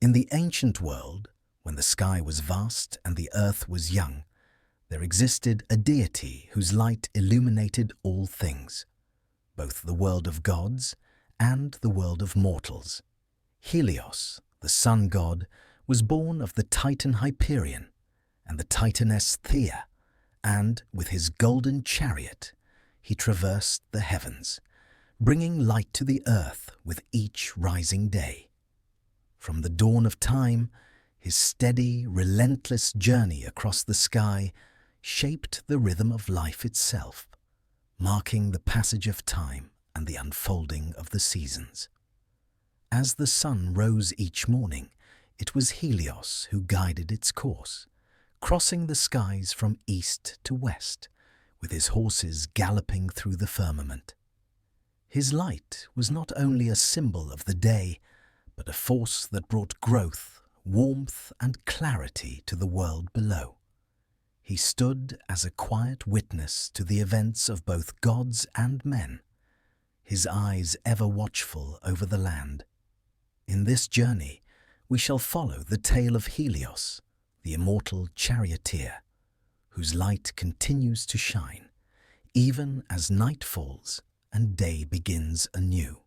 In the ancient world, when the sky was vast and the earth was young, there existed a deity whose light illuminated all things, both the world of gods and the world of mortals. Helios, the sun god, was born of the Titan Hyperion and the Titaness Thea, and with his golden chariot, he traversed the heavens, bringing light to the earth with each rising day. From the dawn of time, his steady, relentless journey across the sky shaped the rhythm of life itself, marking the passage of time and the unfolding of the seasons. As the sun rose each morning, it was Helios who guided its course, crossing the skies from east to west, with his horses galloping through the firmament. His light was not only a symbol of the day, but a force that brought growth, warmth, and clarity to the world below. He stood as a quiet witness to the events of both gods and men, his eyes ever watchful over the land. In this journey, we shall follow the tale of Helios, the immortal charioteer, whose light continues to shine, even as night falls and day begins anew.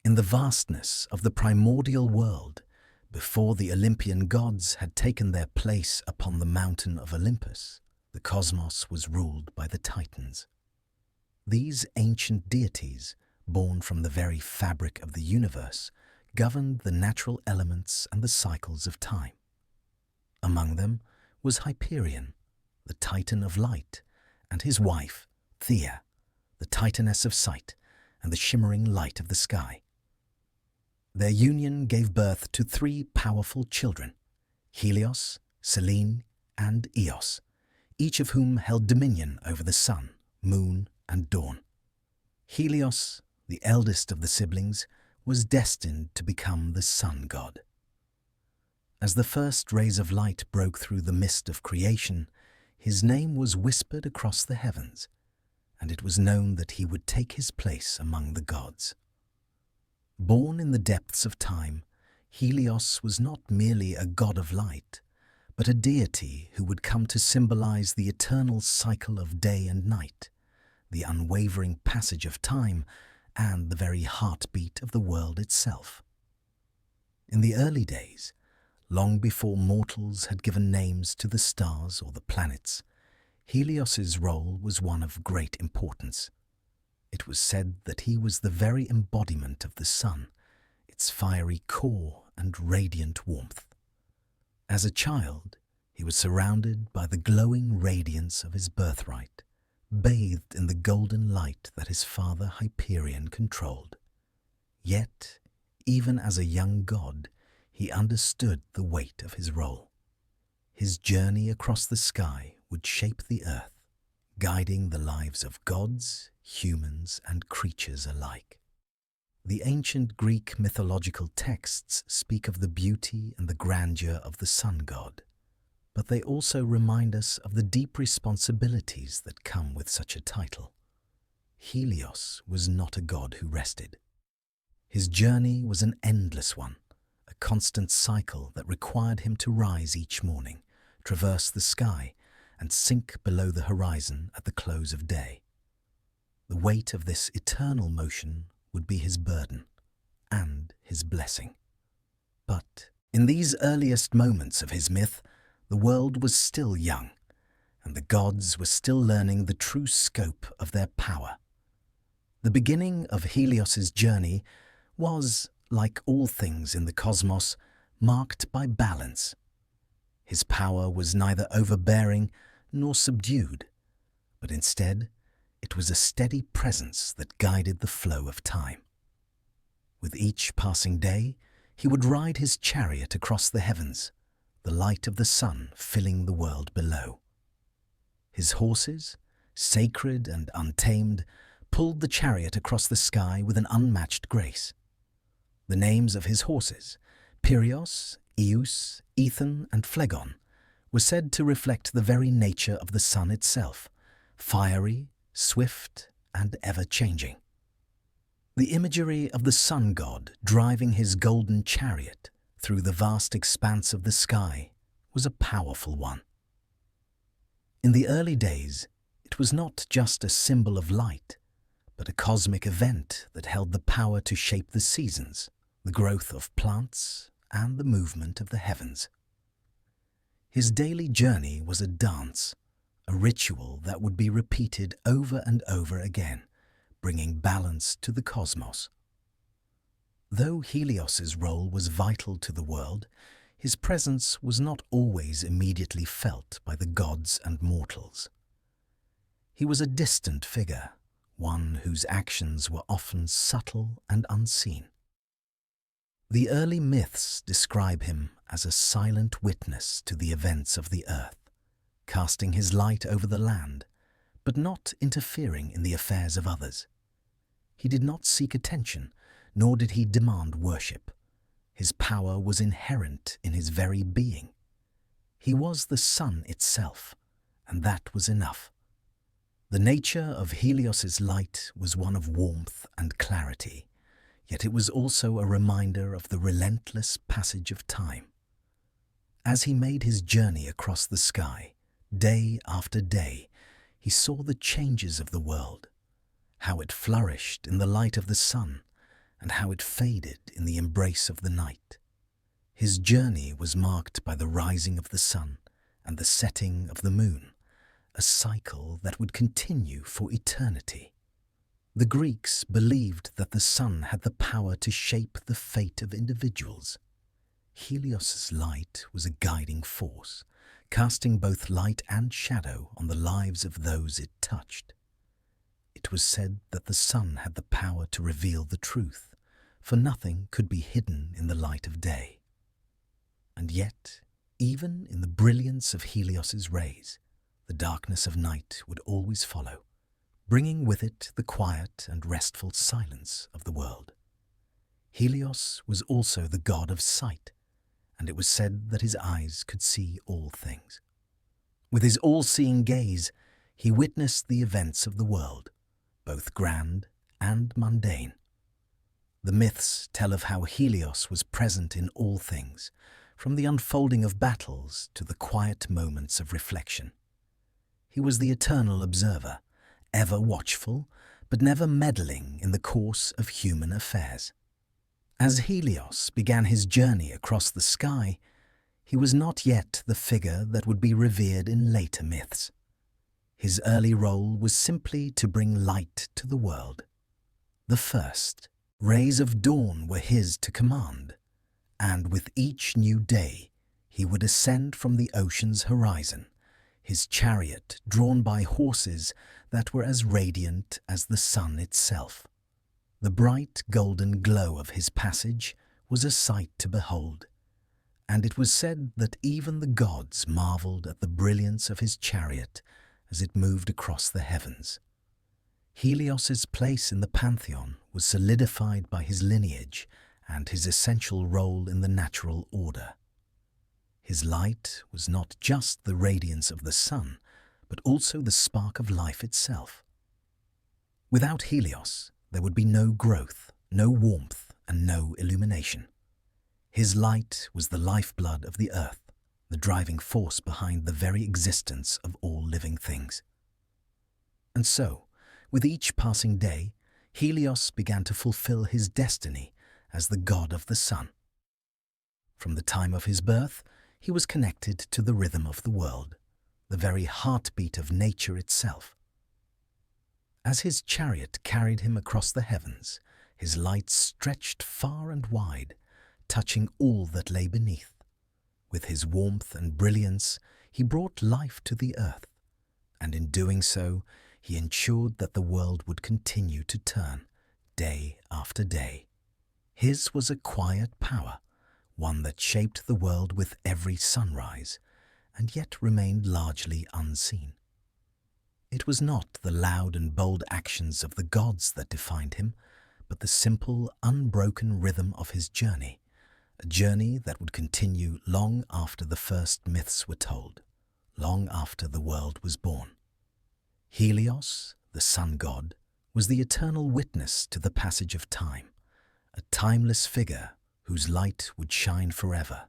In the vastness of the primordial world, before the Olympian gods had taken their place upon the mountain of Olympus, the cosmos was ruled by the Titans. These ancient deities, born from the very fabric of the universe, governed the natural elements and the cycles of time. Among them was Hyperion, the Titan of light, and his wife, Thea, the Titaness of sight and the shimmering light of the sky. Their union gave birth to 3 powerful children, Helios, Selene, and Eos, each of whom held dominion over the sun, moon, and dawn. Helios, the eldest of the siblings, was destined to become the sun god. As the first rays of light broke through the mist of creation, his name was whispered across the heavens, and it was known that he would take his place among the gods. Born in the depths of time, Helios was not merely a god of light, but a deity who would come to symbolize the eternal cycle of day and night, the unwavering passage of time, and the very heartbeat of the world itself. In the early days, long before mortals had given names to the stars or the planets, Helios's role was one of great importance. It was said that he was the very embodiment of the sun, its fiery core and radiant warmth. As a child, he was surrounded by the glowing radiance of his birthright, bathed in the golden light that his father Hyperion controlled. Yet, even as a young god, he understood the weight of his role. His journey across the sky would shape the earth, guiding the lives of gods, humans, and creatures alike. The ancient Greek mythological texts speak of the beauty and the grandeur of the sun god, but they also remind us of the deep responsibilities that come with such a title. Helios was not a god who rested. His journey was an endless one, a constant cycle that required him to rise each morning, traverse the sky, and sink below the horizon at the close of day. The weight of this eternal motion would be his burden and his blessing. But in these earliest moments of his myth, the world was still young, and the gods were still learning the true scope of their power. The beginning of Helios's journey was, like all things in the cosmos, marked by balance. His power was neither overbearing nor subdued, but instead it was a steady presence that guided the flow of time. With each passing day, he would ride his chariot across the heavens, the light of the sun filling the world below. His horses, sacred and untamed, pulled the chariot across the sky with an unmatched grace. The names of his horses, Pyrrhos, Eus, Ethan, and Phlegon, were said to reflect the very nature of the sun itself, fiery, swift, and ever-changing. The imagery of the sun god driving his golden chariot, through the vast expanse of the sky was a powerful one. In the early days, it was not just a symbol of light, but a cosmic event that held the power to shape the seasons, the growth of plants, and the movement of the heavens. His daily journey was a dance, a ritual that would be repeated over and over again, bringing balance to the cosmos. Though Helios's role was vital to the world, his presence was not always immediately felt by the gods and mortals. He was a distant figure, one whose actions were often subtle and unseen. The early myths describe him as a silent witness to the events of the earth, casting his light over the land, but not interfering in the affairs of others. He did not seek attention, nor did he demand worship. His power was inherent in his very being. He was the sun itself, and that was enough. The nature of Helios's light was one of warmth and clarity, yet it was also a reminder of the relentless passage of time. As he made his journey across the sky, day after day, he saw the changes of the world, how it flourished in the light of the sun, and how it faded in the embrace of the night. His journey was marked by the rising of the sun and the setting of the moon, a cycle that would continue for eternity. The Greeks believed that the sun had the power to shape the fate of individuals. Helios's light was a guiding force, casting both light and shadow on the lives of those it touched. It was said that the sun had the power to reveal the truth, for nothing could be hidden in the light of day. And yet, even in the brilliance of Helios's rays, the darkness of night would always follow, bringing with it the quiet and restful silence of the world. Helios was also the god of sight, and it was said that his eyes could see all things. With his all-seeing gaze, he witnessed the events of the world, both grand and mundane. The myths tell of how Helios was present in all things, from the unfolding of battles to the quiet moments of reflection. He was the eternal observer, ever watchful, but never meddling in the course of human affairs. As Helios began his journey across the sky, he was not yet the figure that would be revered in later myths. His early role was simply to bring light to the world. The first rays of dawn were his to command, and with each new day he would ascend from the ocean's horizon, his chariot drawn by horses that were as radiant as the sun itself. The bright golden glow of his passage was a sight to behold, and it was said that even the gods marveled at the brilliance of his chariot as it moved across the heavens. Helios's place in the pantheon was solidified by his lineage and his essential role in the natural order. His light was not just the radiance of the sun, but also the spark of life itself. Without Helios, there would be no growth, no warmth, and no illumination. His light was the lifeblood of the earth, the driving force behind the very existence of all living things. And so, with each passing day, Helios began to fulfill his destiny as the god of the sun. From the time of his birth, he was connected to the rhythm of the world, the very heartbeat of nature itself. As his chariot carried him across the heavens, his light stretched far and wide, touching all that lay beneath. With his warmth and brilliance, he brought life to the earth, and in doing so, he ensured that the world would continue to turn, day after day. His was a quiet power, one that shaped the world with every sunrise, and yet remained largely unseen. It was not the loud and bold actions of the gods that defined him, but the simple, unbroken rhythm of his journey, a journey that would continue long after the first myths were told, long after the world was born. Helios, the sun god, was the eternal witness to the passage of time, a timeless figure whose light would shine forever,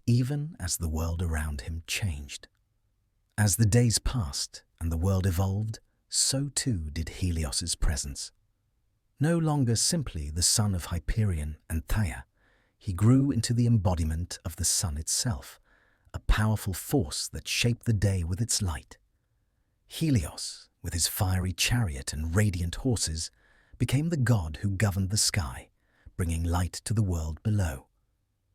even as the world around him changed. As the days passed and the world evolved, so too did Helios's presence. No longer simply the son of Hyperion and Thea, he grew into the embodiment of the sun itself, a powerful force that shaped the day with its light. Helios, with his fiery chariot and radiant horses, became the god who governed the sky, bringing light to the world below.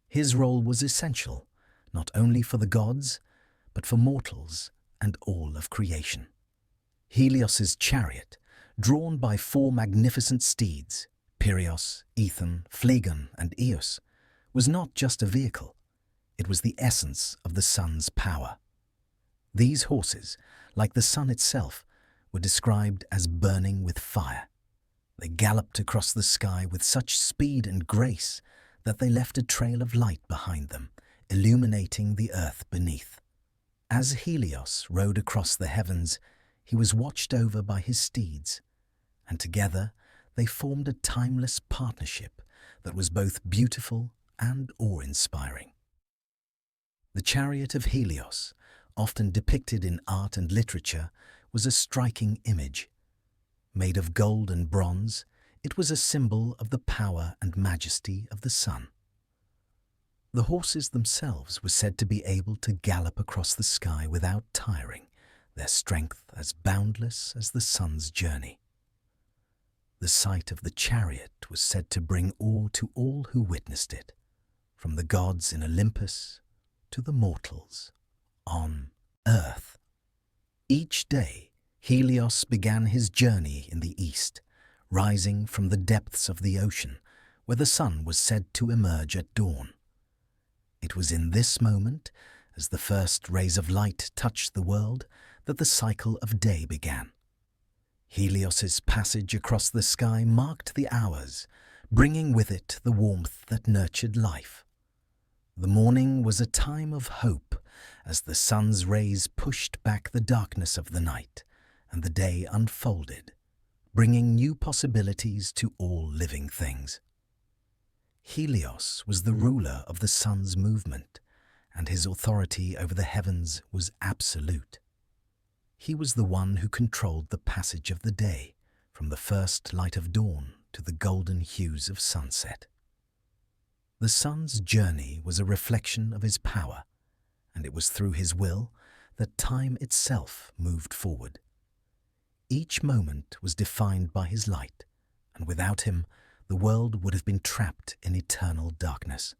His role was essential, not only for the gods, but for mortals and all of creation. Helios's chariot, drawn by 4 magnificent steeds, Pyrrhos, Aethon, Phlegon, and Eos, was not just a vehicle. It was the essence of the sun's power. These horses, like the sun itself, were described as burning with fire. They galloped across the sky with such speed and grace that they left a trail of light behind them, illuminating the earth beneath. As Helios rode across the heavens, he was watched over by his steeds, and together they formed a timeless partnership that was both beautiful and awe-inspiring. The chariot of Helios, often depicted in art and literature, was a striking image. Made of gold and bronze, it was a symbol of the power and majesty of the sun. The horses themselves were said to be able to gallop across the sky without tiring, their strength as boundless as the sun's journey. The sight of the chariot was said to bring awe to all who witnessed it, from the gods in Olympus to the mortals on earth. Each day, Helios began his journey in the east, rising from the depths of the ocean, where the sun was said to emerge at dawn. It was in this moment, as the first rays of light touched the world, that the cycle of day began. Helios's passage across the sky marked the hours, bringing with it the warmth that nurtured life. The morning was a time of hope, as the sun's rays pushed back the darkness of the night, and the day unfolded, bringing new possibilities to all living things. Helios was the ruler of the sun's movement, and his authority over the heavens was absolute. He was the one who controlled the passage of the day, from the first light of dawn to the golden hues of sunset. The sun's journey was a reflection of his power, and it was through his will that time itself moved forward. Each moment was defined by his light, and without him, the world would have been trapped in eternal darkness.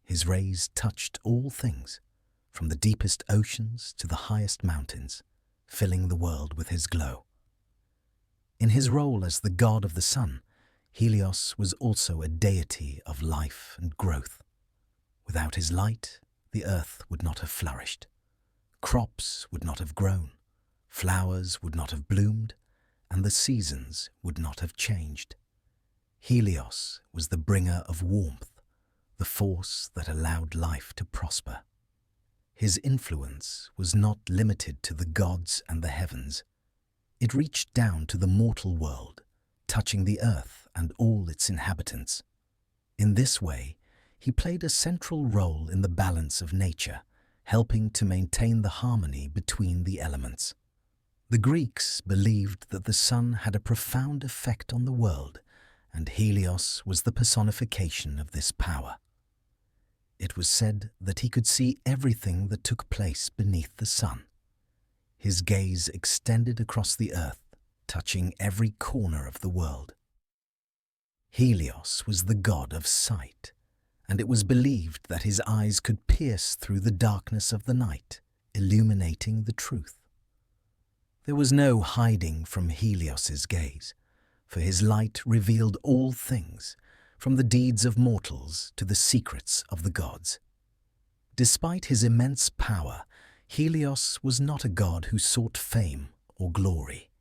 His rays touched all things, from the deepest oceans to the highest mountains, filling the world with his glow. In his role as the god of the sun, Helios was also a deity of life and growth. Without his light, the earth would not have flourished. Crops would not have grown, flowers would not have bloomed, and the seasons would not have changed. Helios was the bringer of warmth, the force that allowed life to prosper. His influence was not limited to the gods and the heavens. It reached down to the mortal world, touching the earth and all its inhabitants. In this way, he played a central role in the balance of nature, helping to maintain the harmony between the elements. The Greeks believed that the sun had a profound effect on the world, and Helios was the personification of this power. It was said that he could see everything that took place beneath the sun. His gaze extended across the earth, touching every corner of the world. Helios was the god of sight, and it was believed that his eyes could pierce through the darkness of the night, illuminating the truth. There was no hiding from Helios's gaze, for his light revealed all things, from the deeds of mortals to the secrets of the gods. Despite his immense power, Helios was not a god who sought fame or glory.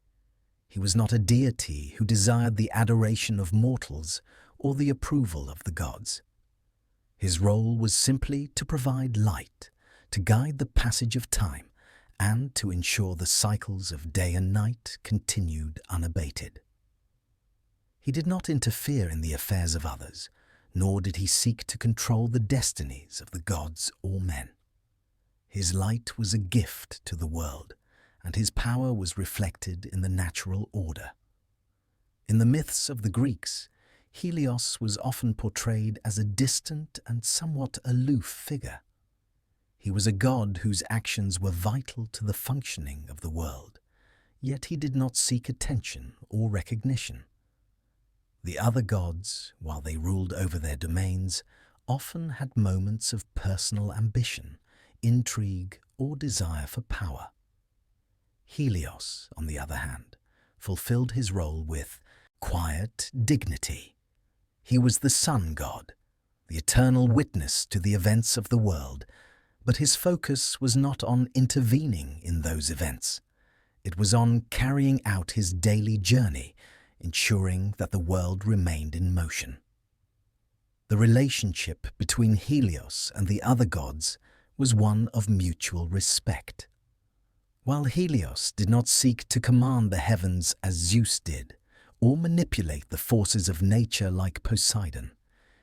He was not a deity who desired the adoration of mortals or the approval of the gods. His role was simply to provide light, to guide the passage of time, and to ensure the cycles of day and night continued unabated. He did not interfere in the affairs of others, nor did he seek to control the destinies of the gods or men. His light was a gift to the world, and his power was reflected in the natural order. In the myths of the Greeks, Helios was often portrayed as a distant and somewhat aloof figure. He was a god whose actions were vital to the functioning of the world, yet he did not seek attention or recognition. The other gods, while they ruled over their domains, often had moments of personal ambition, intrigue, or desire for power. Helios, on the other hand, fulfilled his role with quiet dignity. He was the sun god, the eternal witness to the events of the world, but his focus was not on intervening in those events. It was on carrying out his daily journey, ensuring that the world remained in motion. The relationship between Helios and the other gods was one of mutual respect. While Helios did not seek to command the heavens as Zeus did, or manipulate the forces of nature like Poseidon,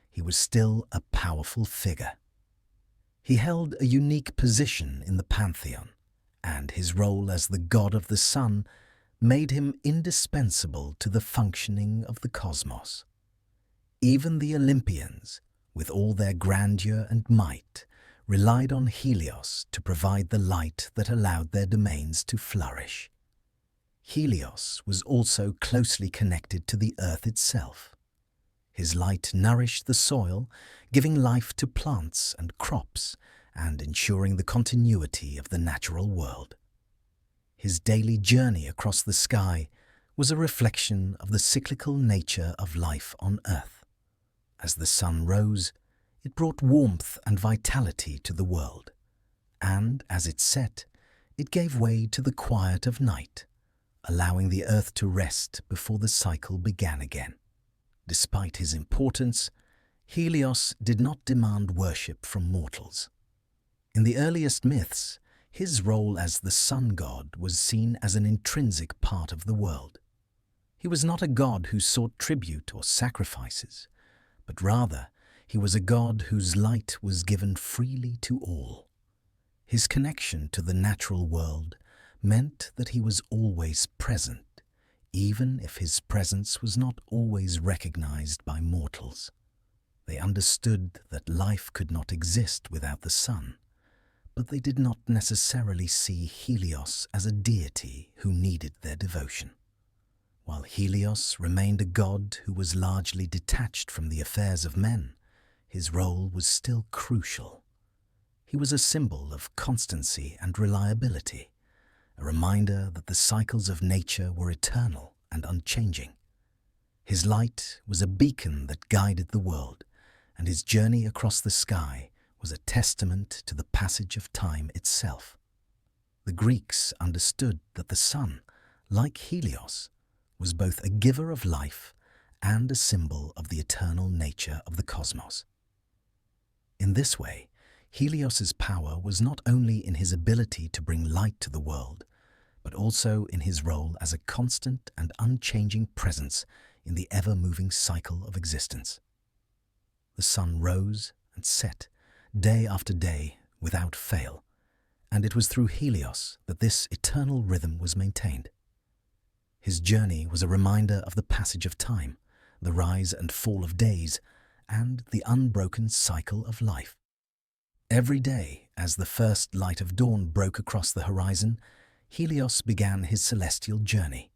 he was still a powerful figure. He held a unique position in the pantheon, and his role as the god of the sun made him indispensable to the functioning of the cosmos. Even the Olympians, with all their grandeur and might, relied on Helios to provide the light that allowed their domains to flourish. Helios was also closely connected to the earth itself. His light nourished the soil, giving life to plants and crops and ensuring the continuity of the natural world. His daily journey across the sky was a reflection of the cyclical nature of life on Earth. As the sun rose, it brought warmth and vitality to the world, and as it set, it gave way to the quiet of night, allowing the Earth to rest before the cycle began again. Despite his importance, Helios did not demand worship from mortals. In the earliest myths, his role as the sun god was seen as an intrinsic part of the world. He was not a god who sought tribute or sacrifices, but rather he was a god whose light was given freely to all. His connection to the natural world meant that he was always present, even if his presence was not always recognized by mortals. They understood that life could not exist without the sun, but they did not necessarily see Helios as a deity who needed their devotion. While Helios remained a god who was largely detached from the affairs of men, his role was still crucial. He was a symbol of constancy and reliability, a reminder that the cycles of nature were eternal and unchanging. His light was a beacon that guided the world, and his journey across the sky was a testament to the passage of time itself. The Greeks understood that the sun, like Helios, was both a giver of life and a symbol of the eternal nature of the cosmos. In this way, Helios's power was not only in his ability to bring light to the world, but also in his role as a constant and unchanging presence in the ever-moving cycle of existence. The sun rose and set day after day without fail, and it was through Helios that this eternal rhythm was maintained. His journey was a reminder of the passage of time, the rise and fall of days, and the unbroken cycle of life. Every day, as the first light of dawn broke across the horizon, Helios began his celestial journey.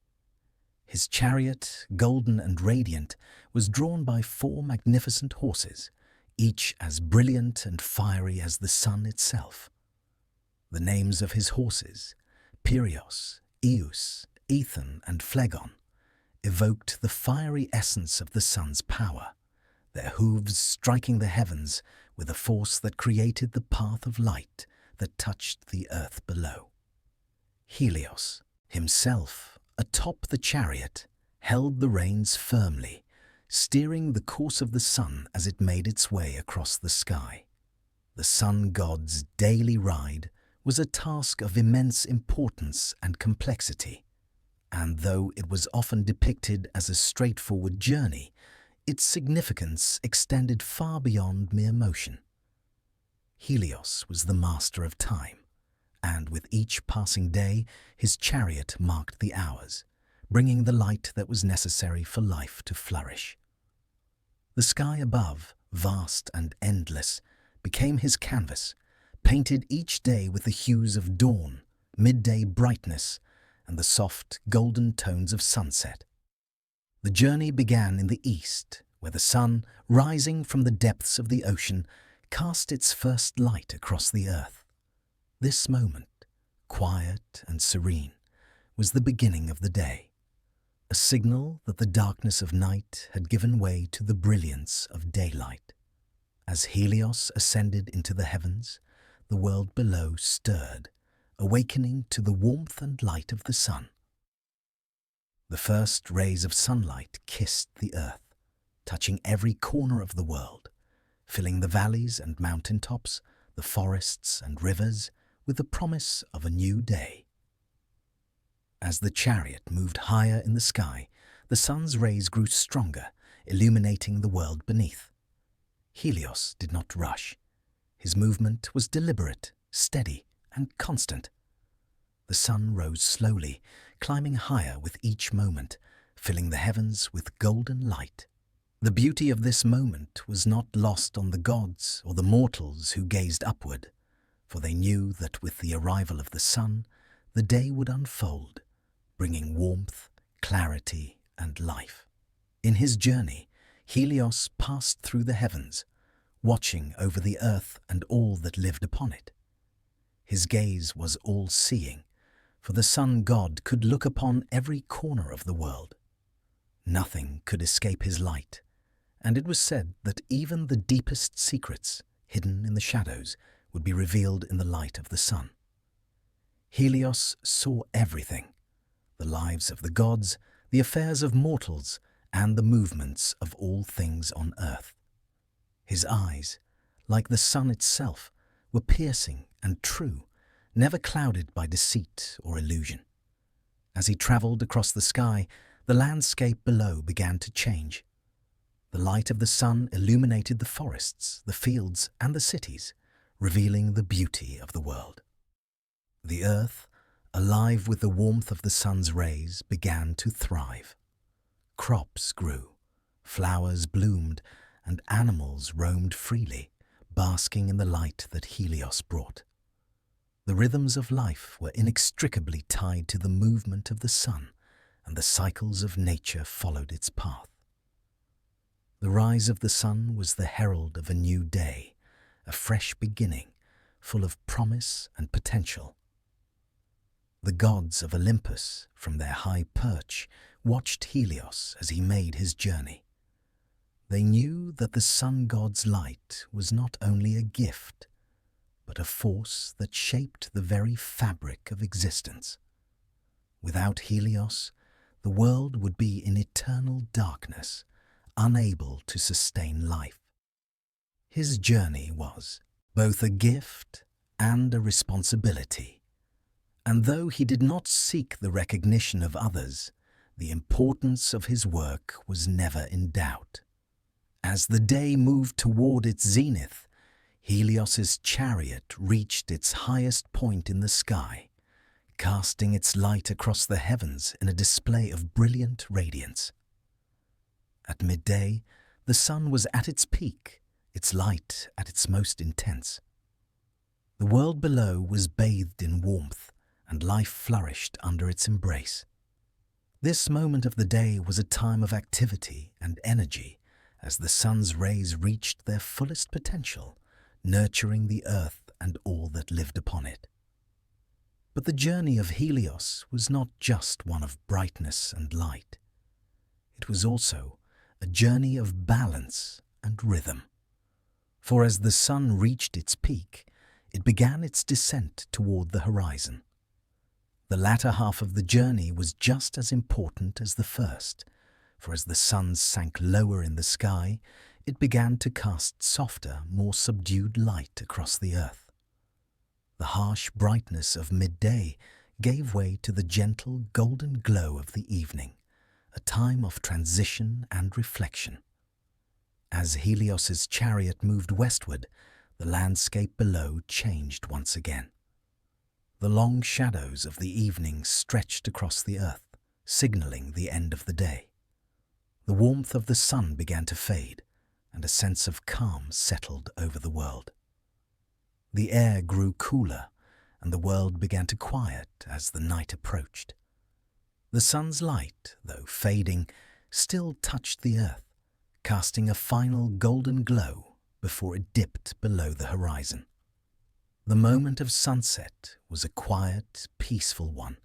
His chariot, golden and radiant, was drawn by 4 magnificent horses, each as brilliant and fiery as the sun itself. The names of his horses, Pyrrhos, Eus, Ethan, and Phlegon, evoked the fiery essence of the sun's power, their hooves striking the heavens with a force that created the path of light that touched the earth below. Helios, himself, atop the chariot, held the reins firmly, steering the course of the sun as it made its way across the sky. The sun god's daily ride was a task of immense importance and complexity, and though it was often depicted as a straightforward journey, Its significance extended far beyond mere motion. Helios was the master of time, and with each passing day his chariot marked the hours, bringing the light that was necessary for life to flourish. The sky above, vast and endless, became his canvas, painted each day with the hues of dawn, midday brightness, and the soft, golden tones of sunset. The journey began in the east, where the sun, rising from the depths of the ocean, cast its first light across the earth. This moment, quiet and serene, was the beginning of the day, a signal that the darkness of night had given way to the brilliance of daylight. As Helios ascended into the heavens, the world below stirred, awakening to the warmth and light of the sun. The first rays of sunlight kissed the earth, touching every corner of the world, filling the valleys and mountaintops, the forests and rivers, with the promise of a new day. As the chariot moved higher in the sky, the sun's rays grew stronger, illuminating the world beneath. Helios did not rush. His movement was deliberate, steady, and constant. The sun rose slowly, climbing higher with each moment, filling the heavens with golden light. The beauty of this moment was not lost on the gods or the mortals who gazed upward, for they knew that with the arrival of the sun, the day would unfold, bringing warmth, clarity, and life. In his journey, Helios passed through the heavens, watching over the earth and all that lived upon it. His gaze was all-seeing, for the sun god could look upon every corner of the world. Nothing could escape his light, and it was said that even the deepest secrets, hidden in the shadows, would be revealed in the light of the sun. Helios saw everything: the lives of the gods, the affairs of mortals, and the movements of all things on earth. His eyes, like the sun itself, were piercing and true, never clouded by deceit or illusion. As he travelled across the sky, the landscape below began to change. The light of the sun illuminated the forests, the fields, and the cities, revealing the beauty of the world. The earth, alive with the warmth of the sun's rays, began to thrive. Crops grew, flowers bloomed, and animals roamed freely, basking in the light that Helios brought. The rhythms of life were inextricably tied to the movement of the sun, and the cycles of nature followed its path. The rise of the sun was the herald of a new day, a fresh beginning, full of promise and potential. The gods of Olympus, from their high perch, watched Helios as he made his journey. They knew that the sun god's light was not only a gift, but a force that shaped the very fabric of existence. Without Helios, the world would be in eternal darkness, unable to sustain life. His journey was both a gift and a responsibility, and though he did not seek the recognition of others, the importance of his work was never in doubt. As the day moved toward its zenith, Helios's chariot reached its highest point in the sky, casting its light across the heavens in a display of brilliant radiance. At midday, the sun was at its peak, its light at its most intense. The world below was bathed in warmth, and life flourished under its embrace. This moment of the day was a time of activity and energy, as the sun's rays reached their fullest potential, nurturing the earth and all that lived upon it. But the journey of Helios was not just one of brightness and light. It was also a journey of balance and rhythm. For as the sun reached its peak, it began its descent toward the horizon. The latter half of the journey was just as important as the first, for as the sun sank lower in the sky, it began to cast softer, more subdued light across the earth. The harsh brightness of midday gave way to the gentle golden glow of the evening, a time of transition and reflection. As Helios's chariot moved westward, the landscape below changed once again. The long shadows of the evening stretched across the earth, signaling the end of the day. The warmth of the sun began to fade, and a sense of calm settled over the world. The air grew cooler, and the world began to quiet as the night approached. The sun's light, though fading, still touched the earth, casting a final golden glow before it dipped below the horizon. The moment of sunset was a quiet, peaceful one,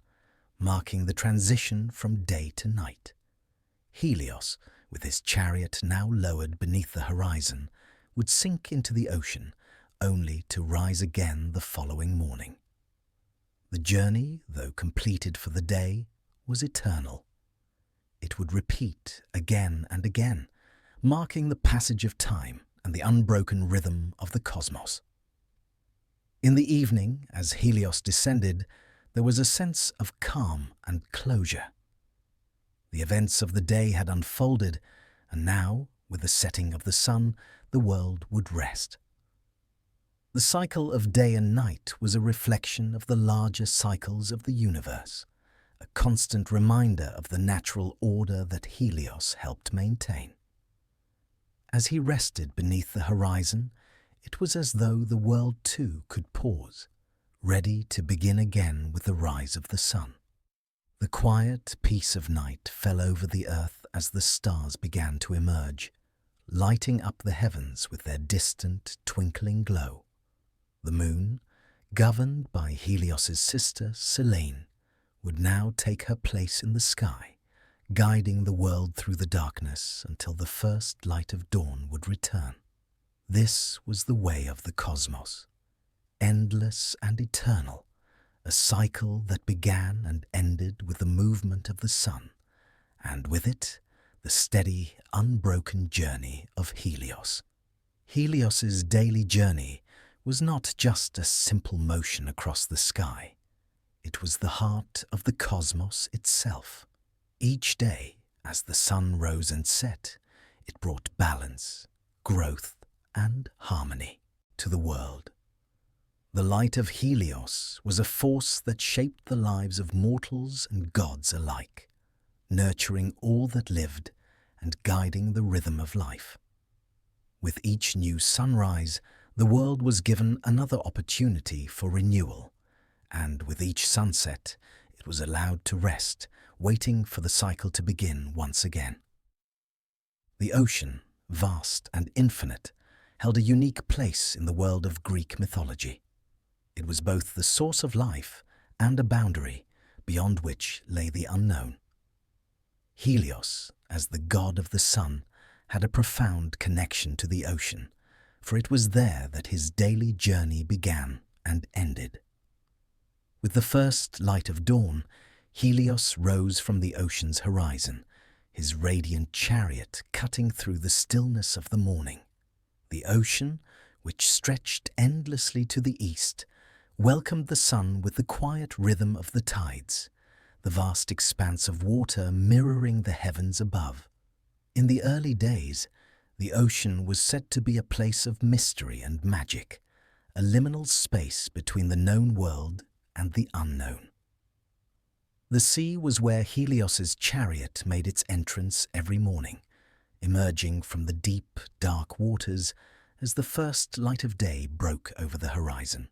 marking the transition from day to night. Helios, with his chariot now lowered beneath the horizon, would sink into the ocean, only to rise again the following morning. The journey, though completed for the day, was eternal. It would repeat again and again, marking the passage of time and the unbroken rhythm of the cosmos. In the evening, as Helios descended, there was a sense of calm and closure. The events of the day had unfolded, and now, with the setting of the sun, the world would rest. The cycle of day and night was a reflection of the larger cycles of the universe, a constant reminder of the natural order that Helios helped maintain. As he rested beneath the horizon, it was as though the world too could pause, ready to begin again with the rise of the sun. The quiet peace of night fell over the earth as the stars began to emerge, lighting up the heavens with their distant, twinkling glow. The moon, governed by Helios's sister Selene, would now take her place in the sky, guiding the world through the darkness until the first light of dawn would return. This was the way of the cosmos, endless and eternal, a cycle that began and ended with the movement of the sun, and with it, the steady, unbroken journey of Helios. Helios's daily journey was not just a simple motion across the sky. It was the heart of the cosmos itself. Each day, as the sun rose and set, it brought balance, growth, and harmony to the world. The light of Helios was a force that shaped the lives of mortals and gods alike, nurturing all that lived and guiding the rhythm of life. With each new sunrise, the world was given another opportunity for renewal, and with each sunset, it was allowed to rest, waiting for the cycle to begin once again. The ocean, vast and infinite, held a unique place in the world of Greek mythology. It was both the source of life and a boundary beyond which lay the unknown. Helios, as the god of the sun, had a profound connection to the ocean, for it was there that his daily journey began and ended. With the first light of dawn, Helios rose from the ocean's horizon, his radiant chariot cutting through the stillness of the morning. The ocean, which stretched endlessly to the east, welcomed the sun with the quiet rhythm of the tides, the vast expanse of water mirroring the heavens above. In the early days, the ocean was said to be a place of mystery and magic, a liminal space between the known world and the unknown. The sea was where Helios's chariot made its entrance every morning, emerging from the deep, dark waters as the first light of day broke over the horizon.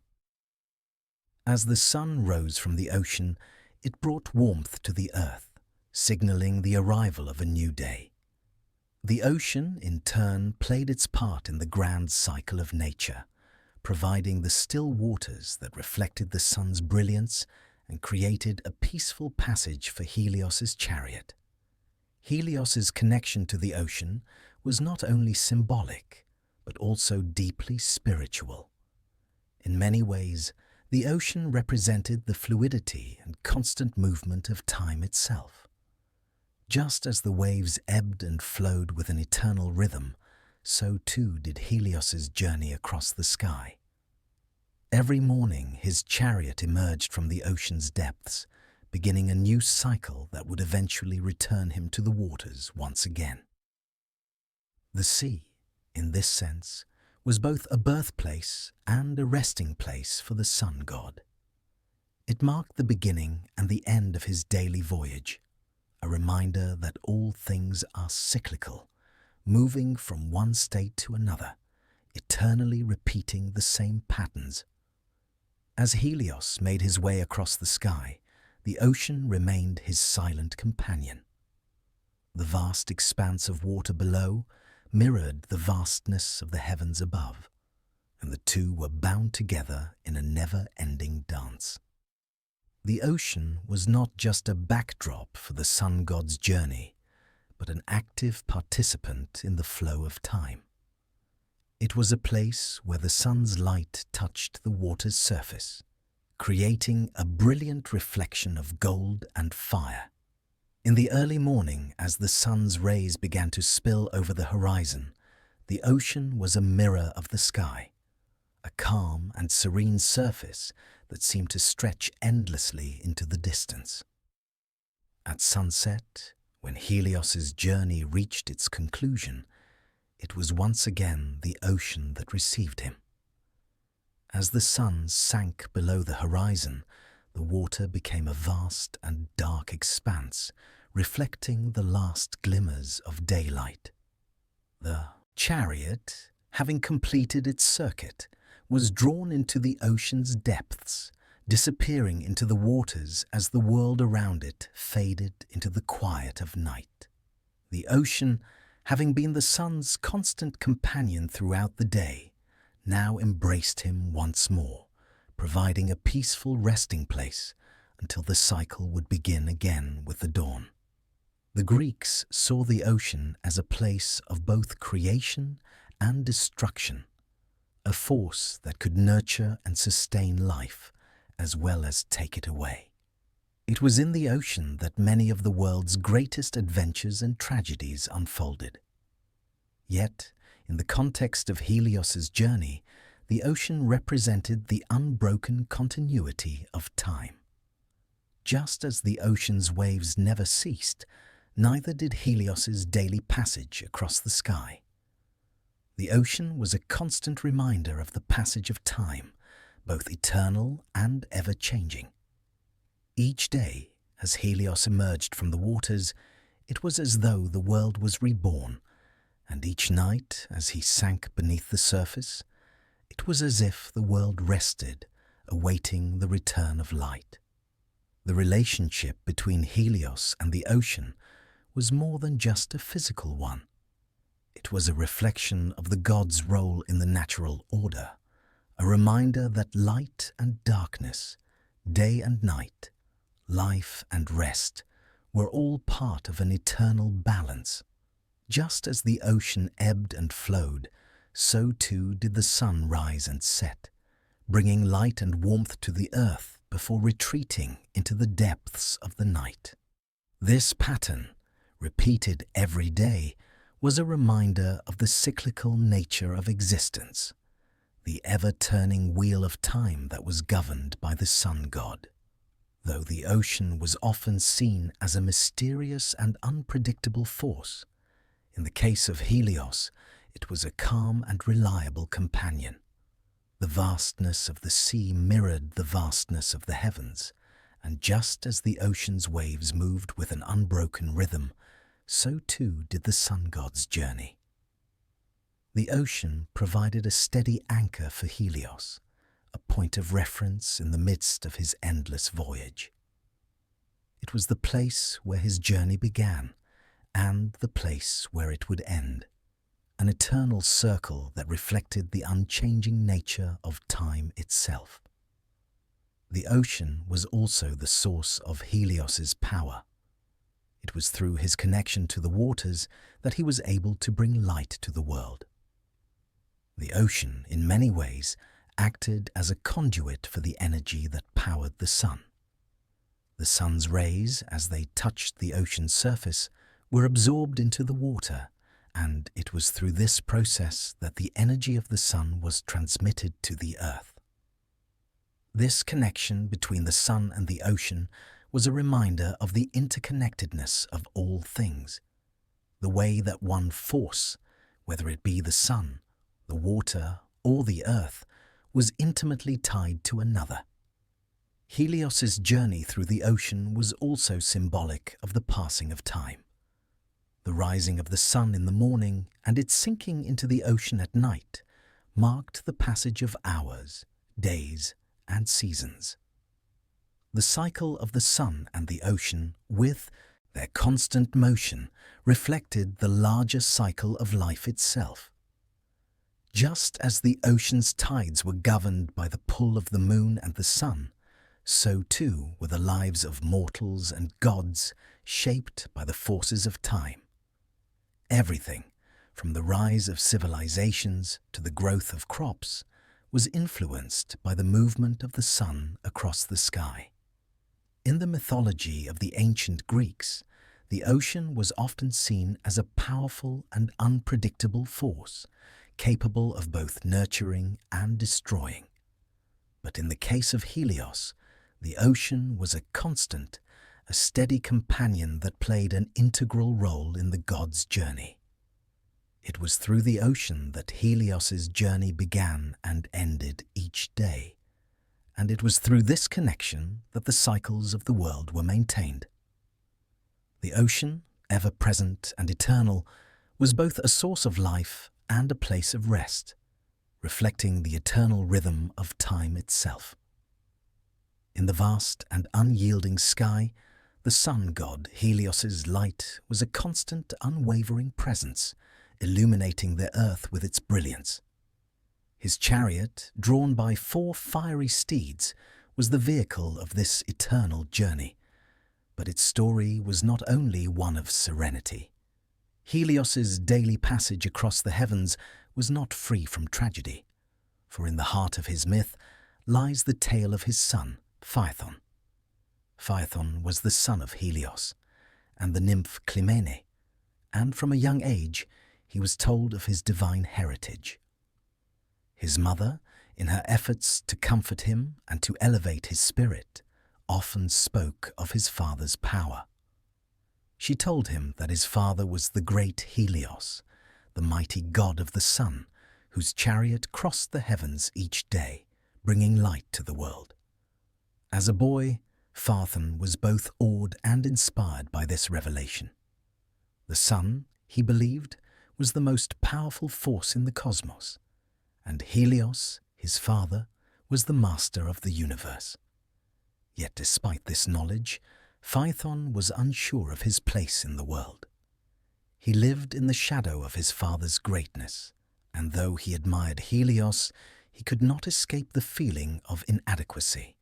As the sun rose from the ocean, it brought warmth to the earth, signaling the arrival of a new day. The ocean, in turn, played its part in the grand cycle of nature, providing the still waters that reflected the sun's brilliance and created a peaceful passage for Helios's chariot. Helios's connection to the ocean was not only symbolic, but also deeply spiritual. In many ways, the ocean represented the fluidity and constant movement of time itself. Just as the waves ebbed and flowed with an eternal rhythm, so too did Helios's journey across the sky. Every morning his chariot emerged from the ocean's depths, beginning a new cycle that would eventually return him to the waters once again. The sea, in this sense, was both a birthplace and a resting place for the sun god. It marked the beginning and the end of his daily voyage, a reminder that all things are cyclical, moving from one state to another, eternally repeating the same patterns. As Helios made his way across the sky, the ocean remained his silent companion. The vast expanse of water below mirrored the vastness of the heavens above, and the two were bound together in a never-ending dance. The ocean was not just a backdrop for the sun god's journey, but an active participant in the flow of time. It was a place where the sun's light touched the water's surface, creating a brilliant reflection of gold and fire. In the early morning, as the sun's rays began to spill over the horizon, the ocean was a mirror of the sky, a calm and serene surface that seemed to stretch endlessly into the distance. At sunset, when Helios's journey reached its conclusion, it was once again the ocean that received him. As the sun sank below the horizon, the water became a vast and dark expanse, reflecting the last glimmers of daylight. The chariot, having completed its circuit, was drawn into the ocean's depths, disappearing into the waters as the world around it faded into the quiet of night. The ocean, having been the sun's constant companion throughout the day, now embraced him once more, providing a peaceful resting place until the cycle would begin again with the dawn. The Greeks saw the ocean as a place of both creation and destruction, a force that could nurture and sustain life as well as take it away. It was in the ocean that many of the world's greatest adventures and tragedies unfolded. Yet, in the context of Helios's journey, the ocean represented the unbroken continuity of time. Just as the ocean's waves never ceased, neither did Helios's daily passage across the sky. The ocean was a constant reminder of the passage of time, both eternal and ever-changing. Each day, as Helios emerged from the waters, it was as though the world was reborn, and each night, as he sank beneath the surface, it was as if the world rested, awaiting the return of light. The relationship between Helios and the ocean was more than just a physical one. It was a reflection of the god's role in the natural order, a reminder that light and darkness, day and night, life and rest were all part of an eternal balance. Just as the ocean ebbed and flowed, so too did the sun rise and set, bringing light and warmth to the earth before retreating into the depths of the night. This pattern, repeated every day, was a reminder of the cyclical nature of existence, the ever-turning wheel of time that was governed by the sun god. Though the ocean was often seen as a mysterious and unpredictable force, in the case of Helios, it was a calm and reliable companion. The vastness of the sea mirrored the vastness of the heavens, and just as the ocean's waves moved with an unbroken rhythm, so too did the sun god's journey. The ocean provided a steady anchor for Helios, a point of reference in the midst of his endless voyage. It was the place where his journey began and the place where it would end, an eternal circle that reflected the unchanging nature of time itself. The ocean was also the source of Helios's power. It was through his connection to the waters that he was able to bring light to the world. The ocean, in many ways, acted as a conduit for the energy that powered the sun. The sun's rays, as they touched the ocean's surface, were absorbed into the water, and it was through this process that the energy of the sun was transmitted to the earth. This connection between the sun and the ocean was a reminder of the interconnectedness of all things, the way that one force, whether it be the sun, the water, or the earth, was intimately tied to another. Helios's journey through the ocean was also symbolic of the passing of time. The rising of the sun in the morning and its sinking into the ocean at night marked the passage of hours, days, and seasons. The cycle of the sun and the ocean, with their constant motion, reflected the larger cycle of life itself. Just as the ocean's tides were governed by the pull of the moon and the sun, so too were the lives of mortals and gods shaped by the forces of time. Everything, from the rise of civilizations to the growth of crops, was influenced by the movement of the sun across the sky. In the mythology of the ancient Greeks, the ocean was often seen as a powerful and unpredictable force, capable of both nurturing and destroying. But in the case of Helios, the ocean was a constant, a steady companion that played an integral role in the god's journey. It was through the ocean that Helios's journey began and ended each day, and it was through this connection that the cycles of the world were maintained. The ocean, ever present and eternal, was both a source of life and a place of rest, reflecting the eternal rhythm of time itself. In the vast and unyielding sky, the sun god Helios's light was a constant, unwavering presence, illuminating the earth with its brilliance. His chariot, drawn by 4 fiery steeds, was the vehicle of this eternal journey. But its story was not only one of serenity. Helios's daily passage across the heavens was not free from tragedy, for in the heart of his myth lies the tale of his son, Phaethon. Phaethon was the son of Helios and the nymph Clymene, and from a young age he was told of his divine heritage. His mother, in her efforts to comfort him and to elevate his spirit, often spoke of his father's power. She told him that his father was the great Helios, the mighty god of the sun, whose chariot crossed the heavens each day, bringing light to the world. As a boy, Phaethon was both awed and inspired by this revelation. The sun, he believed, was the most powerful force in the cosmos, and Helios, his father, was the master of the universe. Yet despite this knowledge, Phaethon was unsure of his place in the world. He lived in the shadow of his father's greatness, and though he admired Helios, he could not escape the feeling of inadequacy.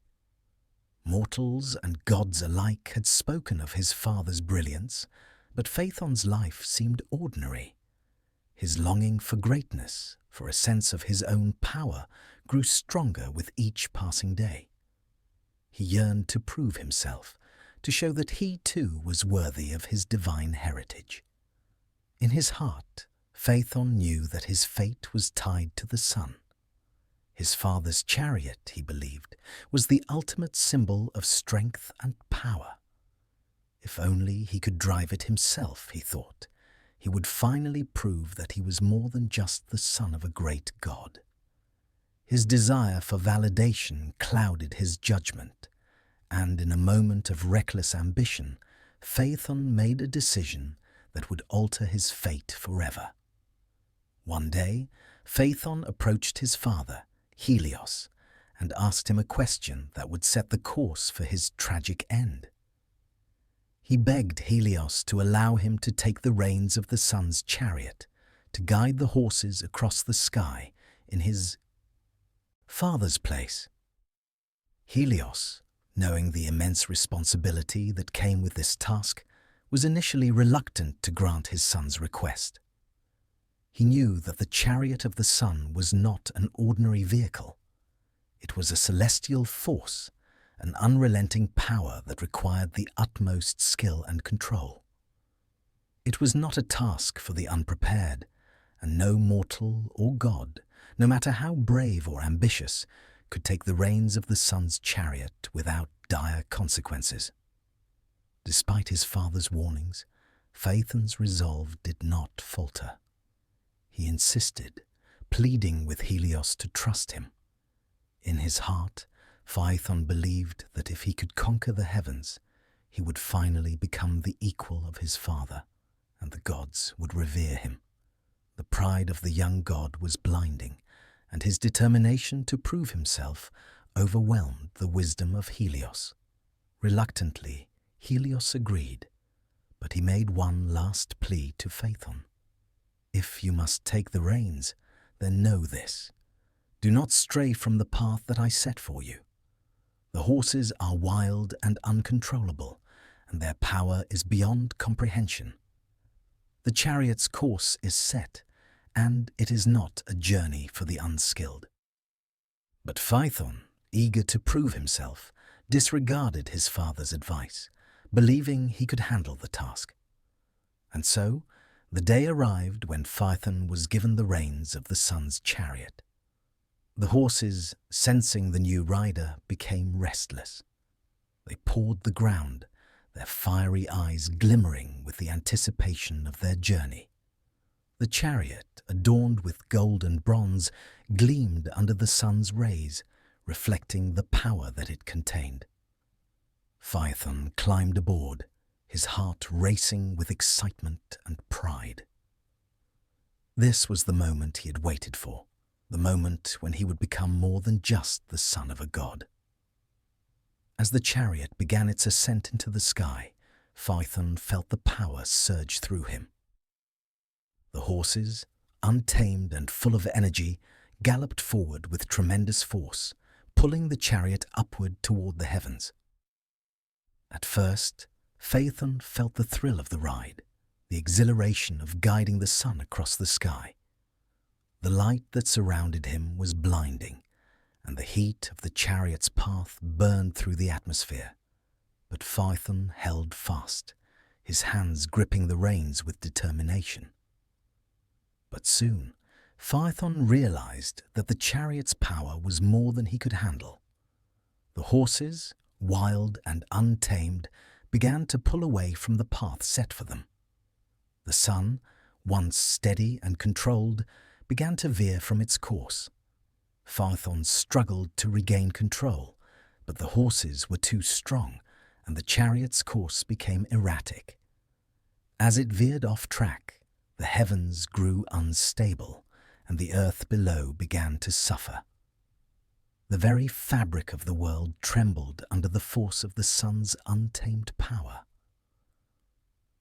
Mortals and gods alike had spoken of his father's brilliance, but Phaethon's life seemed ordinary. His longing for greatness, for a sense of his own power, grew stronger with each passing day. He yearned to prove himself, to show that he too was worthy of his divine heritage. In his heart, Phaethon knew that his fate was tied to the sun. His father's chariot, he believed, was the ultimate symbol of strength and power. If only he could drive it himself, he thought, he would finally prove that he was more than just the son of a great god. His desire for validation clouded his judgment, and in a moment of reckless ambition, Phaethon made a decision that would alter his fate forever. One day, Phaethon approached his father, Helios, and asked him a question that would set the course for his tragic end. He begged Helios to allow him to take the reins of the sun's chariot, to guide the horses across the sky in his father's place. Helios, knowing the immense responsibility that came with this task, was initially reluctant to grant his son's request. He knew that the chariot of the sun was not an ordinary vehicle. It was a celestial force, an unrelenting power that required the utmost skill and control. It was not a task for the unprepared, and no mortal or god, no matter how brave or ambitious, could take the reins of the sun's chariot without dire consequences. Despite his father's warnings, Phaethon's resolve did not falter. He insisted, pleading with Helios to trust him. In his heart, Phaethon believed that if he could conquer the heavens, he would finally become the equal of his father, and the gods would revere him. The pride of the young god was blinding, and his determination to prove himself overwhelmed the wisdom of Helios. Reluctantly, Helios agreed, but he made one last plea to Phaethon. "If you must take the reins, then know this. Do not stray from the path that I set for you. The horses are wild and uncontrollable, and their power is beyond comprehension. The chariot's course is set, and it is not a journey for the unskilled." But Phaethon, eager to prove himself, disregarded his father's advice, believing he could handle the task. And so, the day arrived when Phaethon was given the reins of the sun's chariot. The horses, sensing the new rider, became restless. They pawed the ground, their fiery eyes glimmering with the anticipation of their journey. The chariot, adorned with gold and bronze, gleamed under the sun's rays, reflecting the power that it contained. Phaethon climbed aboard, his heart racing with excitement and pride. This was the moment he had waited for, the moment when he would become more than just the son of a god. As the chariot began its ascent into the sky, Phaethon felt the power surge through him. The horses, untamed and full of energy, galloped forward with tremendous force, pulling the chariot upward toward the heavens. At first, Phaethon felt the thrill of the ride, the exhilaration of guiding the sun across the sky. The light that surrounded him was blinding, and the heat of the chariot's path burned through the atmosphere. But Phaethon held fast, his hands gripping the reins with determination. But soon, Phaethon realized that the chariot's power was more than he could handle. The horses, wild and untamed, began to pull away from the path set for them. The sun, once steady and controlled, began to veer from its course. Phaethon struggled to regain control, but the horses were too strong, and the chariot's course became erratic. As it veered off track, the heavens grew unstable, and the earth below began to suffer. The very fabric of the world trembled under the force of the sun's untamed power.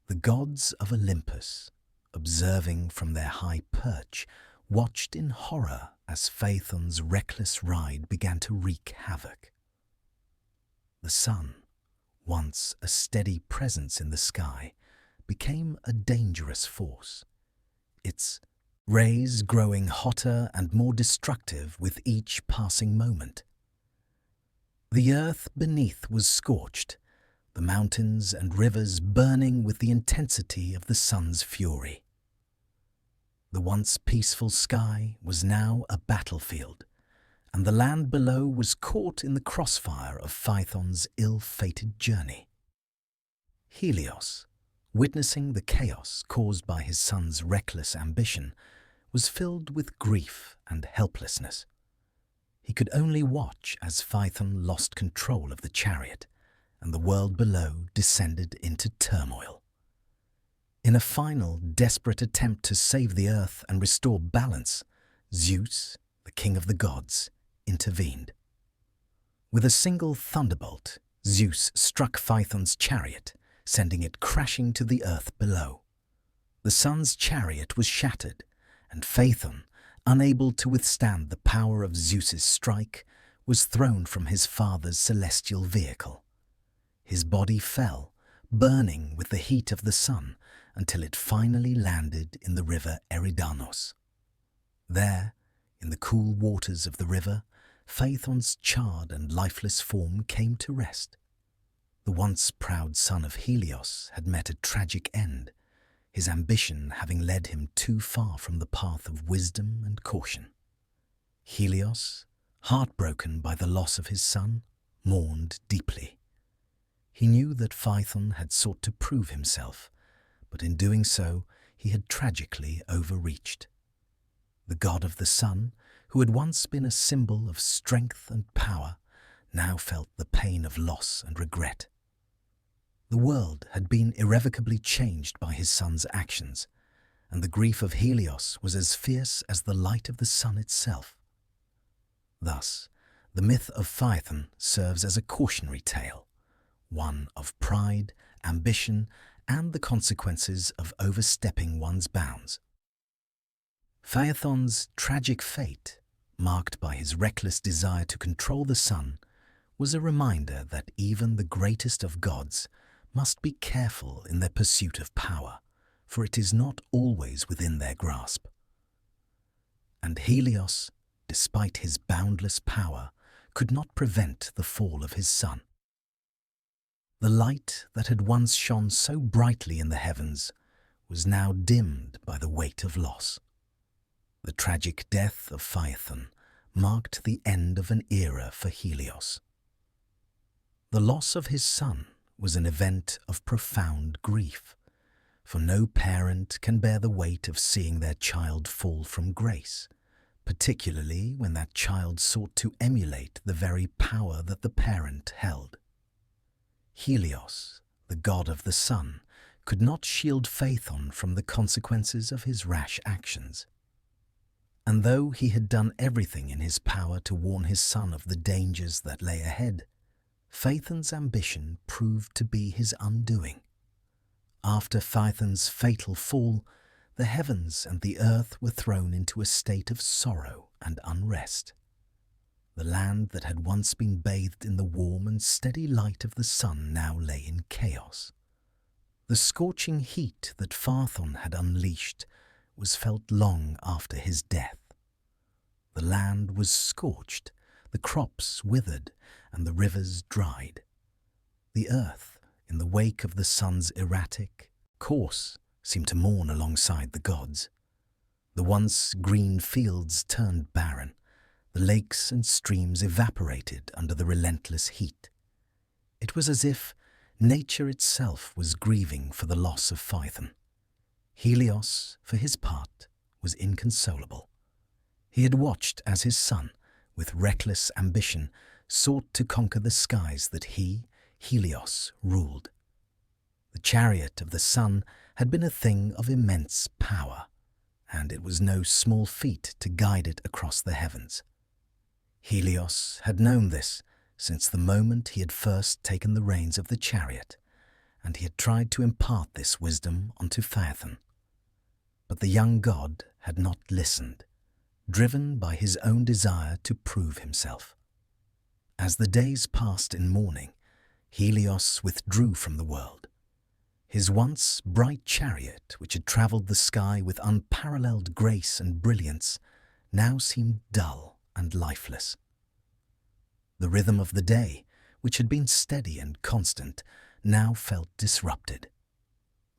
The gods of Olympus, observing from their high perch, watched in horror as Phaethon's reckless ride began to wreak havoc. The sun, once a steady presence in the sky, became a dangerous force, its rays growing hotter and more destructive with each passing moment. The earth beneath was scorched, the mountains and rivers burning with the intensity of the sun's fury. The once peaceful sky was now a battlefield, and the land below was caught in the crossfire of Phaethon's ill-fated journey. Helios, witnessing the chaos caused by his son's reckless ambition, was filled with grief and helplessness. He could only watch as Phaethon lost control of the chariot, and the world below descended into turmoil. In a final, desperate attempt to save the earth and restore balance, Zeus, the king of the gods, intervened. With a single thunderbolt, Zeus struck Phaethon's chariot, sending it crashing to the earth below. The sun's chariot was shattered, and Phaethon, unable to withstand the power of Zeus's strike, was thrown from his father's celestial vehicle. His body fell, burning with the heat of the sun, until it finally landed in the river Eridanos. There, in the cool waters of the river, Phaethon's charred and lifeless form came to rest. The once proud son of Helios had met a tragic end, his ambition having led him too far from the path of wisdom and caution. Helios, heartbroken by the loss of his son, mourned deeply. He knew that Phaethon had sought to prove himself, but in doing so he had tragically overreached. The god of the sun, who had once been a symbol of strength and power, now felt the pain of loss and regret. The world had been irrevocably changed by his son's actions, and the grief of Helios was as fierce as the light of the sun itself. Thus, the myth of Phaethon serves as a cautionary tale, one of pride, ambition, and the consequences of overstepping one's bounds. Phaethon's tragic fate, marked by his reckless desire to control the sun, was a reminder that even the greatest of gods must be careful in their pursuit of power, for it is not always within their grasp. And Helios, despite his boundless power, could not prevent the fall of his son. The light that had once shone so brightly in the heavens was now dimmed by the weight of loss. The tragic death of Phaethon marked the end of an era for Helios. The loss of his son was an event of profound grief, for no parent can bear the weight of seeing their child fall from grace, particularly when that child sought to emulate the very power that the parent held. Helios, the god of the sun, could not shield Phaethon from the consequences of his rash actions. And though he had done everything in his power to warn his son of the dangers that lay ahead, Phaethon's ambition proved to be his undoing. After Phaethon's fatal fall, the heavens and the earth were thrown into a state of sorrow and unrest. The land that had once been bathed in the warm and steady light of the sun now lay in chaos. The scorching heat that Phaethon had unleashed was felt long after his death. The land was scorched, the crops withered, and the rivers dried. The earth, in the wake of the sun's erratic course, seemed to mourn alongside the gods. The once green fields turned barren, the lakes and streams evaporated under the relentless heat. It was as if nature itself was grieving for the loss of Phaethon. Helios, for his part, was inconsolable. He had watched as his son, with reckless ambition, sought to conquer the skies that he, Helios, ruled. The chariot of the sun had been a thing of immense power, and it was no small feat to guide it across the heavens. Helios had known this since the moment he had first taken the reins of the chariot, and he had tried to impart this wisdom onto Phaethon. But the young god had not listened, driven by his own desire to prove himself. As the days passed in mourning, Helios withdrew from the world. His once bright chariot, which had travelled the sky with unparalleled grace and brilliance, now seemed dull and lifeless. The rhythm of the day, which had been steady and constant, now felt disrupted.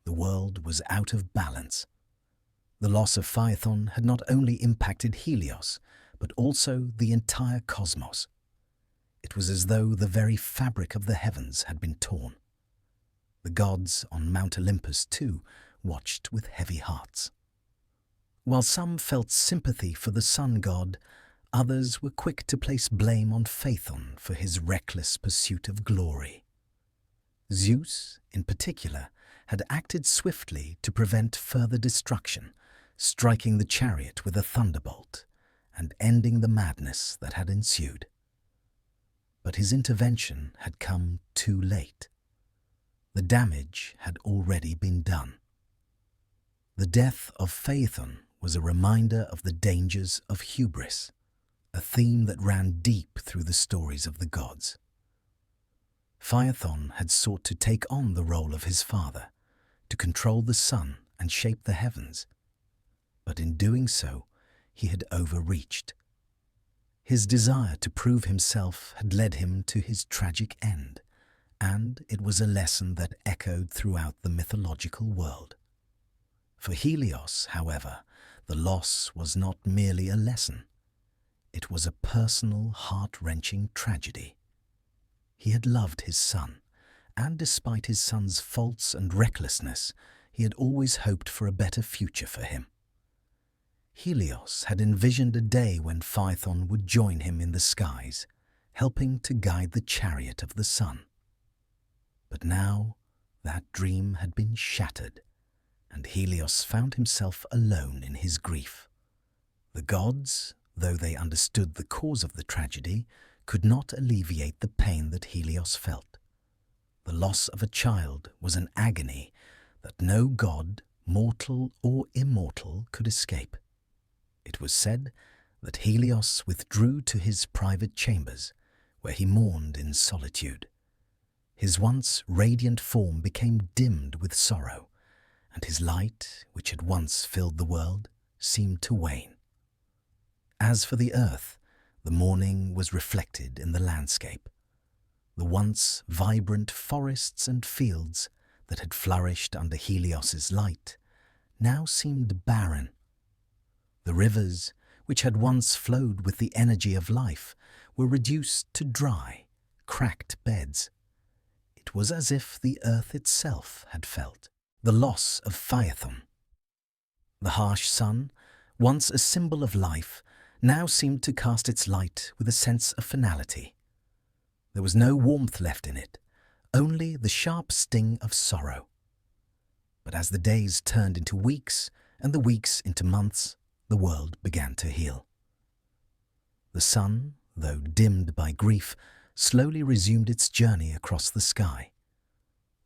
The world was out of balance. The loss of Phaethon had not only impacted Helios, but also the entire cosmos. It was as though the very fabric of the heavens had been torn. The gods on Mount Olympus, too, watched with heavy hearts. While some felt sympathy for the sun god, others were quick to place blame on Phaethon for his reckless pursuit of glory. Zeus, in particular, had acted swiftly to prevent further destruction, striking the chariot with a thunderbolt and ending the madness that had ensued. But his intervention had come too late. The damage had already been done. The death of Phaethon was a reminder of the dangers of hubris, a theme that ran deep through the stories of the gods. Phaethon had sought to take on the role of his father, to control the sun and shape the heavens. But in doing so, he had overreached. His desire to prove himself had led him to his tragic end, and it was a lesson that echoed throughout the mythological world. For Helios, however, the loss was not merely a lesson. It was a personal, heart-wrenching tragedy. He had loved his son, and despite his son's faults and recklessness, he had always hoped for a better future for him. Helios had envisioned a day when Phaethon would join him in the skies, helping to guide the chariot of the sun. But now that dream had been shattered, and Helios found himself alone in his grief. The gods, though they understood the cause of the tragedy, could not alleviate the pain that Helios felt. The loss of a child was an agony that no god, mortal or immortal, could escape. It was said that Helios withdrew to his private chambers, where he mourned in solitude. His once radiant form became dimmed with sorrow, and his light, which had once filled the world, seemed to wane. As for the earth, the mourning was reflected in the landscape. The once vibrant forests and fields that had flourished under Helios's light now seemed barren. The rivers, which had once flowed with the energy of life, were reduced to dry, cracked beds. It was as if the earth itself had felt the loss of Phaethon. The harsh sun, once a symbol of life, now seemed to cast its light with a sense of finality. There was no warmth left in it, only the sharp sting of sorrow. But as the days turned into weeks and the weeks into months, the world began to heal. The sun, though dimmed by grief, slowly resumed its journey across the sky.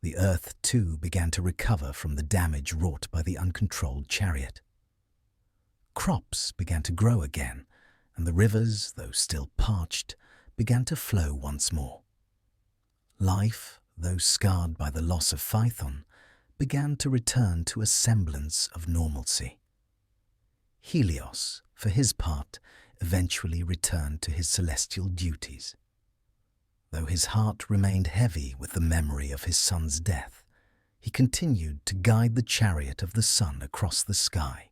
The earth, too, began to recover from the damage wrought by the uncontrolled chariot. Crops began to grow again, and the rivers, though still parched, began to flow once more. Life, though scarred by the loss of Phaethon, began to return to a semblance of normalcy. Helios, for his part, eventually returned to his celestial duties. Though his heart remained heavy with the memory of his son's death, he continued to guide the chariot of the sun across the sky.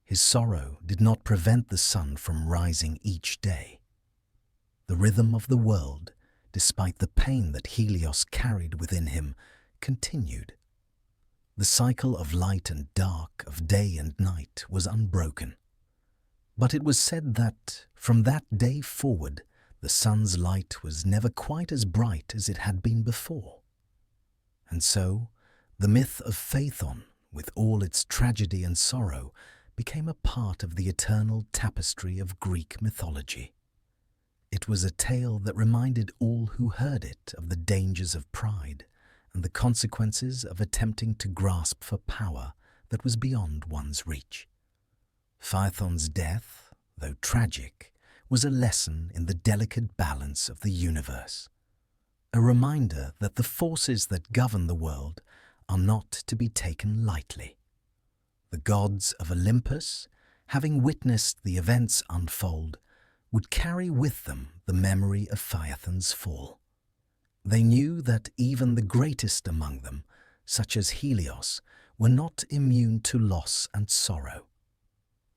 His sorrow did not prevent the sun from rising each day. The rhythm of the world, despite the pain that Helios carried within him, continued. The cycle of light and dark, of day and night, was unbroken. But it was said that, from that day forward, the sun's light was never quite as bright as it had been before. And so, the myth of Phaethon, with all its tragedy and sorrow, became a part of the eternal tapestry of Greek mythology. It was a tale that reminded all who heard it of the dangers of pride and the consequences of attempting to grasp for power that was beyond one's reach. Phaethon's death, though tragic, was a lesson in the delicate balance of the universe, a reminder that the forces that govern the world are not to be taken lightly. The gods of Olympus, having witnessed the events unfold, would carry with them the memory of Phaethon's fall. They knew that even the greatest among them, such as Helios, were not immune to loss and sorrow.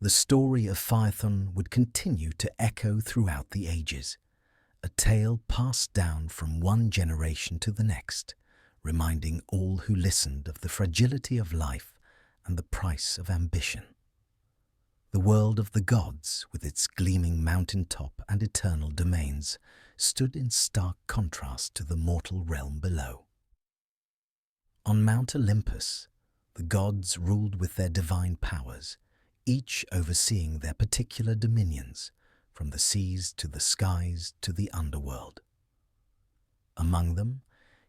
The story of Phaethon would continue to echo throughout the ages, a tale passed down from one generation to the next, reminding all who listened of the fragility of life and the price of ambition. The world of the gods, with its gleaming mountaintop and eternal domains, stood in stark contrast to the mortal realm below. On Mount Olympus, the gods ruled with their divine powers, each overseeing their particular dominions, from the seas to the skies to the underworld. Among them,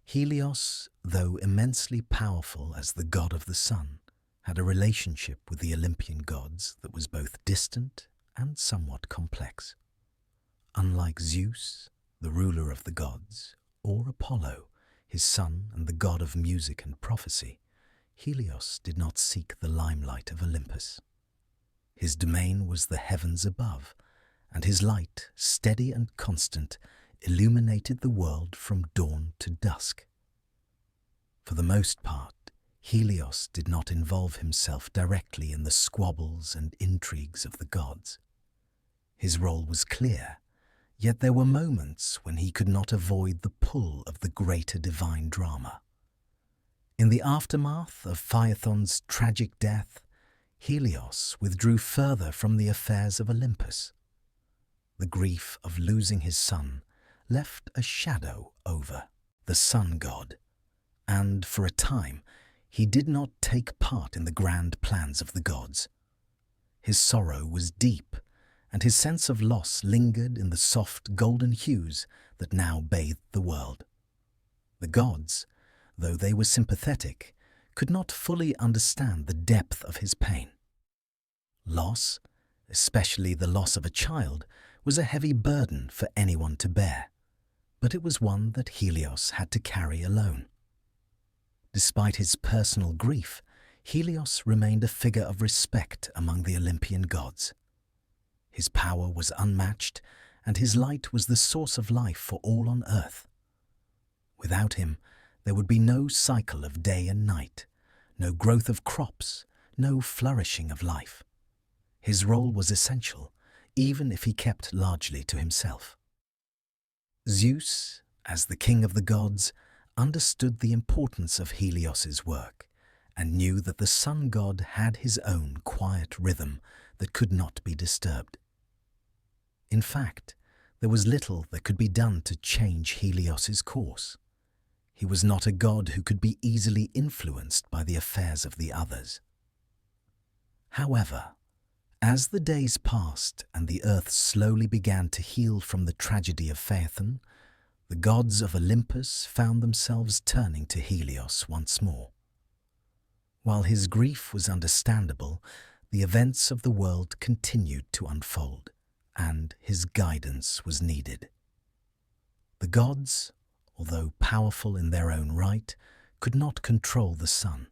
Helios, though immensely powerful as the god of the sun, had a relationship with the Olympian gods that was both distant and somewhat complex. Unlike Zeus, the ruler of the gods, or Apollo, his son and the god of music and prophecy, Helios did not seek the limelight of Olympus. His domain was the heavens above, and his light, steady and constant, illuminated the world from dawn to dusk. For the most part, Helios did not involve himself directly in the squabbles and intrigues of the gods. His role was clear, yet there were moments when he could not avoid the pull of the greater divine drama. In the aftermath of Phaethon's tragic death, Helios withdrew further from the affairs of Olympus. The grief of losing his son left a shadow over the sun god, and for a time he did not take part in the grand plans of the gods. His sorrow was deep, and his sense of loss lingered in the soft golden hues that now bathed the world. The gods, though they were sympathetic, could not fully understand the depth of his pain. Loss, especially the loss of a child, was a heavy burden for anyone to bear, but it was one that Helios had to carry alone. Despite his personal grief, Helios remained a figure of respect among the Olympian gods. His power was unmatched, and his light was the source of life for all on earth. Without him, there would be no cycle of day and night, no growth of crops, no flourishing of life. His role was essential, even if he kept largely to himself. Zeus, as the king of the gods, understood the importance of Helios's work and knew that the sun god had his own quiet rhythm that could not be disturbed. In fact, there was little that could be done to change Helios's course. He was not a god who could be easily influenced by the affairs of the others. However, as the days passed and the earth slowly began to heal from the tragedy of Phaethon, the gods of Olympus found themselves turning to Helios once more. While his grief was understandable, the events of the world continued to unfold, and his guidance was needed. The gods, although powerful in their own right, could not control the sun.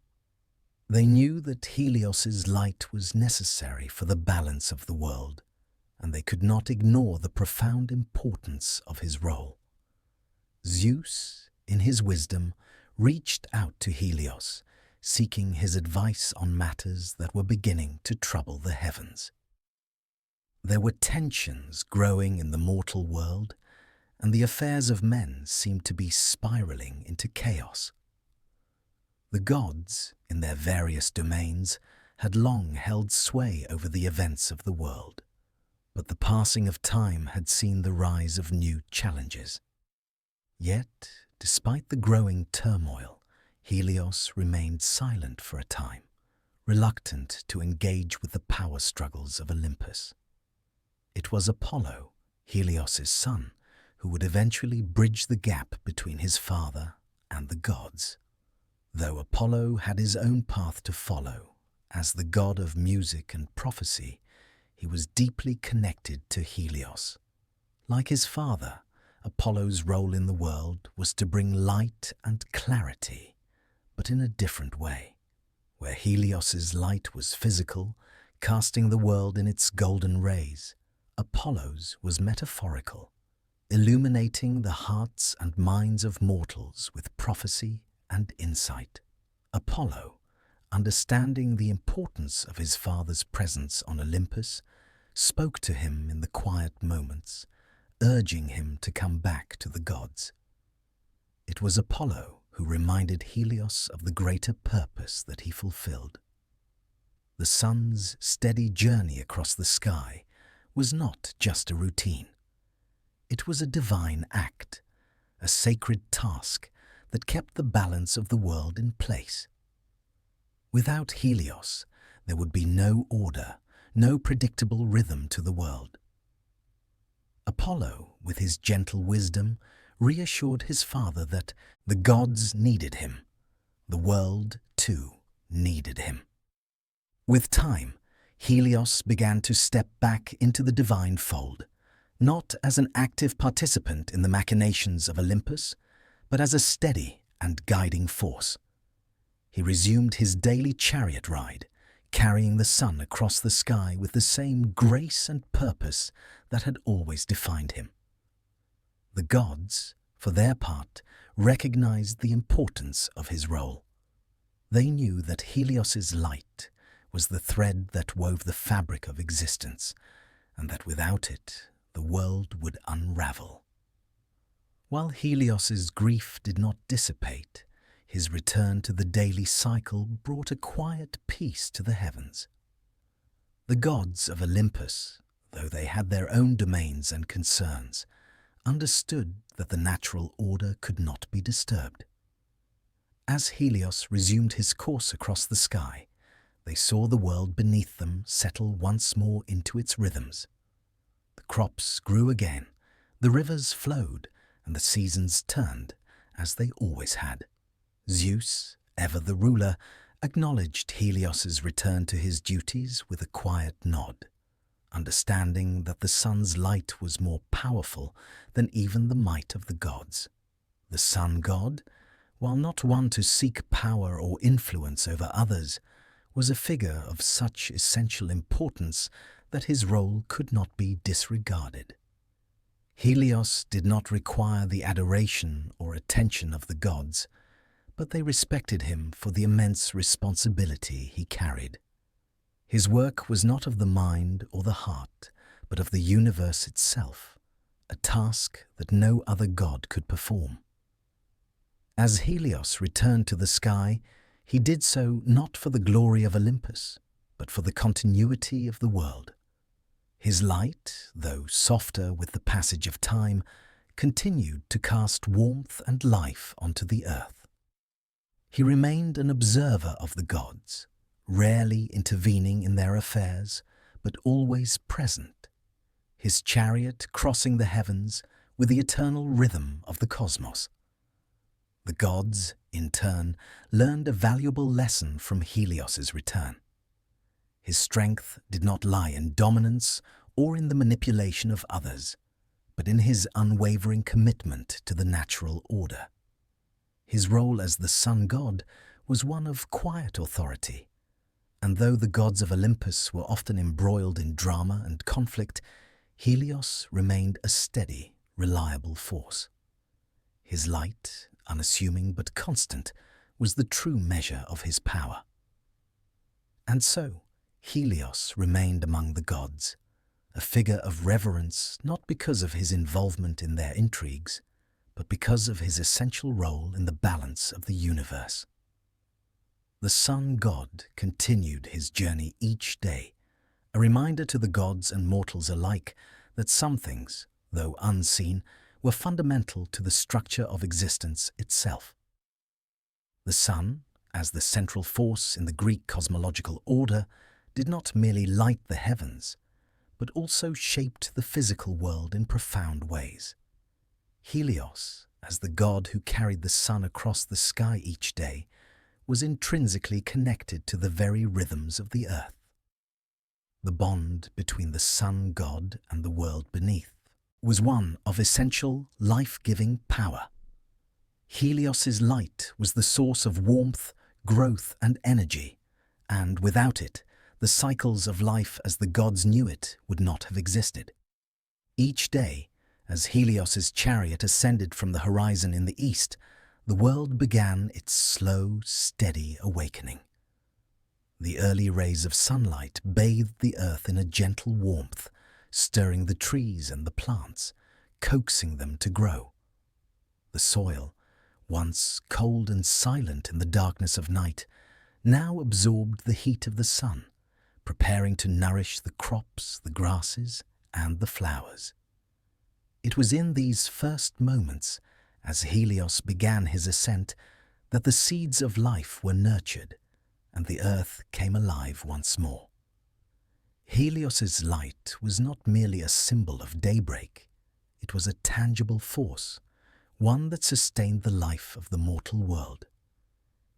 They knew that Helios's light was necessary for the balance of the world, and they could not ignore the profound importance of his role. Zeus, in his wisdom, reached out to Helios, seeking his advice on matters that were beginning to trouble the heavens. There were tensions growing in the mortal world, and the affairs of men seemed to be spiraling into chaos. The gods, in their various domains, had long held sway over the events of the world, but the passing of time had seen the rise of new challenges. Yet, despite the growing turmoil, Helios remained silent for a time, reluctant to engage with the power struggles of Olympus. It was Apollo, Helios's son, who would eventually bridge the gap between his father and the gods. Though Apollo had his own path to follow, as the god of music and prophecy, he was deeply connected to Helios. Like his father, Apollo's role in the world was to bring light and clarity, but in a different way. Where Helios's light was physical, casting the world in its golden rays, Apollo's was metaphorical, illuminating the hearts and minds of mortals with prophecy and insight. Apollo, understanding the importance of his father's presence on Olympus, spoke to him in the quiet moments, urging him to come back to the gods. It was Apollo who reminded Helios of the greater purpose that he fulfilled. The sun's steady journey across the sky was not just a routine. It was a divine act, a sacred task that kept the balance of the world in place. Without Helios, there would be no order, no predictable rhythm to the world. Apollo, with his gentle wisdom, reassured his father that the gods needed him. The world, too, needed him. With time, Helios began to step back into the divine fold, not as an active participant in the machinations of Olympus, but as a steady and guiding force. He resumed his daily chariot ride, carrying the sun across the sky with the same grace and purpose that had always defined him. The gods, for their part, recognized the importance of his role. They knew that Helios's light was the thread that wove the fabric of existence, and that without it, the world would unravel. While Helios's grief did not dissipate, his return to the daily cycle brought a quiet peace to the heavens. The gods of Olympus, though they had their own domains and concerns, understood that the natural order could not be disturbed. As Helios resumed his course across the sky, they saw the world beneath them settle once more into its rhythms. The crops grew again, the rivers flowed, and the seasons turned, as they always had. Zeus, ever the ruler, acknowledged Helios's return to his duties with a quiet nod, understanding that the sun's light was more powerful than even the might of the gods. The sun god, while not one to seek power or influence over others, was a figure of such essential importance that his role could not be disregarded. Helios did not require the adoration or attention of the gods, but they respected him for the immense responsibility he carried. His work was not of the mind or the heart, but of the universe itself, a task that no other god could perform. As Helios returned to the sky, he did so not for the glory of Olympus, but for the continuity of the world. His light, though softer with the passage of time, continued to cast warmth and life onto the earth. He remained an observer of the gods, rarely intervening in their affairs, but always present, his chariot crossing the heavens with the eternal rhythm of the cosmos. The gods, in turn, learned a valuable lesson from Helios's return. His strength did not lie in dominance or in the manipulation of others, but in his unwavering commitment to the natural order. His role as the sun god was one of quiet authority, and though the gods of Olympus were often embroiled in drama and conflict, Helios remained a steady, reliable force. His light, unassuming but constant, was the true measure of his power. And so, Helios remained among the gods, a figure of reverence not because of his involvement in their intrigues, but because of his essential role in the balance of the universe. The sun god continued his journey each day, a reminder to the gods and mortals alike that some things, though unseen, were fundamental to the structure of existence itself. The sun, as the central force in the Greek cosmological order, did not merely light the heavens, but also shaped the physical world in profound ways. Helios, as the god who carried the sun across the sky each day, was intrinsically connected to the very rhythms of the earth. The bond between the sun god and the world beneath was one of essential, life-giving power. Helios's light was the source of warmth, growth, and energy, and without it, the cycles of life as the gods knew it would not have existed. Each day, as Helios's chariot ascended from the horizon in the east, the world began its slow, steady awakening. The early rays of sunlight bathed the earth in a gentle warmth, stirring the trees and the plants, coaxing them to grow. The soil, once cold and silent in the darkness of night, now absorbed the heat of the sun, preparing to nourish the crops, the grasses, and the flowers. It was in these first moments, as Helios began his ascent, that the seeds of life were nurtured, and the earth came alive once more. Helios's light was not merely a symbol of daybreak, it was a tangible force, one that sustained the life of the mortal world.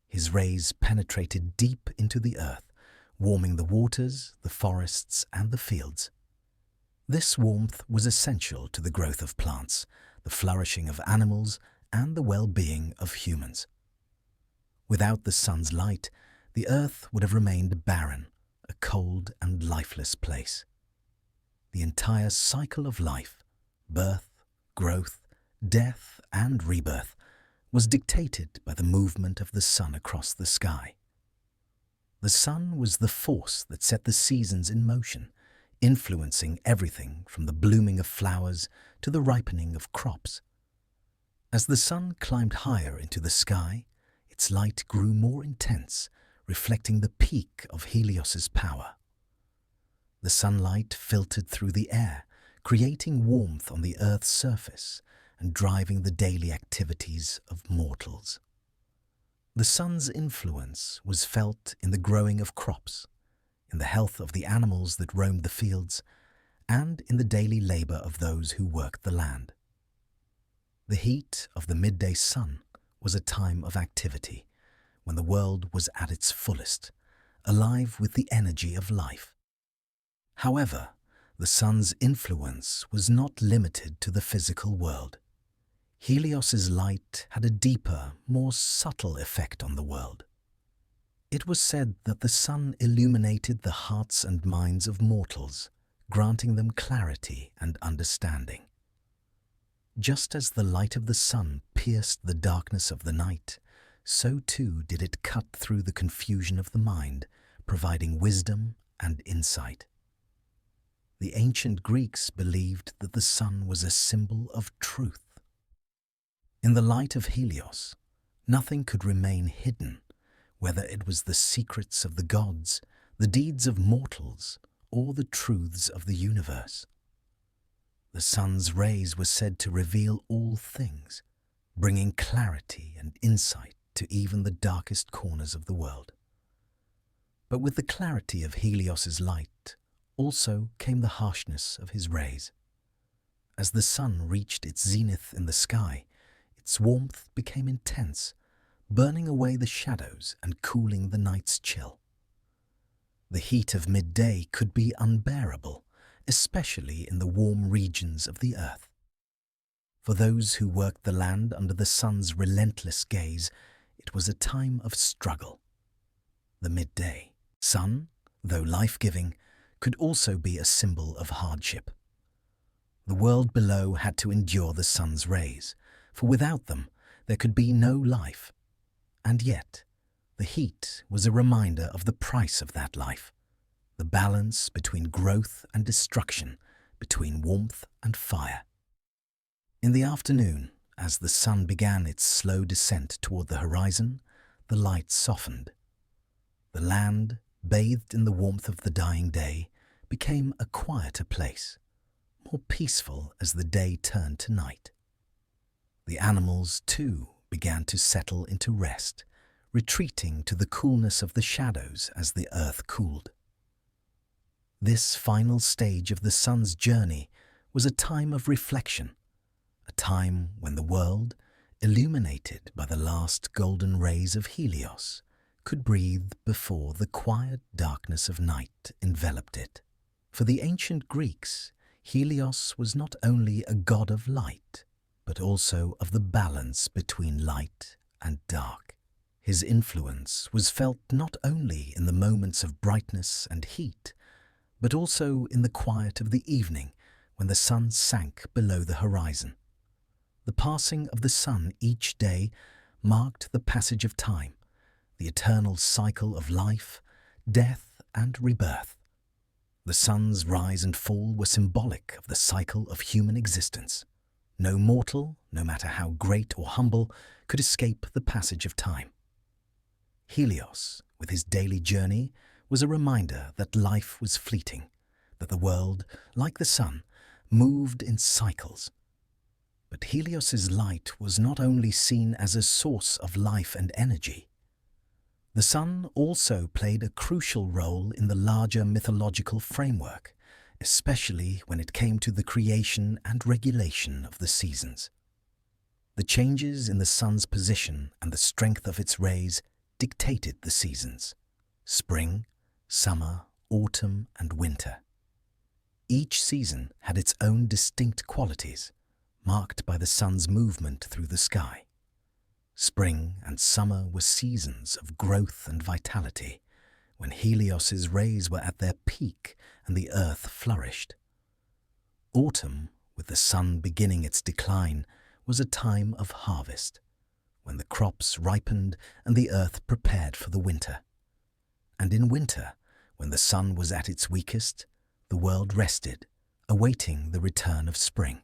His rays penetrated deep into the earth, warming the waters, the forests, and the fields. This warmth was essential to the growth of plants, the flourishing of animals, and the well-being of humans. Without the sun's light, the earth would have remained barren, a cold and lifeless place. The entire cycle of life, birth, growth, death, and rebirth, was dictated by the movement of the sun across the sky. The sun was the force that set the seasons in motion, influencing everything from the blooming of flowers to the ripening of crops. As the sun climbed higher into the sky, its light grew more intense, reflecting the peak of Helios's power. The sunlight filtered through the air, creating warmth on the Earth's surface and driving the daily activities of mortals. The sun's influence was felt in the growing of crops, in the health of the animals that roamed the fields, and in the daily labor of those who worked the land. The heat of the midday sun was a time of activity, when the world was at its fullest, alive with the energy of life. However, the sun's influence was not limited to the physical world. Helios's light had a deeper, more subtle effect on the world. It was said that the sun illuminated the hearts and minds of mortals, granting them clarity and understanding. Just as the light of the sun pierced the darkness of the night, so too did it cut through the confusion of the mind, providing wisdom and insight. The ancient Greeks believed that the sun was a symbol of truth. In the light of Helios, nothing could remain hidden, whether it was the secrets of the gods, the deeds of mortals, or the truths of the universe. The sun's rays were said to reveal all things, bringing clarity and insight to even the darkest corners of the world. But with the clarity of Helios's light, also came the harshness of his rays. As the sun reached its zenith in the sky, its warmth became intense, burning away the shadows and cooling the night's chill. The heat of midday could be unbearable, especially in the warm regions of the earth. For those who worked the land under the sun's relentless gaze, it was a time of struggle. The midday sun, though life-giving, could also be a symbol of hardship. The world below had to endure the sun's rays, for without them there could be no life. And yet, the heat was a reminder of the price of that life, the balance between growth and destruction, between warmth and fire. In the afternoon, as the sun began its slow descent toward the horizon, the light softened. The land, bathed in the warmth of the dying day, became a quieter place, more peaceful as the day turned to night. The animals, too, began to settle into rest, retreating to the coolness of the shadows as the earth cooled. This final stage of the sun's journey was a time of reflection, a time when the world, illuminated by the last golden rays of Helios, could breathe before the quiet darkness of night enveloped it. For the ancient Greeks, Helios was not only a god of light, but also of the balance between light and dark. His influence was felt not only in the moments of brightness and heat, but also in the quiet of the evening when the sun sank below the horizon. The passing of the sun each day marked the passage of time, the eternal cycle of life, death, and rebirth. The sun's rise and fall were symbolic of the cycle of human existence. No mortal, no matter how great or humble, could escape the passage of time. Helios, with his daily journey, was a reminder that life was fleeting, that the world, like the sun, moved in cycles. But Helios's light was not only seen as a source of life and energy. The sun also played a crucial role in the larger mythological framework, especially when it came to the creation and regulation of the seasons. The changes in the sun's position and the strength of its rays dictated the seasons: spring, summer, autumn, and winter. Each season had its own distinct qualities, marked by the sun's movement through the sky. Spring and summer were seasons of growth and vitality, when Helios's rays were at their peak and the earth flourished. Autumn, with the sun beginning its decline, was a time of harvest, when the crops ripened and the earth prepared for the winter. And in winter, when the sun was at its weakest, the world rested, awaiting the return of spring.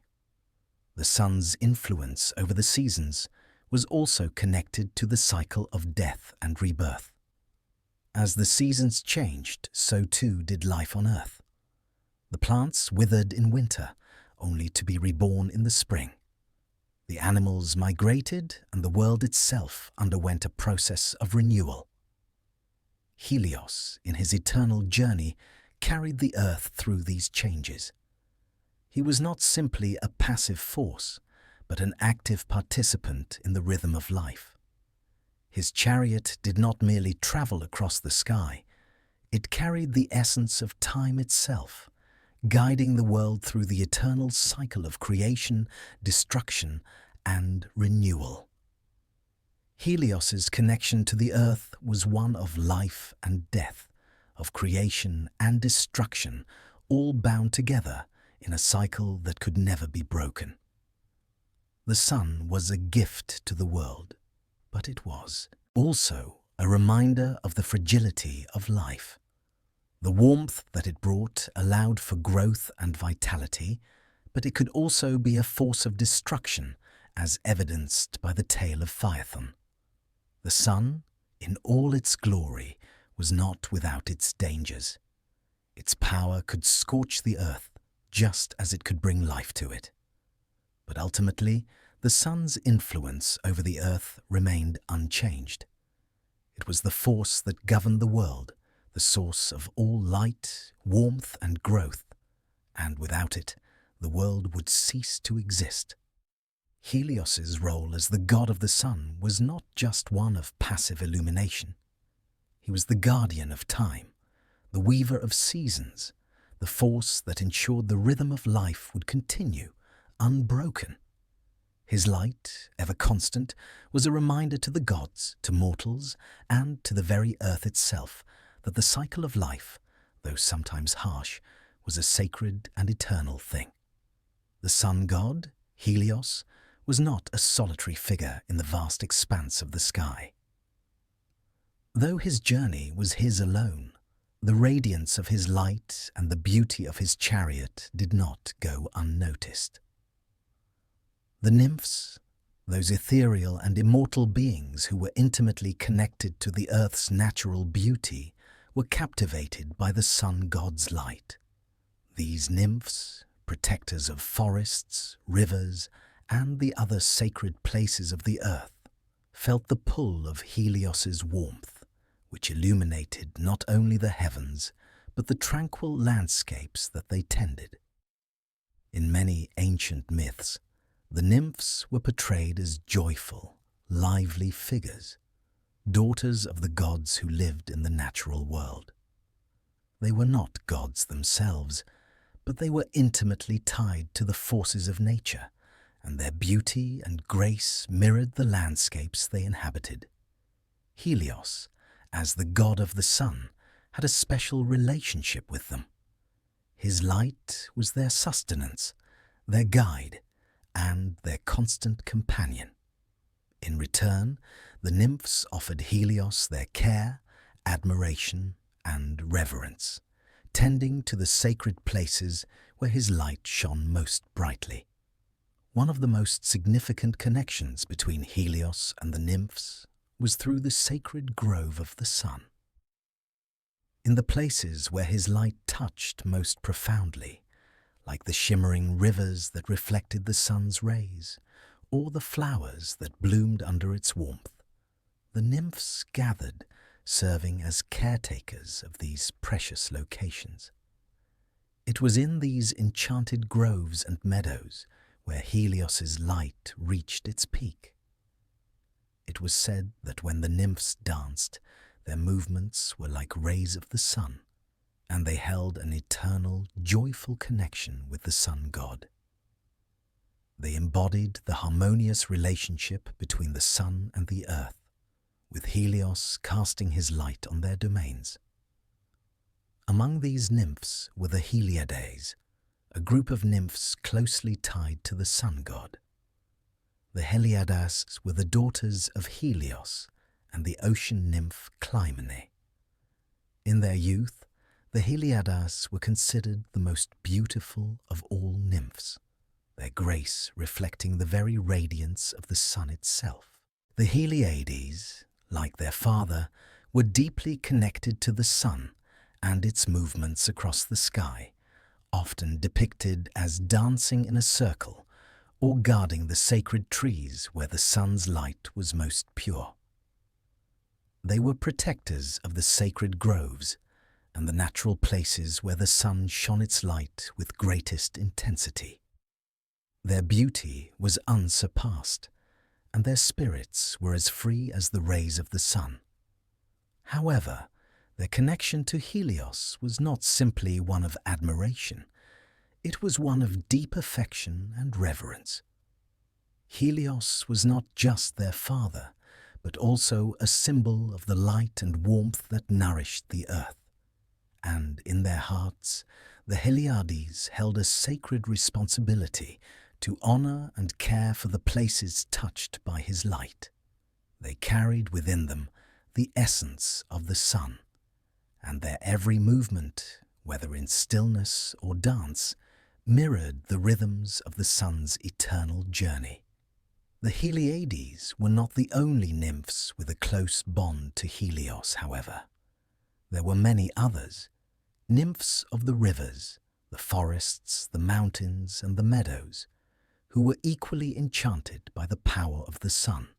The sun's influence over the seasons was also connected to the cycle of death and rebirth. As the seasons changed, so too did life on earth. The plants withered in winter, only to be reborn in the spring. The animals migrated, and the world itself underwent a process of renewal. Helios, in his eternal journey, carried the earth through these changes. He was not simply a passive force, but an active participant in the rhythm of life. His chariot did not merely travel across the sky, it carried the essence of time itself, guiding the world through the eternal cycle of creation, destruction, and renewal. Helios's connection to the earth was one of life and death, of creation and destruction, all bound together in a cycle that could never be broken. The sun was a gift to the world, but it was also a reminder of the fragility of life. The warmth that it brought allowed for growth and vitality, but it could also be a force of destruction, as evidenced by the tale of Phaethon. The sun, in all its glory, was not without its dangers. Its power could scorch the earth, just as it could bring life to it. But ultimately, the sun's influence over the earth remained unchanged. It was the force that governed the world, the source of all light, warmth, and growth, and without it, the world would cease to exist. Helios's role as the god of the sun was not just one of passive illumination. He was the guardian of time, the weaver of seasons, the force that ensured the rhythm of life would continue, unbroken. His light, ever constant, was a reminder to the gods, to mortals, and to the very earth itself that the cycle of life, though sometimes harsh, was a sacred and eternal thing. The sun god, Helios, was not a solitary figure in the vast expanse of the sky. Though his journey was his alone, the radiance of his light and the beauty of his chariot did not go unnoticed. The nymphs, those ethereal and immortal beings who were intimately connected to the earth's natural beauty, were captivated by the sun god's light. These nymphs, protectors of forests, rivers, and the other sacred places of the earth, felt the pull of Helios's warmth, which illuminated not only the heavens, but the tranquil landscapes that they tended. In many ancient myths, the nymphs were portrayed as joyful, lively figures, daughters of the gods who lived in the natural world. They were not gods themselves, but they were intimately tied to the forces of nature, and their beauty and grace mirrored the landscapes they inhabited. Helios, as the god of the sun, had a special relationship with them. His light was their sustenance, their guide, and their constant companion. In return, the nymphs offered Helios their care, admiration, and reverence, tending to the sacred places where his light shone most brightly. One of the most significant connections between Helios and the nymphs was through the sacred grove of the sun. In the places where his light touched most profoundly, like the shimmering rivers that reflected the sun's rays, or the flowers that bloomed under its warmth, the nymphs gathered, serving as caretakers of these precious locations. It was in these enchanted groves and meadows where Helios's light reached its peak. It was said that when the nymphs danced, their movements were like rays of the sun, and they held an eternal, joyful connection with the sun god. They embodied the harmonious relationship between the sun and the earth, with Helios casting his light on their domains. Among these nymphs were the Heliades, a group of nymphs closely tied to the sun god. The Heliadas were the daughters of Helios and the ocean nymph Clymene. In their youth, the Heliadas were considered the most beautiful of all nymphs, their grace reflecting the very radiance of the sun itself. The Heliades, like their father, were deeply connected to the sun and its movements across the sky, often depicted as dancing in a circle or guarding the sacred trees where the sun's light was most pure. They were protectors of the sacred groves and the natural places where the sun shone its light with greatest intensity. Their beauty was unsurpassed, and their spirits were as free as the rays of the sun. However, their connection to Helios was not simply one of admiration. It was one of deep affection and reverence. Helios was not just their father, but also a symbol of the light and warmth that nourished the earth. And in their hearts, the Heliades held a sacred responsibility to honor and care for the places touched by his light. They carried within them the essence of the sun, and their every movement, whether in stillness or dance, mirrored the rhythms of the sun's eternal journey. The Heliades were not the only nymphs with a close bond to Helios, however. There were many others, nymphs of the rivers, the forests, the mountains, and the meadows, who were equally enchanted by the power of the sun.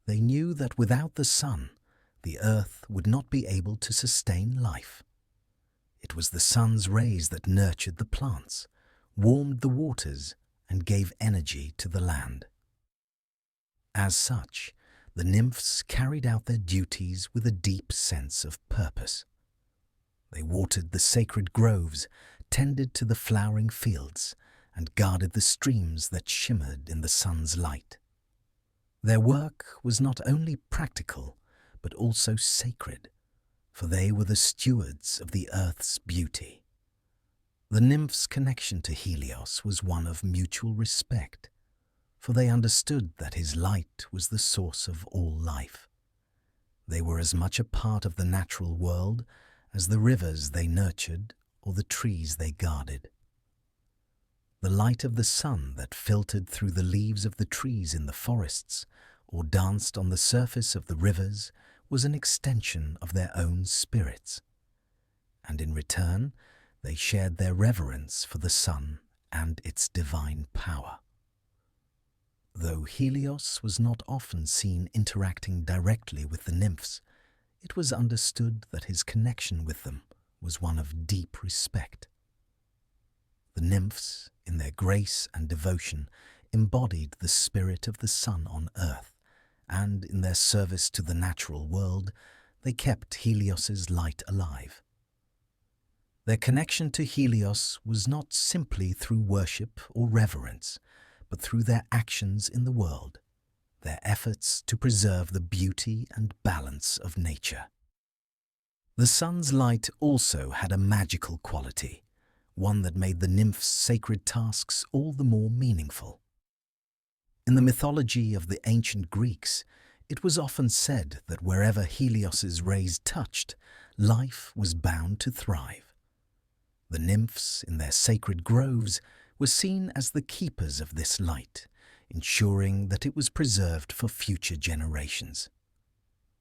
They knew that without the sun, the earth would not be able to sustain life. It was the sun's rays that nurtured the plants, warmed the waters, and gave energy to the land. As such, the nymphs carried out their duties with a deep sense of purpose. They watered the sacred groves, tended to the flowering fields, and guarded the streams that shimmered in the sun's light. Their work was not only practical, but also sacred, for they were the stewards of the earth's beauty. The nymphs' connection to Helios was one of mutual respect, for they understood that his light was the source of all life. They were as much a part of the natural world as the rivers they nurtured or the trees they guarded. The light of the sun that filtered through the leaves of the trees in the forests or danced on the surface of the rivers was an extension of their own spirits, and in return they shared their reverence for the sun and its divine power. Though Helios was not often seen interacting directly with the nymphs, it was understood that his connection with them was one of deep respect. The nymphs, in their grace and devotion, embodied the spirit of the sun on earth, and in their service to the natural world, they kept Helios's light alive. Their connection to Helios was not simply through worship or reverence, but through their actions in the world, their efforts to preserve the beauty and balance of nature. The sun's light also had a magical quality, one that made the nymphs' sacred tasks all the more meaningful. In the mythology of the ancient Greeks, it was often said that wherever Helios's rays touched, life was bound to thrive. The nymphs, in their sacred groves, were seen as the keepers of this light, ensuring that it was preserved for future generations.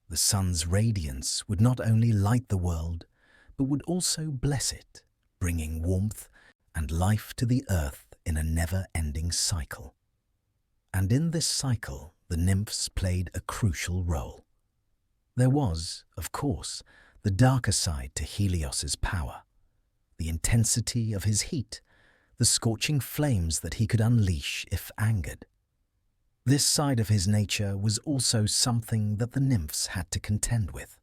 The sun's radiance would not only light the world, but would also bless it, bringing warmth and life to the earth in a never-ending cycle. And in this cycle, the nymphs played a crucial role. There was, of course, the darker side to Helios's power, the intensity of his heat, the scorching flames that he could unleash if angered. This side of his nature was also something that the nymphs had to contend with.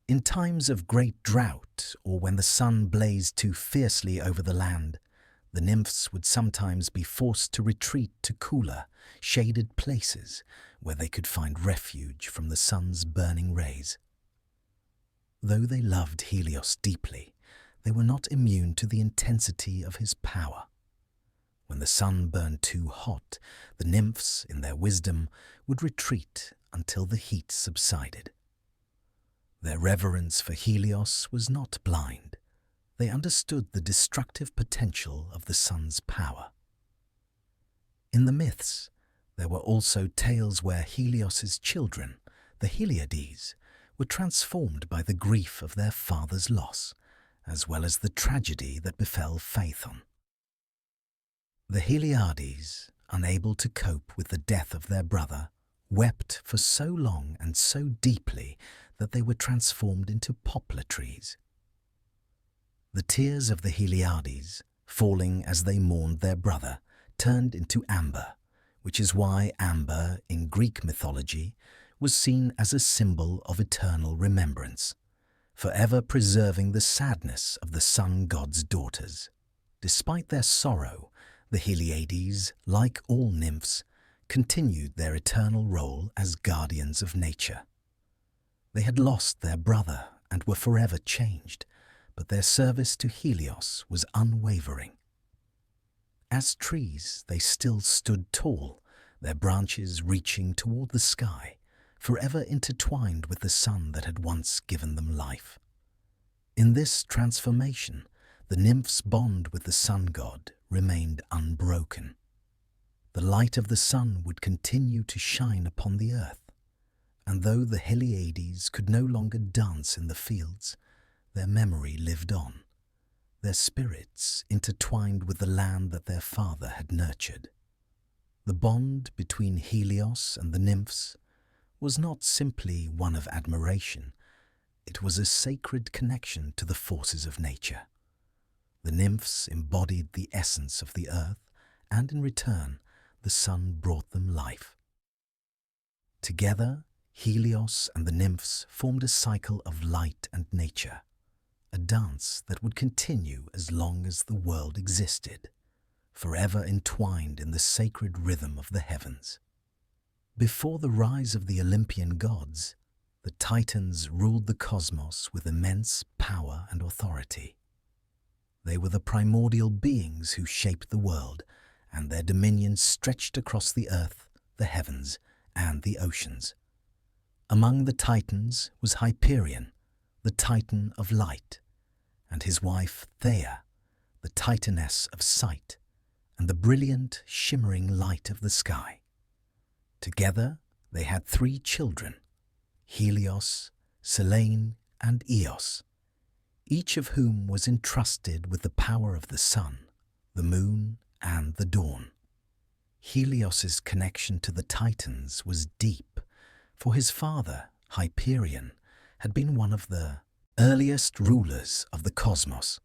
In times of great drought, or when the sun blazed too fiercely over the land, the nymphs would sometimes be forced to retreat to cooler, shaded places where they could find refuge from the sun's burning rays. Though they loved Helios deeply, they were not immune to the intensity of his power. When the sun burned too hot, the nymphs, in their wisdom, would retreat until the heat subsided. Their reverence for Helios was not blind. They understood the destructive potential of the sun's power. In the myths, there were also tales where Helios's children, the Heliades, were transformed by the grief of their father's loss as well as the tragedy that befell Phaethon. The Heliades, unable to cope with the death of their brother, wept for so long and so deeply that they were transformed into poplar trees. The tears of the Heliades, falling as they mourned their brother, turned into amber, which is why amber in Greek mythology was seen as a symbol of eternal remembrance, forever preserving the sadness of the sun god's daughters. Despite their sorrow, the Heliades, like all nymphs, continued their eternal role as guardians of nature. They had lost their brother and were forever changed, but their service to Helios was unwavering. As trees, they still stood tall, their branches reaching toward the sky, forever intertwined with the sun that had once given them life. In this transformation, the nymph's bond with the sun god remained unbroken. The light of the sun would continue to shine upon the earth, and though the Heliades could no longer dance in the fields, their memory lived on, their spirits intertwined with the land that their father had nurtured. The bond between Helios and the nymphs was not simply one of admiration, it was a sacred connection to the forces of nature. The nymphs embodied the essence of the earth, and in return, the sun brought them life. Together, Helios and the nymphs formed a cycle of light and nature, a dance that would continue as long as the world existed, forever entwined in the sacred rhythm of the heavens. Before the rise of the Olympian gods, the Titans ruled the cosmos with immense power and authority. They were the primordial beings who shaped the world, and their dominion stretched across the earth, the heavens, and the oceans. Among the Titans was Hyperion, the Titan of light, and his wife Theia, the Titaness of sight, and the brilliant, shimmering light of the sky. Together, they had 3 children, Helios, Selene, and Eos, each of whom was entrusted with the power of the sun, the moon, and the dawn. Helios's connection to the Titans was deep, for his father, Hyperion, had been one of the earliest rulers of the cosmos.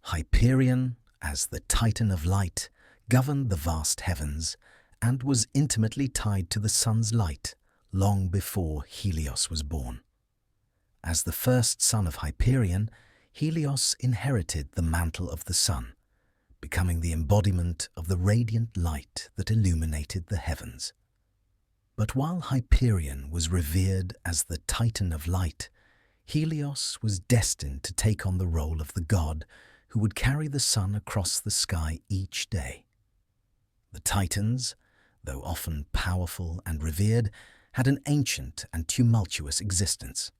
Hyperion, as the Titan of light, governed the vast heavens and was intimately tied to the sun's light long before Helios was born. As the first son of Hyperion, Helios inherited the mantle of the sun, becoming the embodiment of the radiant light that illuminated the heavens. But while Hyperion was revered as the Titan of light, Helios was destined to take on the role of the god who would carry the sun across the sky each day. The Titans, though often powerful and revered, had an ancient and tumultuous existence.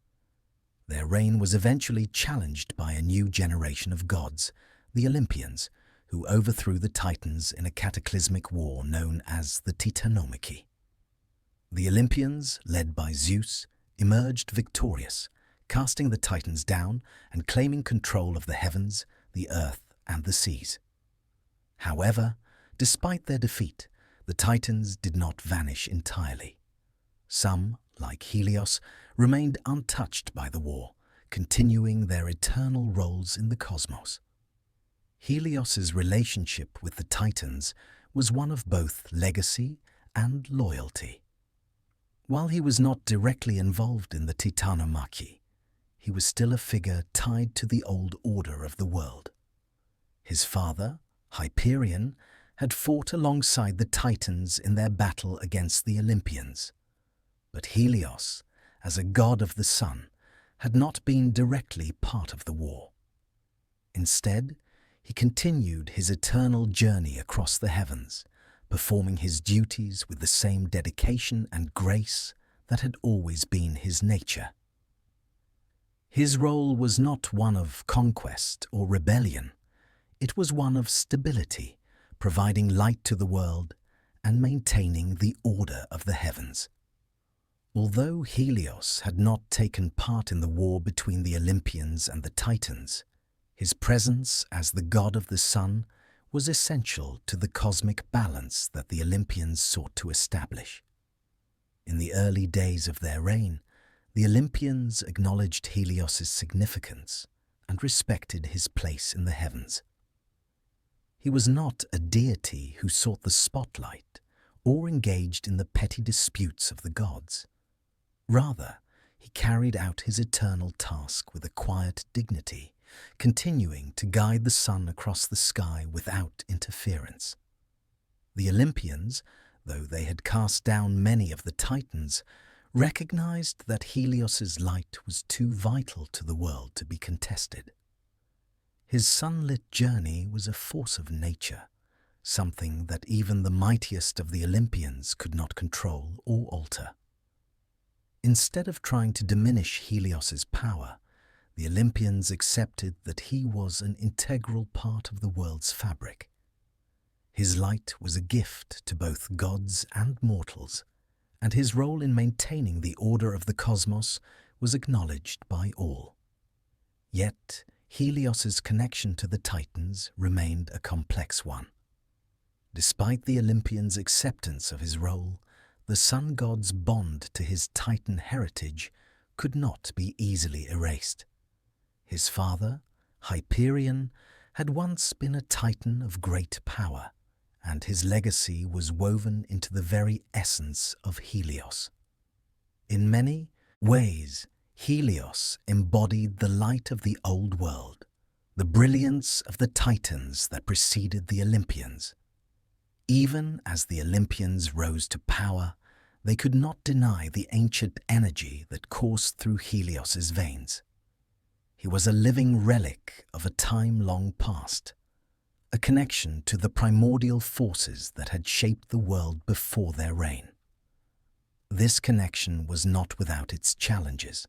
Their reign was eventually challenged by a new generation of gods, the Olympians, who overthrew the Titans in a cataclysmic war known as the Titanomachy. The Olympians, led by Zeus, emerged victorious, casting the Titans down and claiming control of the heavens, the earth, and the seas. However, despite their defeat, the Titans did not vanish entirely. Some, like Helios, remained untouched by the war, continuing their eternal roles in the cosmos. Helios's relationship with the Titans was one of both legacy and loyalty. While he was not directly involved in the Titanomachy, he was still a figure tied to the old order of the world. His father, Hyperion, had fought alongside the Titans in their battle against the Olympians. But Helios, as a god of the sun, had not been directly part of the war. Instead, he continued his eternal journey across the heavens, performing his duties with the same dedication and grace that had always been his nature. His role was not one of conquest or rebellion. It was one of stability, providing light to the world and maintaining the order of the heavens. Although Helios had not taken part in the war between the Olympians and the Titans, His presence as the god of the sun was essential to the cosmic balance that the Olympians sought to establish. In the early days of their reign, the Olympians acknowledged Helios's significance and respected his place in the heavens. He was not a deity who sought the spotlight or engaged in the petty disputes of the gods. Rather, he carried out his eternal task with a quiet dignity, continuing to guide the sun across the sky without interference. The Olympians, though they had cast down many of the Titans, recognized that Helios's light was too vital to the world to be contested. His sunlit journey was a force of nature, something that even the mightiest of the Olympians could not control or alter. Instead of trying to diminish Helios's power, the Olympians accepted that he was an integral part of the world's fabric. His light was a gift to both gods and mortals, and his role in maintaining the order of the cosmos was acknowledged by all. Yet, Helios's connection to the Titans remained a complex one. Despite the Olympians' acceptance of his role, the sun god's bond to his Titan heritage could not be easily erased. His father, Hyperion, had once been a Titan of great power, and his legacy was woven into the very essence of Helios. In many ways, Helios embodied the light of the old world, the brilliance of the Titans that preceded the Olympians. Even as the Olympians rose to power, they could not deny the ancient energy that coursed through Helios's veins. He was a living relic of a time long past, a connection to the primordial forces that had shaped the world before their reign. This connection was not without its challenges.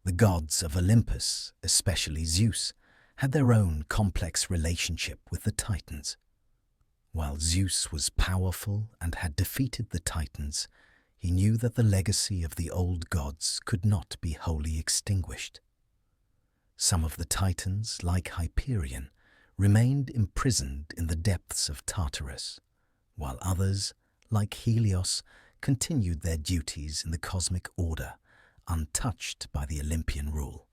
The gods of Olympus, especially Zeus, had their own complex relationship with the Titans. While Zeus was powerful and had defeated the Titans, he knew that the legacy of the old gods could not be wholly extinguished. Some of the Titans, like Hyperion, remained imprisoned in the depths of Tartarus, while others, like Helios, continued their duties in the cosmic order, untouched by the Olympian rule.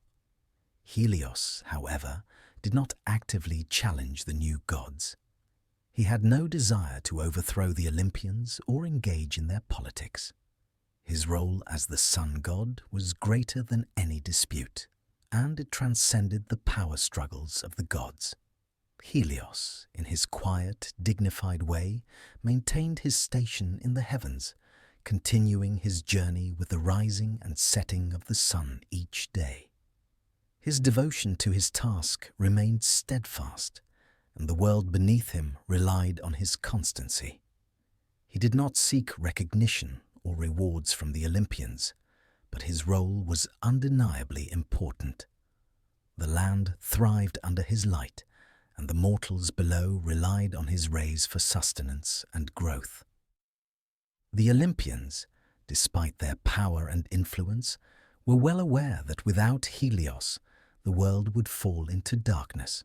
Helios, however, did not actively challenge the new gods. He had no desire to overthrow the Olympians or engage in their politics. His role as the sun god was greater than any dispute, and it transcended the power struggles of the gods. Helios, in his quiet, dignified way, maintained his station in the heavens, continuing his journey with the rising and setting of the sun each day. His devotion to his task remained steadfast, and the world beneath him relied on his constancy. He did not seek recognition or rewards from the Olympians, but his role was undeniably important. The land thrived under his light, and the mortals below relied on his rays for sustenance and growth. The Olympians, despite their power and influence, were well aware that without Helios, the world would fall into darkness.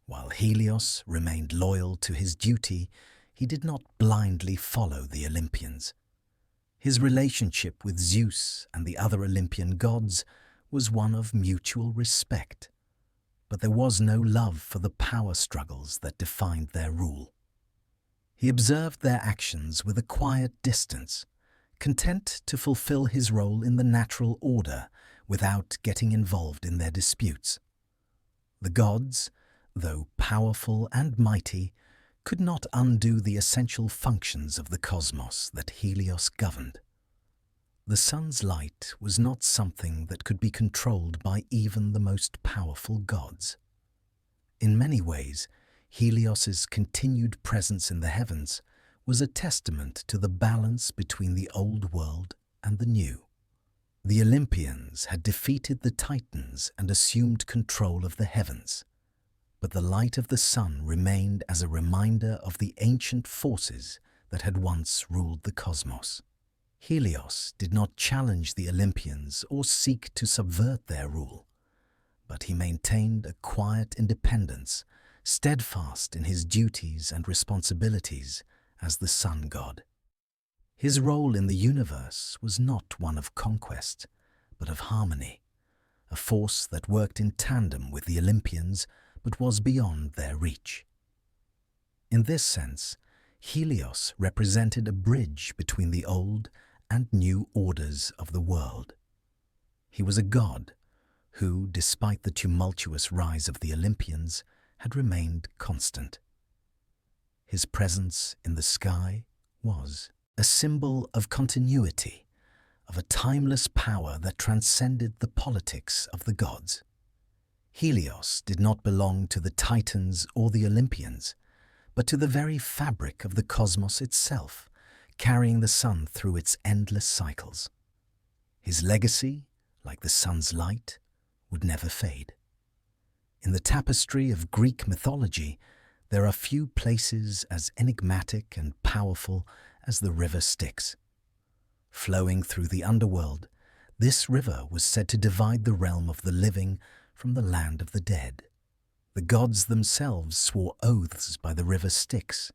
While Helios remained loyal to his duty, he did not blindly follow the Olympians. His relationship with Zeus and the other Olympian gods was one of mutual respect, but there was no love for the power struggles that defined their rule. He observed their actions with a quiet distance, content to fulfill his role in the natural order without getting involved in their disputes. The gods, though powerful and mighty, could not undo the essential functions of the cosmos that Helios governed. The sun's light was not something that could be controlled by even the most powerful gods. In many ways, Helios's continued presence in the heavens was a testament to the balance between the old world and the new. The Olympians had defeated the Titans and assumed control of the heavens, but the light of the sun remained as a reminder of the ancient forces that had once ruled the cosmos. Helios did not challenge the Olympians or seek to subvert their rule, but he maintained a quiet independence, steadfast in his duties and responsibilities as the sun god. His role in the universe was not one of conquest, but of harmony, a force that worked in tandem with the Olympians but was beyond their reach. In this sense, Helios represented a bridge between the old and new orders of the world. He was a god who, despite the tumultuous rise of the Olympians, had remained constant. His presence in the sky was a symbol of continuity, of a timeless power that transcended the politics of the gods. Helios did not belong to the Titans or the Olympians, but to the very fabric of the cosmos itself, carrying the sun through its endless cycles. His legacy, like the sun's light, would never fade. In the tapestry of Greek mythology, there are few places as enigmatic and powerful as the river Styx. Flowing through the underworld, this river was said to divide the realm of the living from the land of the dead. The gods themselves swore oaths by the river Styx,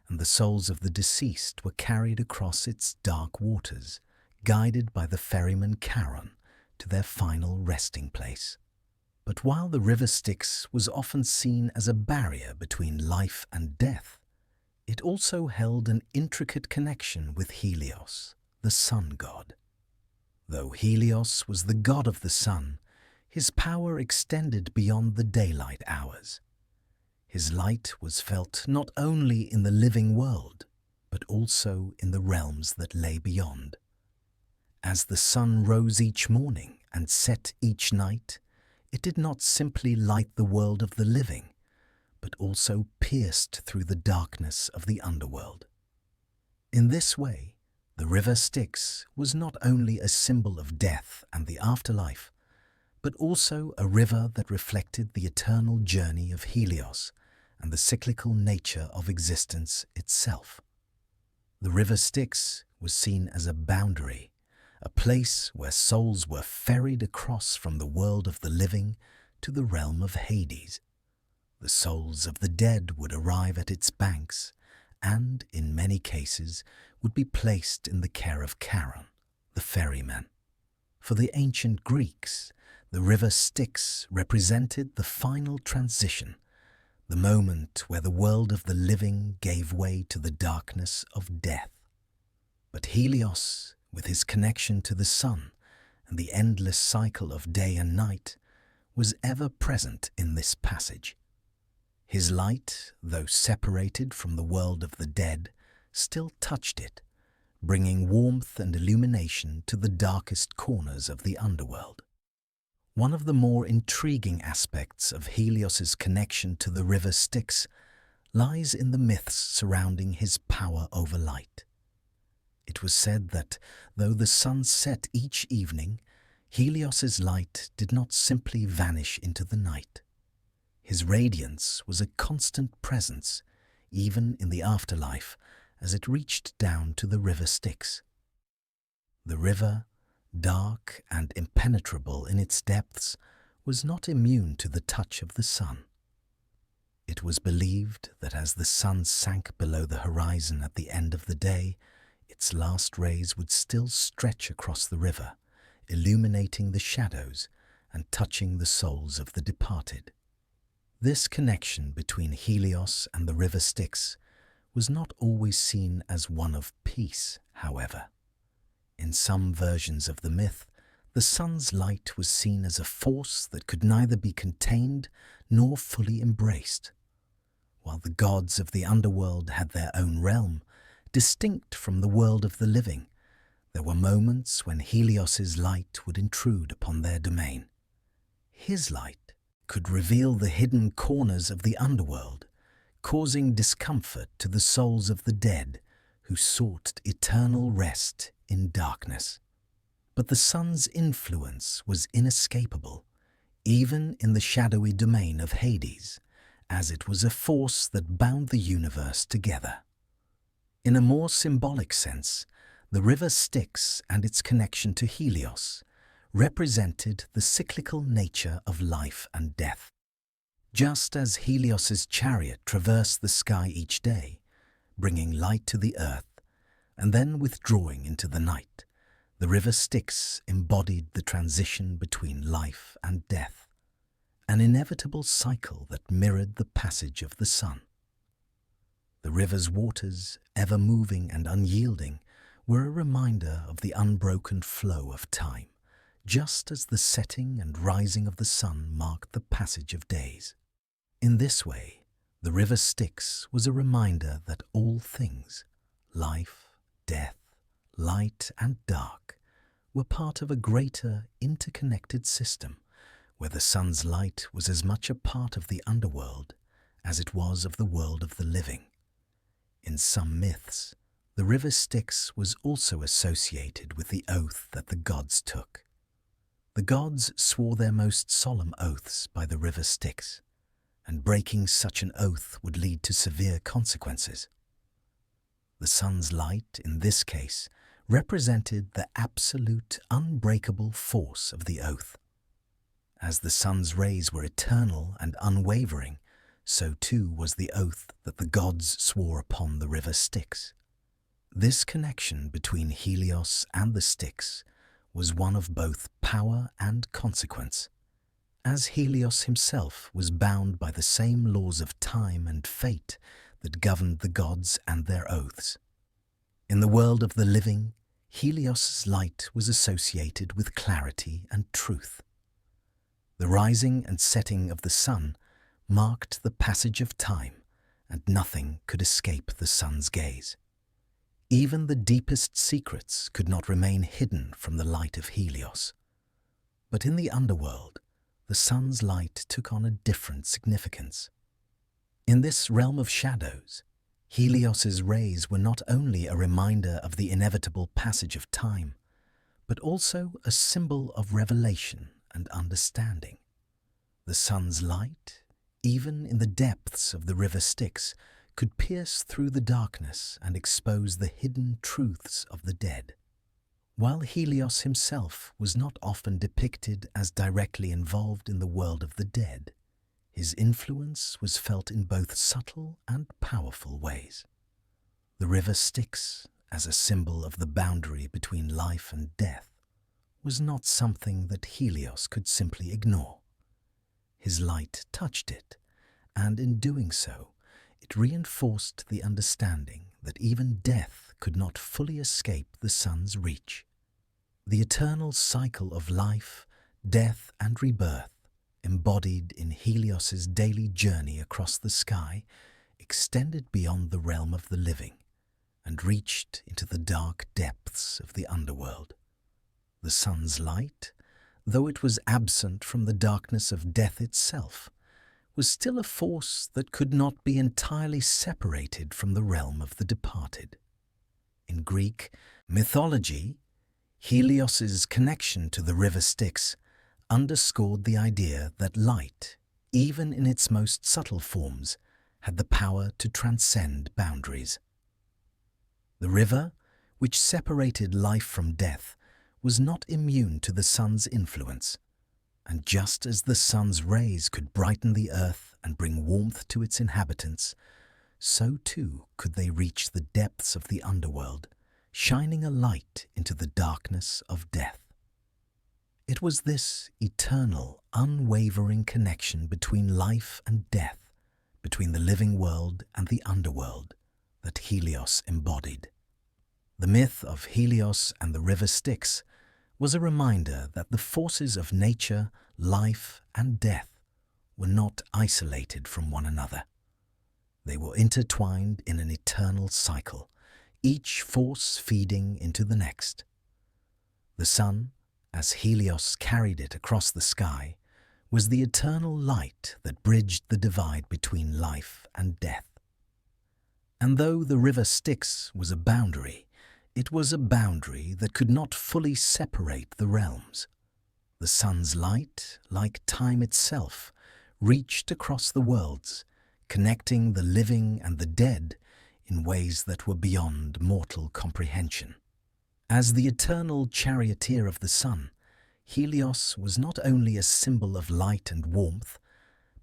and the souls of the deceased were carried across its dark waters, guided by the ferryman Charon to their final resting place. But while the river Styx was often seen as a barrier between life and death, it also held an intricate connection with Helios, the sun god. Though Helios was the god of the sun, his power extended beyond the daylight hours. His light was felt not only in the living world, but also in the realms that lay beyond. As the sun rose each morning and set each night, it did not simply light the world of the living, but also pierced through the darkness of the underworld. In this way, the river Styx was not only a symbol of death and the afterlife, but also a river that reflected the eternal journey of Helios and the cyclical nature of existence itself. The river Styx was seen as a boundary, a place where souls were ferried across from the world of the living to the realm of Hades. The souls of the dead would arrive at its banks and, in many cases, would be placed in the care of Charon, the ferryman. For the ancient Greeks, the river Styx represented the final transition, the moment where the world of the living gave way to the darkness of death. But Helios, with his connection to the sun and the endless cycle of day and night, was ever present in this passage. His light, though separated from the world of the dead, still touched it, bringing warmth and illumination to the darkest corners of the underworld. One of the more intriguing aspects of Helios's connection to the river Styx lies in the myths surrounding his power over light. It was said that, though the sun set each evening, Helios's light did not simply vanish into the night. His radiance was a constant presence, even in the afterlife, as it reached down to the river Styx. The river, dark and impenetrable in its depths, was not immune to the touch of the sun. It was believed that as the sun sank below the horizon at the end of the day, its last rays would still stretch across the river, illuminating the shadows and touching the souls of the departed. This connection between Helios and the river Styx was not always seen as one of peace, however. In some versions of the myth, the sun's light was seen as a force that could neither be contained nor fully embraced. While the gods of the underworld had their own realm, distinct from the world of the living, there were moments when Helios's light would intrude upon their domain. His light could reveal the hidden corners of the underworld, causing discomfort to the souls of the dead who sought eternal rest in darkness. But the sun's influence was inescapable, even in the shadowy domain of Hades, as it was a force that bound the universe together. In a more symbolic sense, the river Styx and its connection to Helios represented the cyclical nature of life and death. Just as Helios's chariot traversed the sky each day, bringing light to the earth, and then withdrawing into the night, the river Styx embodied the transition between life and death, an inevitable cycle that mirrored the passage of the sun. The river's waters, ever moving and unyielding, were a reminder of the unbroken flow of time, just as the setting and rising of the sun marked the passage of days. In this way, the river Styx was a reminder that all things, life, death, light and dark, were part of a greater interconnected system where the sun's light was as much a part of the underworld as it was of the world of the living. In some myths, the river Styx was also associated with the oath that the gods took. The gods swore their most solemn oaths by the river Styx, and breaking such an oath would lead to severe consequences. The sun's light, in this case, represented the absolute, unbreakable force of the oath. As the sun's rays were eternal and unwavering, so too was the oath that the gods swore upon the river Styx. This connection between Helios and the Styx was one of both power and consequence, as Helios himself was bound by the same laws of time and fate that governed the gods and their oaths. In the world of the living, Helios's light was associated with clarity and truth. The rising and setting of the sun marked the passage of time, and nothing could escape the sun's gaze. Even the deepest secrets could not remain hidden from the light of Helios. But in the underworld, the sun's light took on a different significance. In this realm of shadows, Helios's rays were not only a reminder of the inevitable passage of time, but also a symbol of revelation and understanding. The sun's light, even in the depths of the river Styx, could pierce through the darkness and expose the hidden truths of the dead. While Helios himself was not often depicted as directly involved in the world of the dead, his influence was felt in both subtle and powerful ways. The river Styx, as a symbol of the boundary between life and death, was not something that Helios could simply ignore. His light touched it, and in doing so, it reinforced the understanding that even death could not fully escape the sun's reach. The eternal cycle of life, death and rebirth, embodied in Helios's daily journey across the sky, extended beyond the realm of the living and reached into the dark depths of the underworld. The sun's light, though it was absent from the darkness of death itself, was still a force that could not be entirely separated from the realm of the departed. In Greek mythology, Helios's connection to the river Styx underscored the idea that light, even in its most subtle forms, had the power to transcend boundaries. The river, which separated life from death, was not immune to the sun's influence, and just as the sun's rays could brighten the earth and bring warmth to its inhabitants, so too could they reach the depths of the underworld, shining a light into the darkness of death. It was this eternal, unwavering connection between life and death, between the living world and the underworld, that Helios embodied. The myth of Helios and the river Styx was a reminder that the forces of nature, life, and death were not isolated from one another. They were intertwined in an eternal cycle, each force feeding into the next. The sun, as Helios carried it across the sky, was the eternal light that bridged the divide between life and death. And though the river Styx was a boundary, it was a boundary that could not fully separate the realms. The sun's light, like time itself, reached across the worlds, connecting the living and the dead in ways that were beyond mortal comprehension. As the eternal charioteer of the sun, Helios was not only a symbol of light and warmth,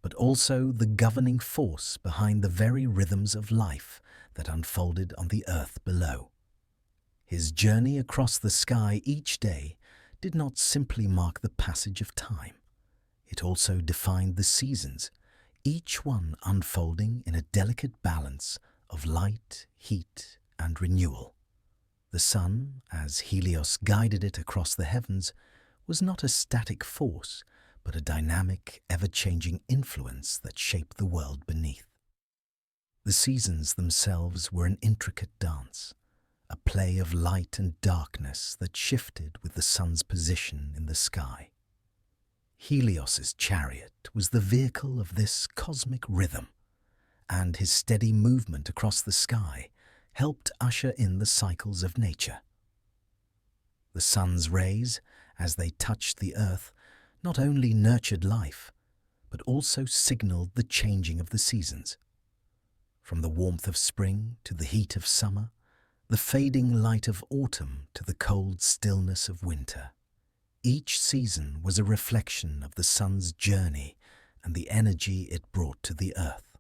but also the governing force behind the very rhythms of life that unfolded on the earth below. His journey across the sky each day did not simply mark the passage of time. It also defined the seasons, each one unfolding in a delicate balance of light, heat, and renewal. The sun, as Helios guided it across the heavens, was not a static force, but a dynamic, ever-changing influence that shaped the world beneath. The seasons themselves were an intricate dance, a play of light and darkness that shifted with the sun's position in the sky. Helios's chariot was the vehicle of this cosmic rhythm, and his steady movement across the sky helped usher in the cycles of nature. The sun's rays, as they touched the earth, not only nurtured life, but also signaled the changing of the seasons. From the warmth of spring to the heat of summer, the fading light of autumn to the cold stillness of winter, each season was a reflection of the sun's journey and the energy it brought to the earth.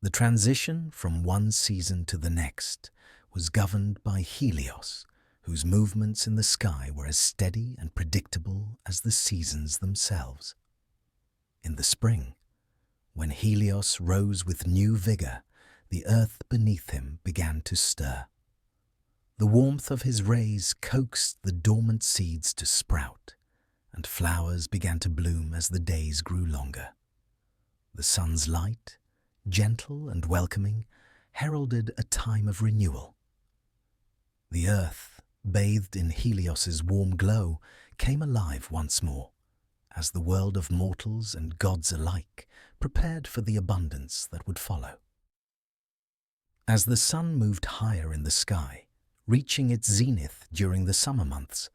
The transition from one season to the next was governed by Helios, whose movements in the sky were as steady and predictable as the seasons themselves. In the spring, when Helios rose with new vigor, the earth beneath him began to stir. The warmth of his rays coaxed the dormant seeds to sprout, and flowers began to bloom as the days grew longer. The sun's light, gentle and welcoming, heralded a time of renewal. The earth, bathed in Helios's warm glow, came alive once more, as the world of mortals and gods alike prepared for the abundance that would follow. As the sun moved higher in the sky, reaching its zenith during the summer months,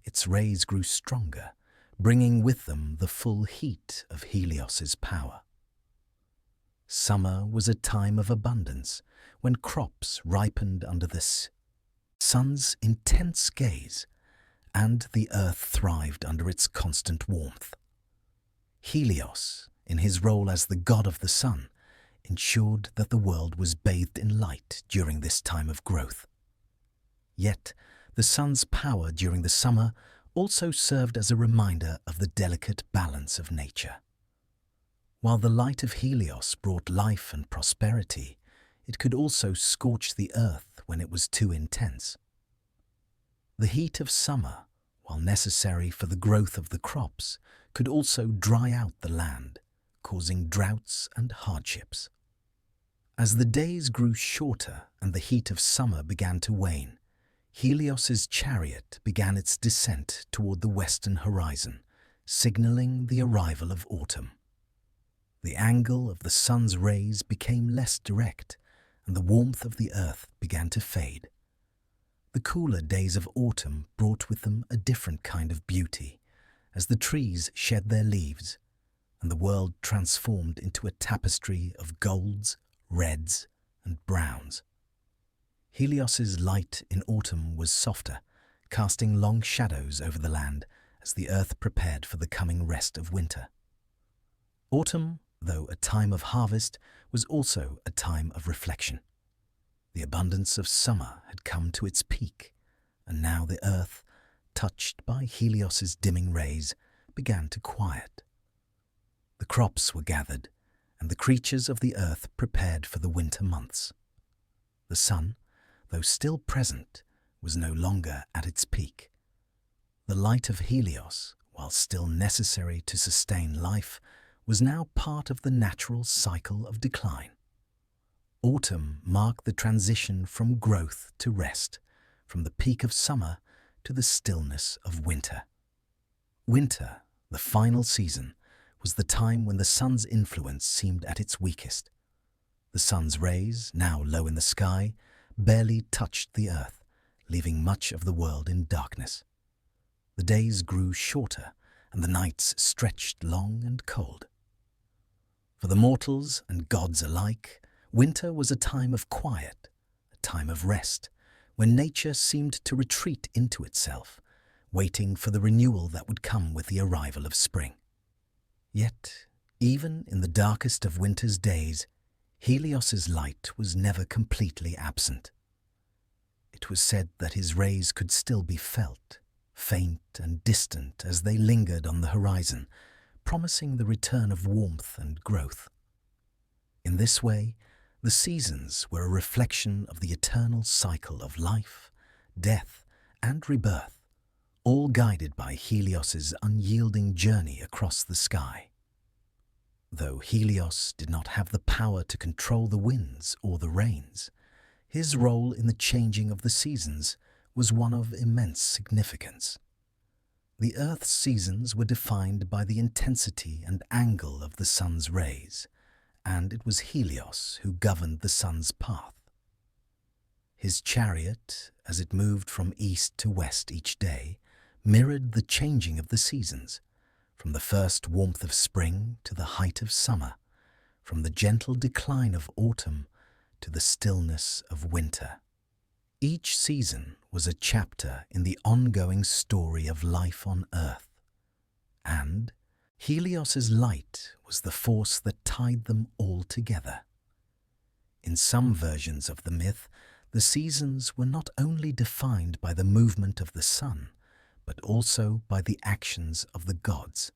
its rays grew stronger, bringing with them the full heat of Helios's power. Summer was a time of abundance, when crops ripened under the sun's intense gaze, and the earth thrived under its constant warmth. Helios, in his role as the god of the sun, ensured that the world was bathed in light during this time of growth. Yet, the sun's power during the summer also served as a reminder of the delicate balance of nature. While the light of Helios brought life and prosperity, it could also scorch the earth when it was too intense. The heat of summer, while necessary for the growth of the crops, could also dry out the land, causing droughts and hardships. As the days grew shorter and the heat of summer began to wane, Helios's chariot began its descent toward the western horizon, signaling the arrival of autumn. The angle of the sun's rays became less direct, and the warmth of the earth began to fade. The cooler days of autumn brought with them a different kind of beauty, as the trees shed their leaves, and the world transformed into a tapestry of golds, reds, and browns. Helios's light in autumn was softer, casting long shadows over the land as the earth prepared for the coming rest of winter. Autumn, though a time of harvest, was also a time of reflection. The abundance of summer had come to its peak, and now the earth, touched by Helios's dimming rays, began to quiet. The crops were gathered, and the creatures of the earth prepared for the winter months. The sun, though still present, was no longer at its peak. The light of Helios, while still necessary to sustain life, was now part of the natural cycle of decline. Autumn marked the transition from growth to rest, from the peak of summer to the stillness of winter. Winter, the final season, was the time when the sun's influence seemed at its weakest. The sun's rays, now low in the sky, barely touched the earth, leaving much of the world in darkness. The days grew shorter, and the nights stretched long and cold. For the mortals and gods alike, winter was a time of quiet, a time of rest, when nature seemed to retreat into itself, waiting for the renewal that would come with the arrival of spring. Yet, even in the darkest of winter's days, Helios's light was never completely absent. It was said that his rays could still be felt, faint and distant as they lingered on the horizon, promising the return of warmth and growth. In this way, the seasons were a reflection of the eternal cycle of life, death, and rebirth, all guided by Helios's unyielding journey across the sky. Though Helios did not have the power to control the winds or the rains, his role in the changing of the seasons was one of immense significance. The Earth's seasons were defined by the intensity and angle of the sun's rays, and it was Helios who governed the sun's path. His chariot, as it moved from east to west each day, mirrored the changing of the seasons, from the first warmth of spring to the height of summer, from the gentle decline of autumn to the stillness of winter. Each season was a chapter in the ongoing story of life on Earth, and Helios's light was the force that tied them all together. In some versions of the myth, the seasons were not only defined by the movement of the sun, but also by the actions of the gods.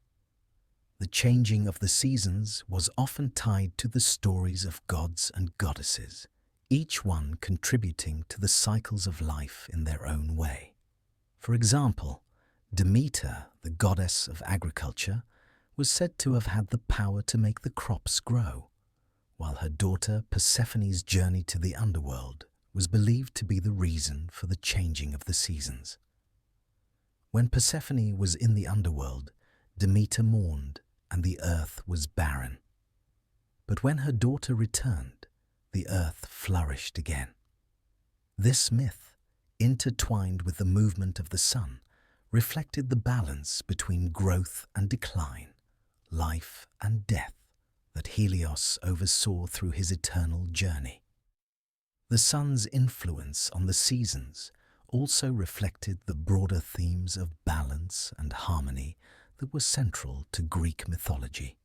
The changing of the seasons was often tied to the stories of gods and goddesses, each one contributing to the cycles of life in their own way. For example, Demeter, the goddess of agriculture, was said to have had the power to make the crops grow, while her daughter Persephone's journey to the underworld was believed to be the reason for the changing of the seasons. When Persephone was in the underworld, Demeter mourned, and the earth was barren. But when her daughter returned, the earth flourished again. This myth, intertwined with the movement of the sun, reflected the balance between growth and decline, life and death that Helios oversaw through his eternal journey. The sun's influence on the seasons also reflected the broader themes of balance and harmony that were central to Greek mythology.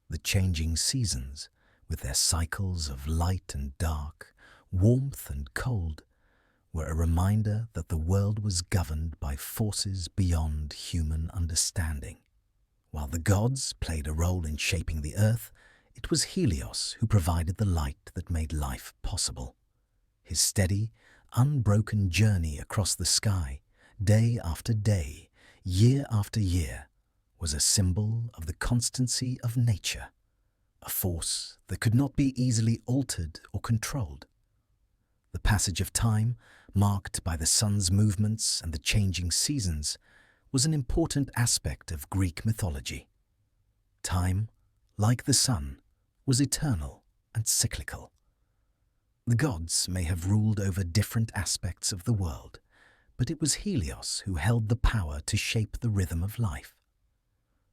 The changing seasons, with their cycles of light and dark, warmth and cold, were a reminder that the world was governed by forces beyond human understanding. While the gods played a role in shaping the earth, it was Helios who provided the light that made life possible. His steady, unbroken journey across the sky, day after day, year after year, was a symbol of the constancy of nature, a force that could not be easily altered or controlled. The passage of time, marked by the sun's movements and the changing seasons, was an important aspect of Greek mythology. Time, like the sun, was eternal and cyclical. The gods may have ruled over different aspects of the world, but it was Helios who held the power to shape the rhythm of life.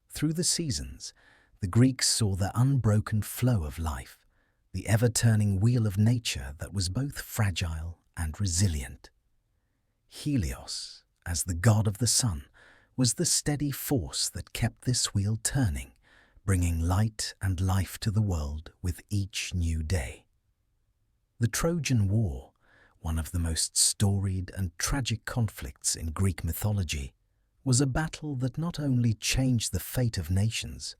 Through the seasons, the Greeks saw the unbroken flow of life, the ever-turning wheel of nature that was both fragile and resilient. Helios, as the god of the sun, was the steady force that kept this wheel turning, bringing light and life to the world with each new day. The Trojan War, one of the most storied and tragic conflicts in Greek mythology, was a battle that not only changed the fate of nations,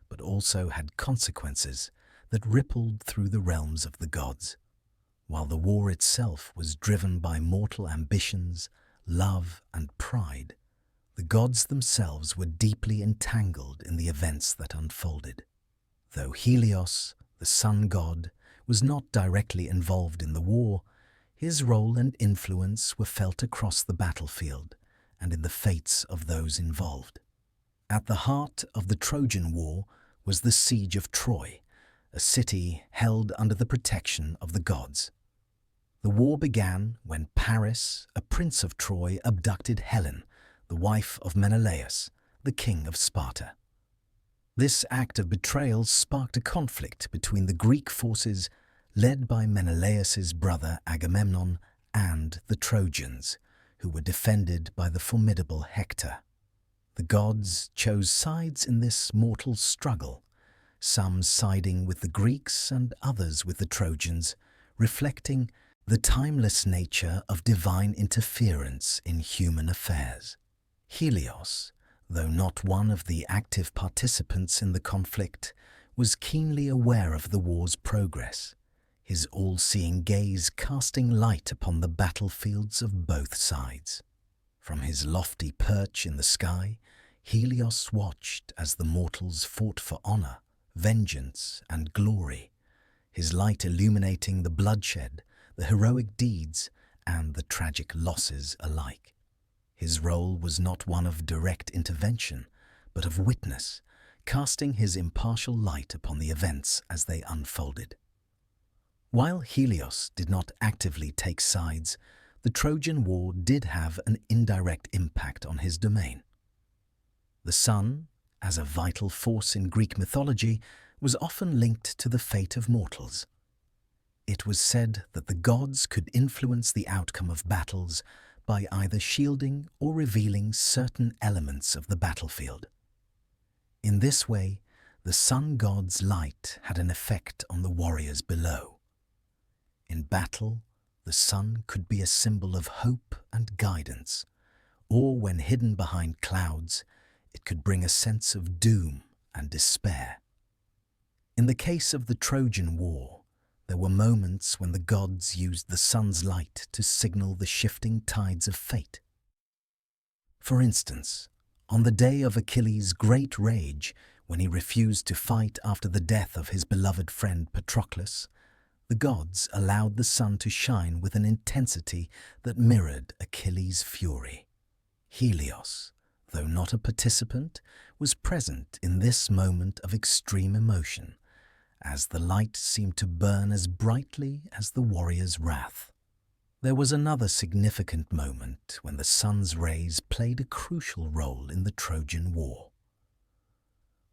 but also had consequences that rippled through the realms of the gods. While the war itself was driven by mortal ambitions, love, and pride, the gods themselves were deeply entangled in the events that unfolded. Though Helios, the sun god, was not directly involved in the war, his role and influence were felt across the battlefield and in the fates of those involved. At the heart of the Trojan War was the siege of Troy, a city held under the protection of the gods. The war began when Paris, a prince of Troy, abducted Helen, the wife of Menelaus, the king of Sparta. This act of betrayal sparked a conflict between the Greek forces led by Menelaus's brother Agamemnon and the Trojans, who were defended by the formidable Hector. The gods chose sides in this mortal struggle, some siding with the Greeks and others with the Trojans, reflecting the timeless nature of divine interference in human affairs. Helios, though not one of the active participants in the conflict, was keenly aware of the war's progress, his all-seeing gaze casting light upon the battlefields of both sides. From his lofty perch in the sky, Helios watched as the mortals fought for honor, vengeance, and glory, his light illuminating the bloodshed, the heroic deeds, and the tragic losses alike. His role was not one of direct intervention, but of witness, casting his impartial light upon the events as they unfolded. While Helios did not actively take sides, the Trojan War did have an indirect impact on his domain. The sun, as a vital force in Greek mythology, was often linked to the fate of mortals. It was said that the gods could influence the outcome of battles by either shielding or revealing certain elements of the battlefield. In this way, the sun god's light had an effect on the warriors below. In battle, the sun could be a symbol of hope and guidance, or when hidden behind clouds, it could bring a sense of doom and despair. In the case of the Trojan War, there were moments when the gods used the sun's light to signal the shifting tides of fate. For instance, on the day of Achilles' great rage, when he refused to fight after the death of his beloved friend Patroclus, the gods allowed the sun to shine with an intensity that mirrored Achilles' fury. Helios, though not a participant, was present in this moment of extreme emotion, as the light seemed to burn as brightly as the warrior's wrath. There was another significant moment when the sun's rays played a crucial role in the Trojan War.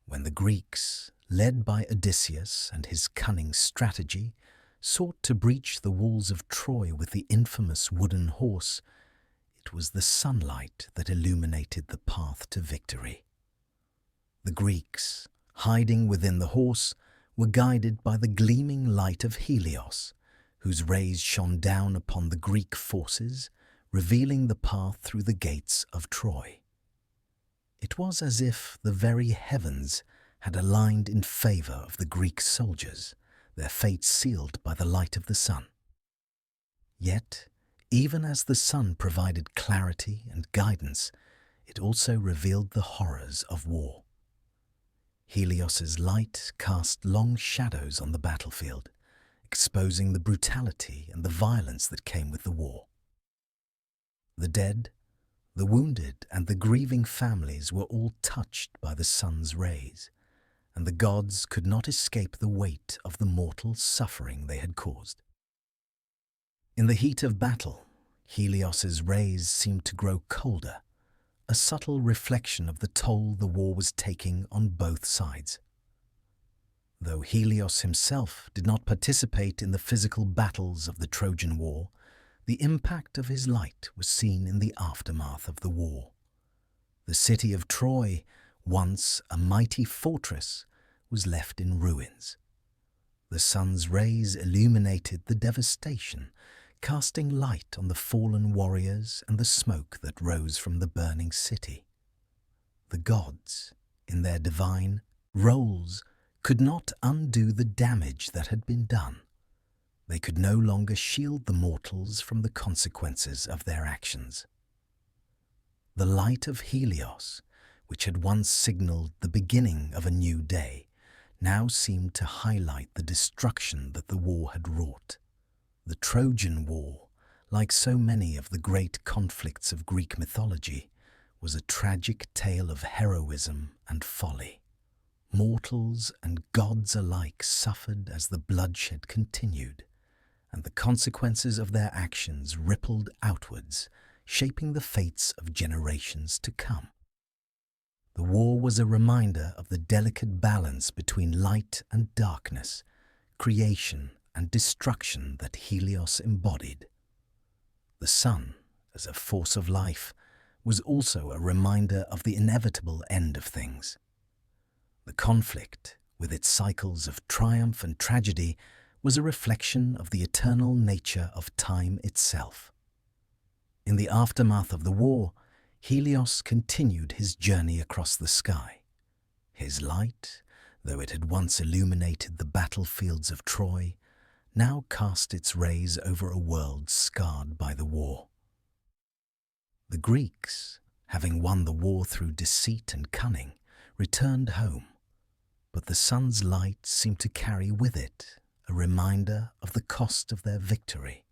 When the Greeks, led by Odysseus and his cunning strategy, sought to breach the walls of Troy with the infamous wooden horse, it was the sunlight that illuminated the path to victory. The Greeks, hiding within the horse, were guided by the gleaming light of Helios, whose rays shone down upon the Greek forces, revealing the path through the gates of Troy. It was as if the very heavens had aligned in favor of the Greek soldiers, their fate sealed by the light of the sun. Yet, even as the sun provided clarity and guidance, it also revealed the horrors of war. Helios's light cast long shadows on the battlefield, exposing the brutality and the violence that came with the war. The dead, the wounded, and the grieving families were all touched by the sun's rays, and the gods could not escape the weight of the mortal suffering they had caused. In the heat of battle, Helios's rays seemed to grow colder, a subtle reflection of the toll the war was taking on both sides. Though Helios himself did not participate in the physical battles of the Trojan War, the impact of his light was seen in the aftermath of the war. The city of Troy, once a mighty fortress, was left in ruins. The sun's rays illuminated the devastation, casting light on the fallen warriors and the smoke that rose from the burning city. The gods, in their divine roles, could not undo the damage that had been done. They could no longer shield the mortals from the consequences of their actions. The light of Helios, which had once signaled the beginning of a new day, now seemed to highlight the destruction that the war had wrought. The Trojan War, like so many of the great conflicts of Greek mythology, was a tragic tale of heroism and folly. Mortals and gods alike suffered as the bloodshed continued, and the consequences of their actions rippled outwards, shaping the fates of generations to come. The war was a reminder of the delicate balance between light and darkness, creation and destruction that Helios embodied. The sun, as a force of life, was also a reminder of the inevitable end of things. The conflict, with its cycles of triumph and tragedy, was a reflection of the eternal nature of time itself. In the aftermath of the war, Helios continued his journey across the sky. His light, though it had once illuminated the battlefields of Troy, now cast its rays over a world scarred by the war. The Greeks, having won the war through deceit and cunning, returned home, but the sun's light seemed to carry with it a reminder of the cost of their victory.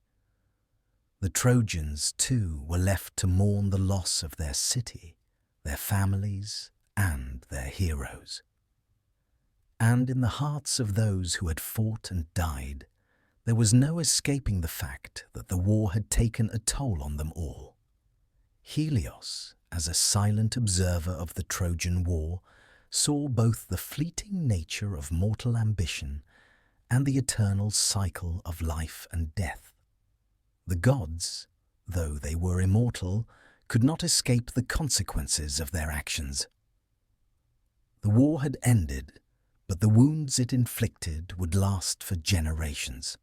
The Trojans, too, were left to mourn the loss of their city, their families, and their heroes. And in the hearts of those who had fought and died, there was no escaping the fact that the war had taken a toll on them all. Helios, as a silent observer of the Trojan War, saw both the fleeting nature of mortal ambition and the eternal cycle of life and death. The gods, though they were immortal, could not escape the consequences of their actions. The war had ended, but the wounds it inflicted would last for generations.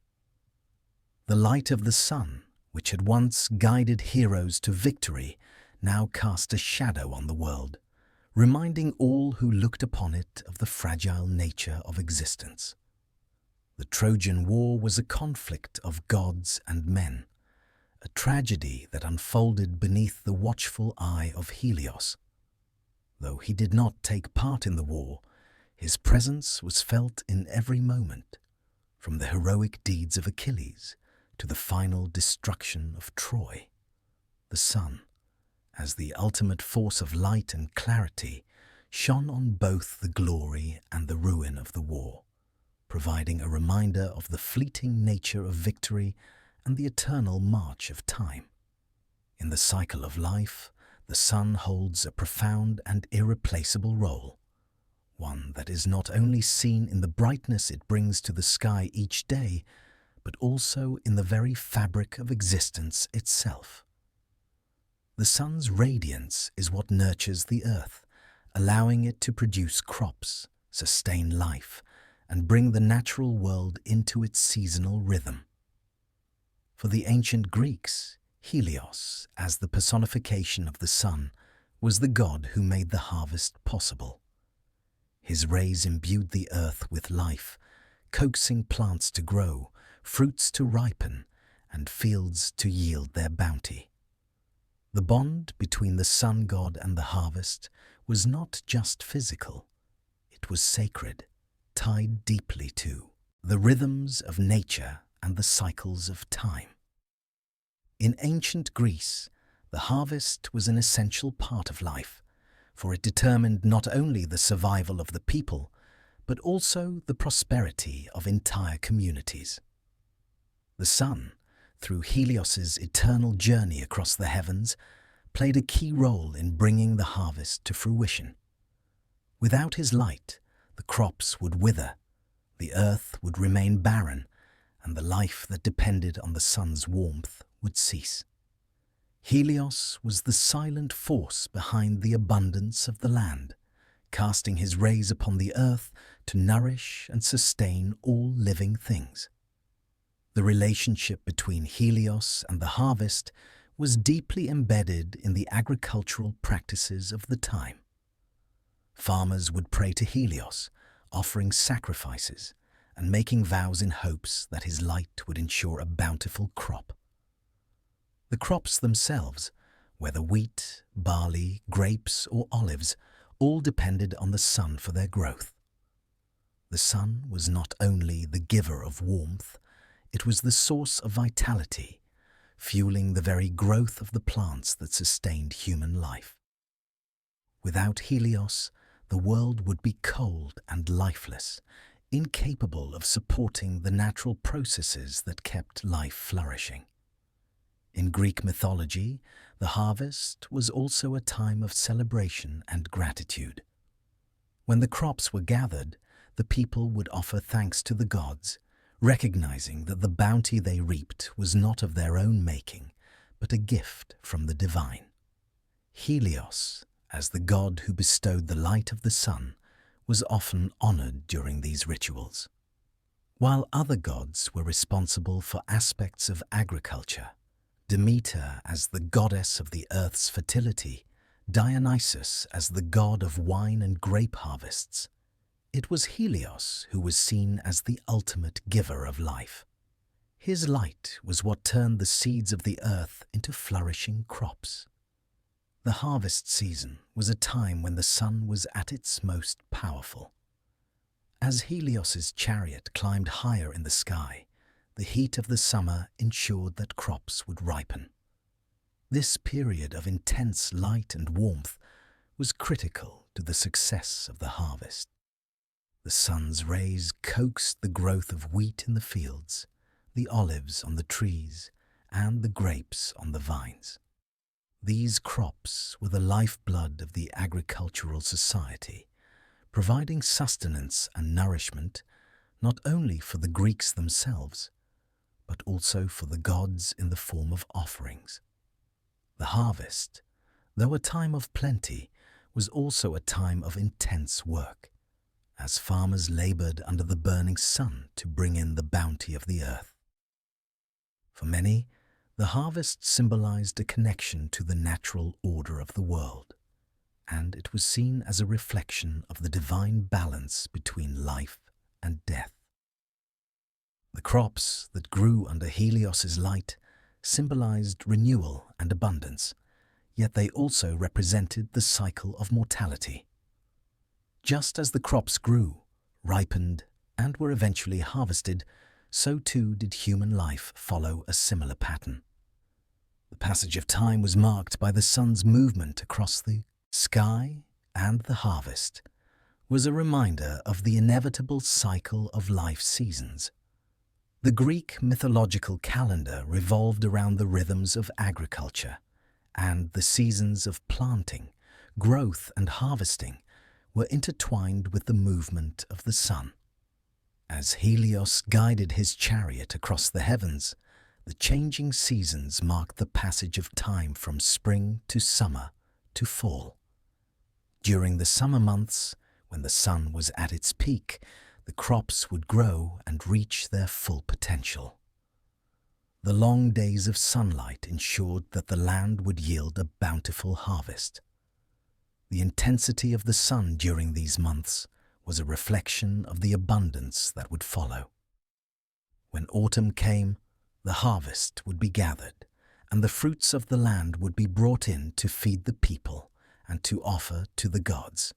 The light of the sun, which had once guided heroes to victory, now cast a shadow on the world, reminding all who looked upon it of the fragile nature of existence. The Trojan War was a conflict of gods and men, a tragedy that unfolded beneath the watchful eye of Helios. Though he did not take part in the war, his presence was felt in every moment, from the heroic deeds of Achilles to the final destruction of Troy. The sun, as the ultimate force of light and clarity, shone on both the glory and the ruin of the war, providing a reminder of the fleeting nature of victory and the eternal march of time. In the cycle of life, the sun holds a profound and irreplaceable role, one that is not only seen in the brightness it brings to the sky each day, but also in the very fabric of existence itself. The sun's radiance is what nurtures the earth, allowing it to produce crops, sustain life, and bring the natural world into its seasonal rhythm. For the ancient Greeks, Helios, as the personification of the sun, was the god who made the harvest possible. His rays imbued the earth with life, coaxing plants to grow, fruits to ripen, and fields to yield their bounty. The bond between the sun god and the harvest was not just physical, it was sacred, tied deeply to the rhythms of nature and the cycles of time. In ancient Greece, the harvest was an essential part of life, for it determined not only the survival of the people, but also the prosperity of entire communities. The sun, through Helios's eternal journey across the heavens, played a key role in bringing the harvest to fruition. Without his light, the crops would wither, the earth would remain barren, and the life that depended on the sun's warmth would cease. Helios was the silent force behind the abundance of the land, casting his rays upon the earth to nourish and sustain all living things. The relationship between Helios and the harvest was deeply embedded in the agricultural practices of the time. Farmers would pray to Helios, offering sacrifices and making vows in hopes that his light would ensure a bountiful crop. The crops themselves, whether wheat, barley, grapes, or olives, all depended on the sun for their growth. The sun was not only the giver of warmth, it was the source of vitality, fueling the very growth of the plants that sustained human life. Without Helios, the world would be cold and lifeless, incapable of supporting the natural processes that kept life flourishing. In Greek mythology, the harvest was also a time of celebration and gratitude. When the crops were gathered, the people would offer thanks to the gods, recognizing that the bounty they reaped was not of their own making, but a gift from the divine. Helios, as the god who bestowed the light of the sun, was often honored during these rituals. While other gods were responsible for aspects of agriculture, Demeter as the goddess of the earth's fertility, Dionysus as the god of wine and grape harvests, it was Helios who was seen as the ultimate giver of life. His light was what turned the seeds of the earth into flourishing crops. The harvest season was a time when the sun was at its most powerful. As Helios's chariot climbed higher in the sky, the heat of the summer ensured that crops would ripen. This period of intense light and warmth was critical to the success of the harvest. The sun's rays coaxed the growth of wheat in the fields, the olives on the trees, and the grapes on the vines. These crops were the lifeblood of the agricultural society, providing sustenance and nourishment not only for the Greeks themselves, but also for the gods in the form of offerings. The harvest, though a time of plenty, was also a time of intense work, as farmers labored under the burning sun to bring in the bounty of the earth. For many, the harvest symbolized a connection to the natural order of the world, and it was seen as a reflection of the divine balance between life and death. The crops that grew under Helios's light symbolized renewal and abundance, yet they also represented the cycle of mortality. Just as the crops grew, ripened, and were eventually harvested, so too did human life follow a similar pattern. The passage of time was marked by the sun's movement across the sky, and the harvest was a reminder of the inevitable cycle of life seasons. The Greek mythological calendar revolved around the rhythms of agriculture, and the seasons of planting, growth, and harvesting were intertwined with the movement of the sun. As Helios guided his chariot across the heavens, the changing seasons marked the passage of time from spring to summer to fall. During the summer months, when the sun was at its peak, the crops would grow and reach their full potential. The long days of sunlight ensured that the land would yield a bountiful harvest. The intensity of the sun during these months was a reflection of the abundance that would follow. When autumn came, the harvest would be gathered, and the fruits of the land would be brought in to feed the people and to offer to the gods.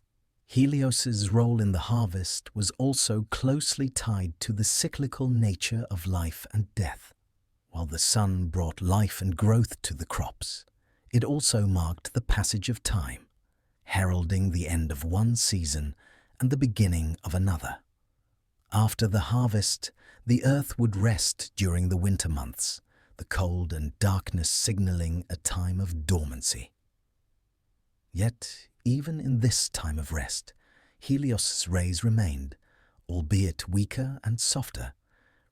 Helios's role in the harvest was also closely tied to the cyclical nature of life and death. While the sun brought life and growth to the crops, it also marked the passage of time, heralding the end of one season and the beginning of another. After the harvest, the earth would rest during the winter months, the cold and darkness signaling a time of dormancy. Yet, even in this time of rest, Helios's rays remained, albeit weaker and softer,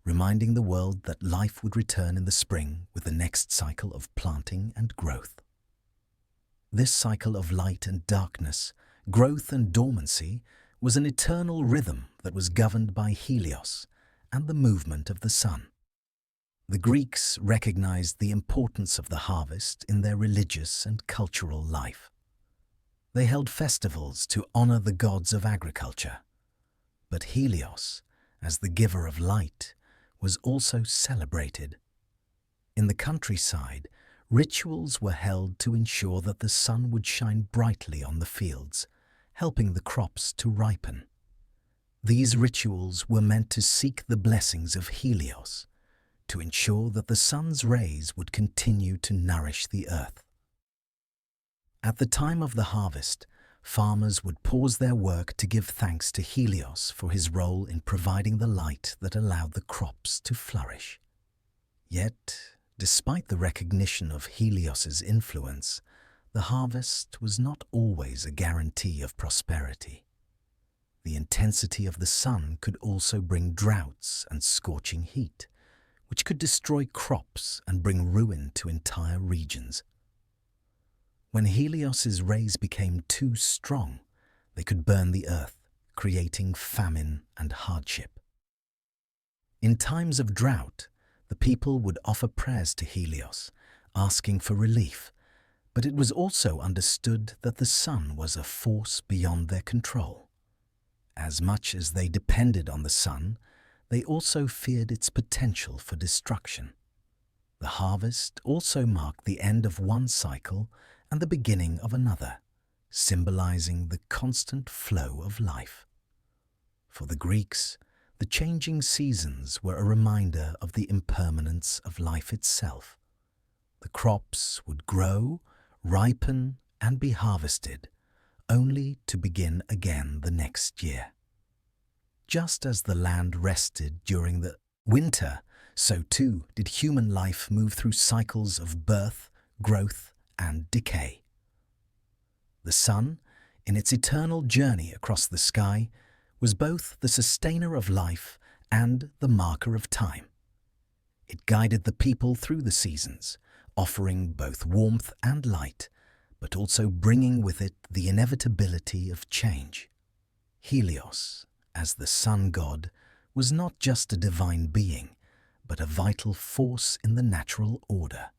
reminding the world that life would return in the spring with the next cycle of planting and growth. This cycle of light and darkness, growth and dormancy, was an eternal rhythm that was governed by Helios and the movement of the sun. The Greeks recognized the importance of the harvest in their religious and cultural life. They held festivals to honor the gods of agriculture. But Helios, as the giver of light, was also celebrated. In the countryside, rituals were held to ensure that the sun would shine brightly on the fields, helping the crops to ripen. These rituals were meant to seek the blessings of Helios, to ensure that the sun's rays would continue to nourish the earth. At the time of the harvest, farmers would pause their work to give thanks to Helios for his role in providing the light that allowed the crops to flourish. Yet, despite the recognition of Helios's influence, the harvest was not always a guarantee of prosperity. The intensity of the sun could also bring droughts and scorching heat, which could destroy crops and bring ruin to entire regions. When Helios's rays became too strong, they could burn the earth, creating famine and hardship. In times of drought, the people would offer prayers to Helios, asking for relief, but it was also understood that the sun was a force beyond their control. As much as they depended on the sun, they also feared its potential for destruction. The harvest also marked the end of one cycle and the beginning of another, symbolizing the constant flow of life. For the Greeks, the changing seasons were a reminder of the impermanence of life itself. The crops would grow, ripen, and be harvested, only to begin again the next year. Just as the land rested during the winter, so too did human life move through cycles of birth, growth, and decay. The sun, in its eternal journey across the sky, was both the sustainer of life and the marker of time. It guided the people through the seasons, offering both warmth and light, but also bringing with it the inevitability of change. Helios, as the sun god, was not just a divine being, but a vital force in the natural order.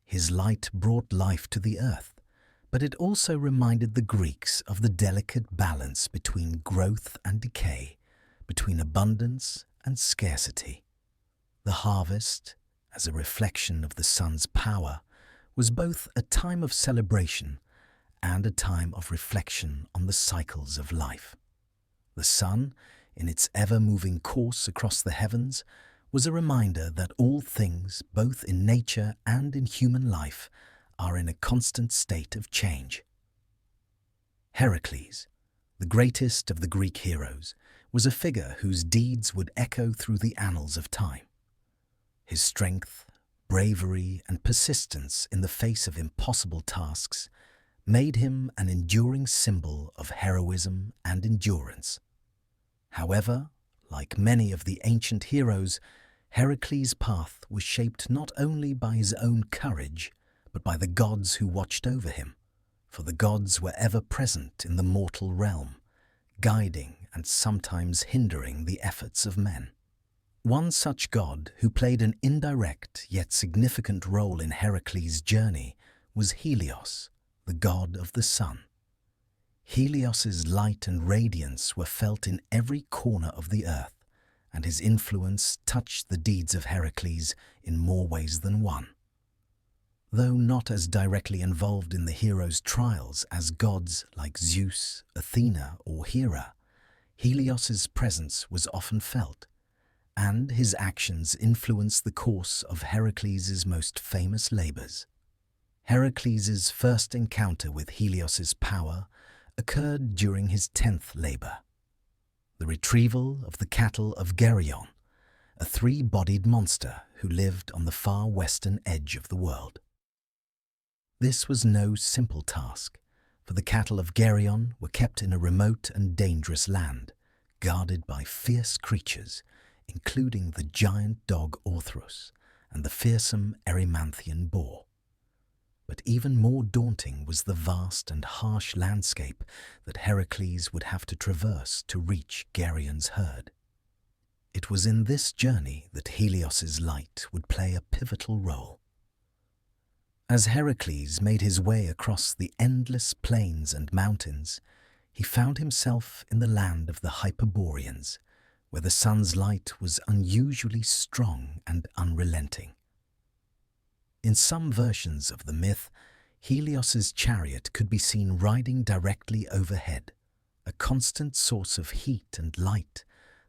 His light brought life to the earth, but it also reminded the Greeks of the delicate balance between growth and decay, between abundance and scarcity. The harvest, as a reflection of the sun's power, was both a time of celebration and a time of reflection on the cycles of life. The sun, in its ever-moving course across the heavens, was a reminder that all things, both in nature and in human life, are in a constant state of change. Heracles, the greatest of the Greek heroes, was a figure whose deeds would echo through the annals of time. His strength, bravery, and persistence in the face of impossible tasks made him an enduring symbol of heroism and endurance. However, like many of the ancient heroes, Heracles' path was shaped not only by his own courage, but by the gods who watched over him, for the gods were ever present in the mortal realm, guiding and sometimes hindering the efforts of men. One such god who played an indirect yet significant role in Heracles' journey was Helios, the god of the sun. Helios's light and radiance were felt in every corner of the earth, and his influence touched the deeds of Heracles in more ways than one. Though not as directly involved in the hero's trials as gods like Zeus, Athena, or Hera, Helios's presence was often felt, and his actions influenced the course of Heracles' most famous labors. Heracles' first encounter with Helios's power occurred during his 10th labor, the retrieval of the cattle of Geryon, a three-bodied monster who lived on the far western edge of the world. This was no simple task, for the cattle of Geryon were kept in a remote and dangerous land, guarded by fierce creatures, including the giant dog Orthros and the fearsome Erymanthian boar. But even more daunting was the vast and harsh landscape that Heracles would have to traverse to reach Geryon's herd. It was in this journey that Helios's light would play a pivotal role. As Heracles made his way across the endless plains and mountains, he found himself in the land of the Hyperboreans, where the sun's light was unusually strong and unrelenting. In some versions of the myth, Helios's chariot could be seen riding directly overhead, a constant source of heat and light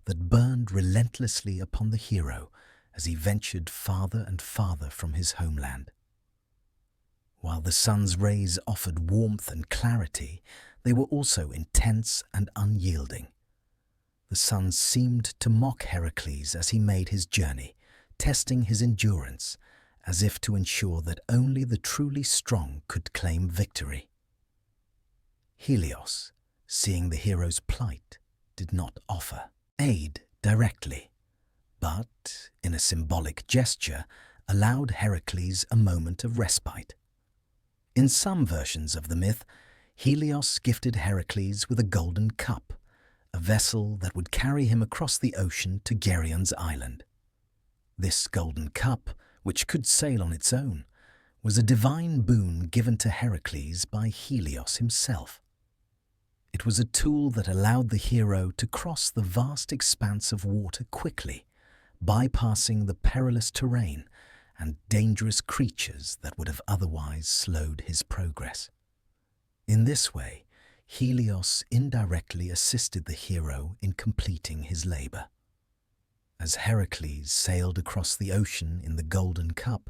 that burned relentlessly upon the hero as he ventured farther and farther from his homeland. While the sun's rays offered warmth and clarity, they were also intense and unyielding. The sun seemed to mock Heracles as he made his journey, testing his endurance, as if to ensure that only the truly strong could claim victory. Helios, seeing the hero's plight, did not offer aid directly, but, in a symbolic gesture, allowed Heracles a moment of respite. In some versions of the myth, Helios gifted Heracles with a golden cup, a vessel that would carry him across the ocean to Geryon's island. This golden cup, which could sail on its own, was a divine boon given to Heracles by Helios himself. It was a tool that allowed the hero to cross the vast expanse of water quickly, bypassing the perilous terrain and dangerous creatures that would have otherwise slowed his progress. In this way, Helios indirectly assisted the hero in completing his labor. As Heracles sailed across the ocean in the Golden Cup,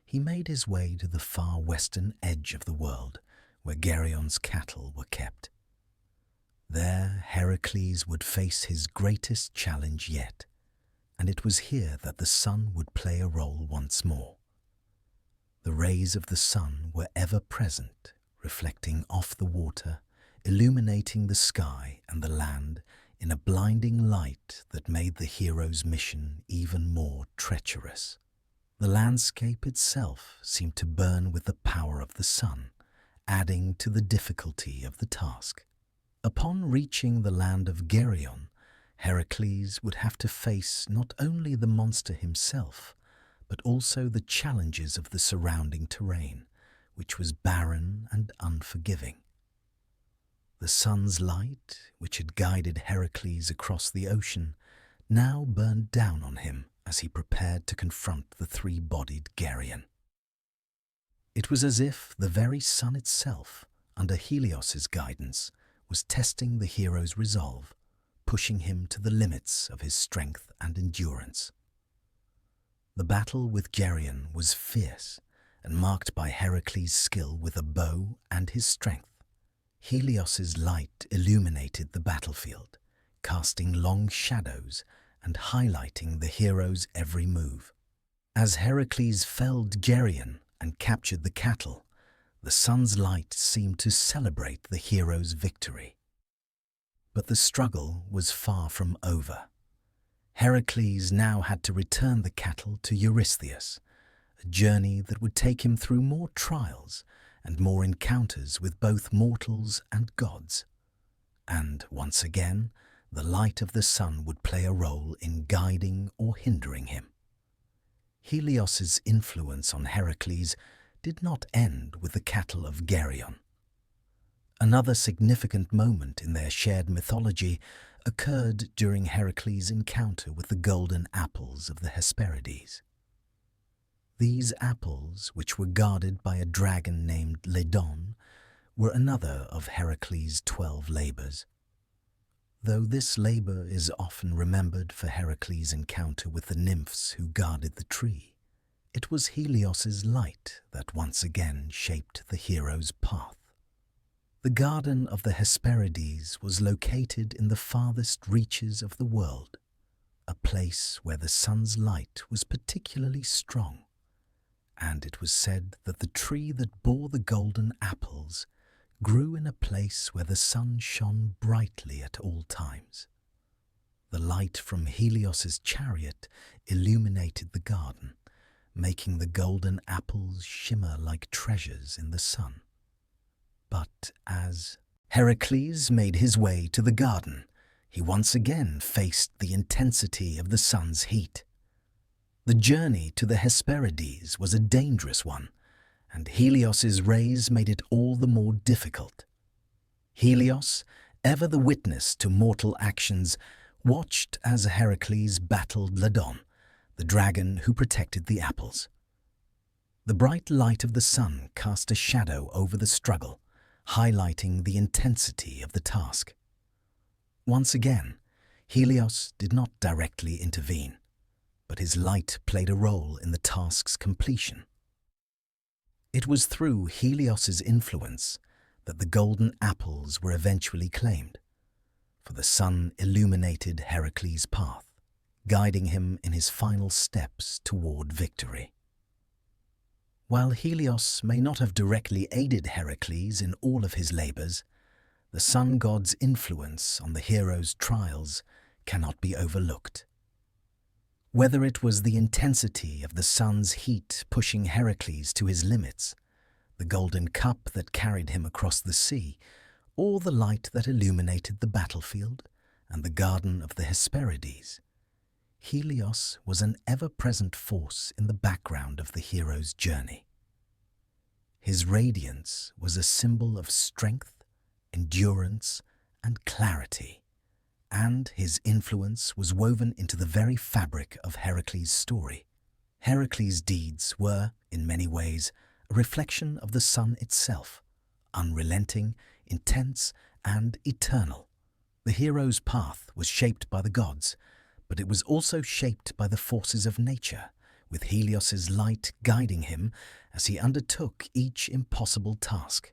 he made his way to the far western edge of the world, where Geryon's cattle were kept. There, Heracles would face his greatest challenge yet, and it was here that the sun would play a role once more. The rays of the sun were ever present, reflecting off the water, illuminating the sky and the land in a blinding light that made the hero's mission even more treacherous. The landscape itself seemed to burn with the power of the sun, adding to the difficulty of the task. Upon reaching the land of Geryon, Heracles would have to face not only the monster himself, but also the challenges of the surrounding terrain, which was barren and unforgiving. The sun's light, which had guided Heracles across the ocean, now burned down on him as he prepared to confront the three-bodied Geryon. It was as if the very sun itself, under Helios's guidance, was testing the hero's resolve, pushing him to the limits of his strength and endurance. The battle with Geryon was fierce and marked by Heracles' skill with a bow and his strength. Helios's light illuminated the battlefield, casting long shadows and highlighting the hero's every move. As Heracles felled Geryon and captured the cattle, the sun's light seemed to celebrate the hero's victory. But the struggle was far from over. Heracles now had to return the cattle to Eurystheus, a journey that would take him through more trials and more encounters with both mortals and gods. And once again, the light of the sun would play a role in guiding or hindering him. Helios's influence on Heracles did not end with the cattle of Geryon. Another significant moment in their shared mythology occurred during Heracles' encounter with the golden apples of the Hesperides. These apples, which were guarded by a dragon named Ledon, were another of Heracles' 12 labors. Though this labor is often remembered for Heracles' encounter with the nymphs who guarded the tree, it was Helios's light that once again shaped the hero's path. The Garden of the Hesperides was located in the farthest reaches of the world, a place where the sun's light was particularly strong, and it was said that the tree that bore the golden apples grew in a place where the sun shone brightly at all times. The light from Helios's chariot illuminated the garden, making the golden apples shimmer like treasures in the sun. But as Heracles made his way to the garden, he once again faced the intensity of the sun's heat. The journey to the Hesperides was a dangerous one, and Helios's rays made it all the more difficult. Helios, ever the witness to mortal actions, watched as Heracles battled Ledon, the dragon who protected the apples. The bright light of the sun cast a shadow over the struggle, highlighting the intensity of the task. Once again, Helios did not directly intervene, but his light played a role in the task's completion. It was through Helios's influence that the golden apples were eventually claimed, for the sun illuminated Heracles' path, guiding him in his final steps toward victory. While Helios may not have directly aided Heracles in all of his labors, the sun god's influence on the hero's trials cannot be overlooked. Whether it was the intensity of the sun's heat pushing Heracles to his limits, the golden cup that carried him across the sea, or the light that illuminated the battlefield and the garden of the Hesperides, Helios was an ever-present force in the background of the hero's journey. His radiance was a symbol of strength, endurance, and clarity, and his influence was woven into the very fabric of Heracles' story. Heracles' deeds were, in many ways, a reflection of the sun itself, unrelenting, intense, and eternal. The hero's path was shaped by the gods, but it was also shaped by the forces of nature, with Helios's light guiding him as he undertook each impossible task.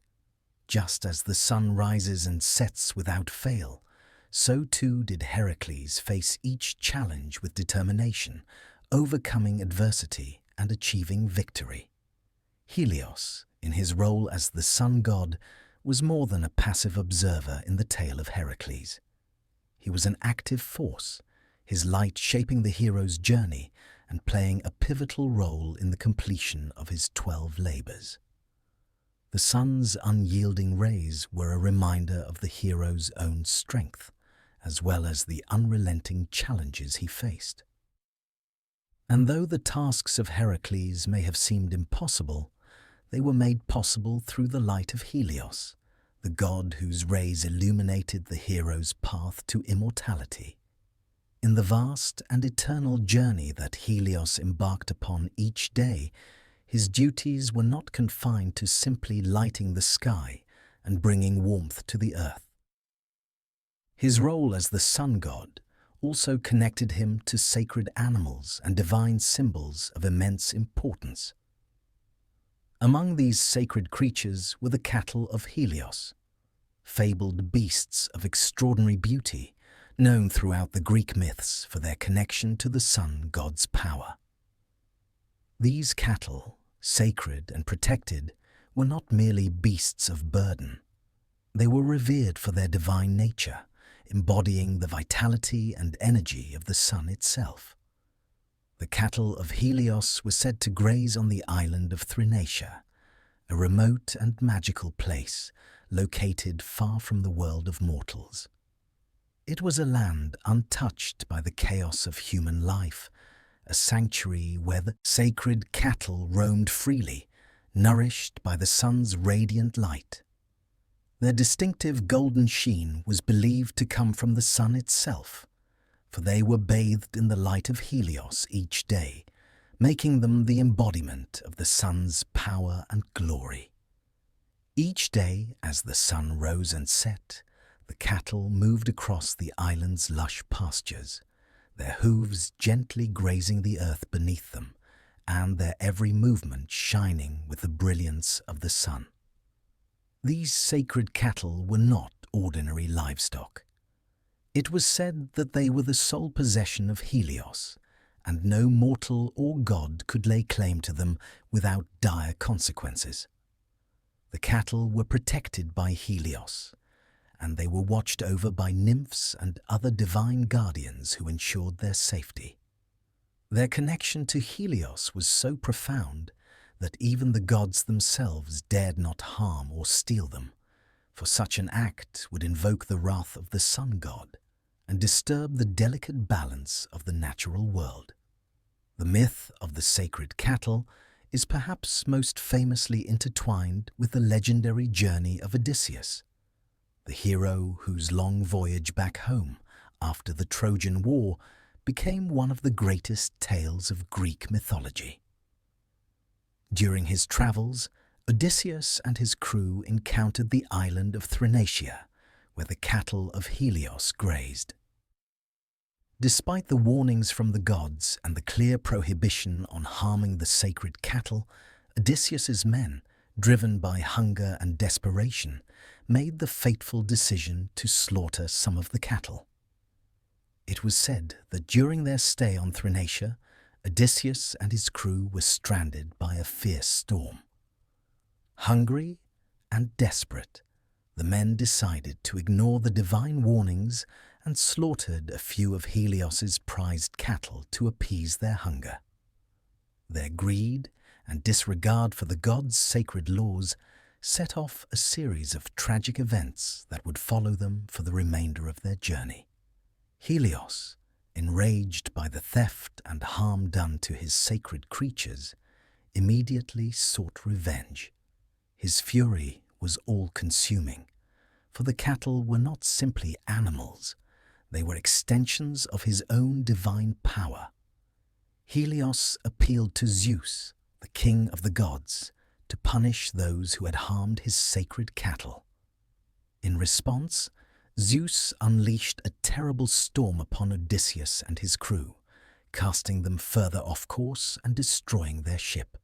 Just as the sun rises and sets without fail, so too did Heracles face each challenge with determination, overcoming adversity and achieving victory. Helios, in his role as the sun god, was more than a passive observer in the tale of Heracles. He was an active force, his light shaping the hero's journey and playing a pivotal role in the completion of his 12 labors. The sun's unyielding rays were a reminder of the hero's own strength, as well as the unrelenting challenges he faced. And though the tasks of Heracles may have seemed impossible, they were made possible through the light of Helios, the god whose rays illuminated the hero's path to immortality. In the vast and eternal journey that Helios embarked upon each day, his duties were not confined to simply lighting the sky and bringing warmth to the earth. His role as the sun god also connected him to sacred animals and divine symbols of immense importance. Among these sacred creatures were the cattle of Helios, fabled beasts of extraordinary beauty, known throughout the Greek myths for their connection to the sun god's power. These cattle, sacred and protected, were not merely beasts of burden. They were revered for their divine nature, embodying the vitality and energy of the sun itself. The cattle of Helios were said to graze on the island of Thrinacia, a remote and magical place located far from the world of mortals. It was a land untouched by the chaos of human life, a sanctuary where the sacred cattle roamed freely, nourished by the sun's radiant light. Their distinctive golden sheen was believed to come from the sun itself, for they were bathed in the light of Helios each day, making them the embodiment of the sun's power and glory. Each day, as the sun rose and set, the cattle moved across the island's lush pastures, their hooves gently grazing the earth beneath them, and their every movement shining with the brilliance of the sun. These sacred cattle were not ordinary livestock. It was said that they were the sole possession of Helios, and no mortal or god could lay claim to them without dire consequences. The cattle were protected by Helios, and they were watched over by nymphs and other divine guardians who ensured their safety. Their connection to Helios was so profound that even the gods themselves dared not harm or steal them, for such an act would invoke the wrath of the sun god and disturb the delicate balance of the natural world. The myth of the sacred cattle is perhaps most famously intertwined with the legendary journey of Odysseus, the hero whose long voyage back home after the Trojan War became one of the greatest tales of Greek mythology. During his travels, Odysseus and his crew encountered the island of Thrinacia, where the cattle of Helios grazed. Despite the warnings from the gods and the clear prohibition on harming the sacred cattle, Odysseus's men, driven by hunger and desperation, made the fateful decision to slaughter some of the cattle. It was said that during their stay on Thrinacia, Odysseus and his crew were stranded by a fierce storm. Hungry and desperate, the men decided to ignore the divine warnings and slaughtered a few of Helios's prized cattle to appease their hunger. Their greed and disregard for the gods' sacred laws set off a series of tragic events that would follow them for the remainder of their journey. Helios, enraged by the theft and harm done to his sacred creatures, immediately sought revenge. His fury was all-consuming, for the cattle were not simply animals, they were extensions of his own divine power. Helios appealed to Zeus, the king of the gods, to punish those who had harmed his sacred cattle. In response, Zeus unleashed a terrible storm upon Odysseus and his crew, casting them further off course and destroying their ship.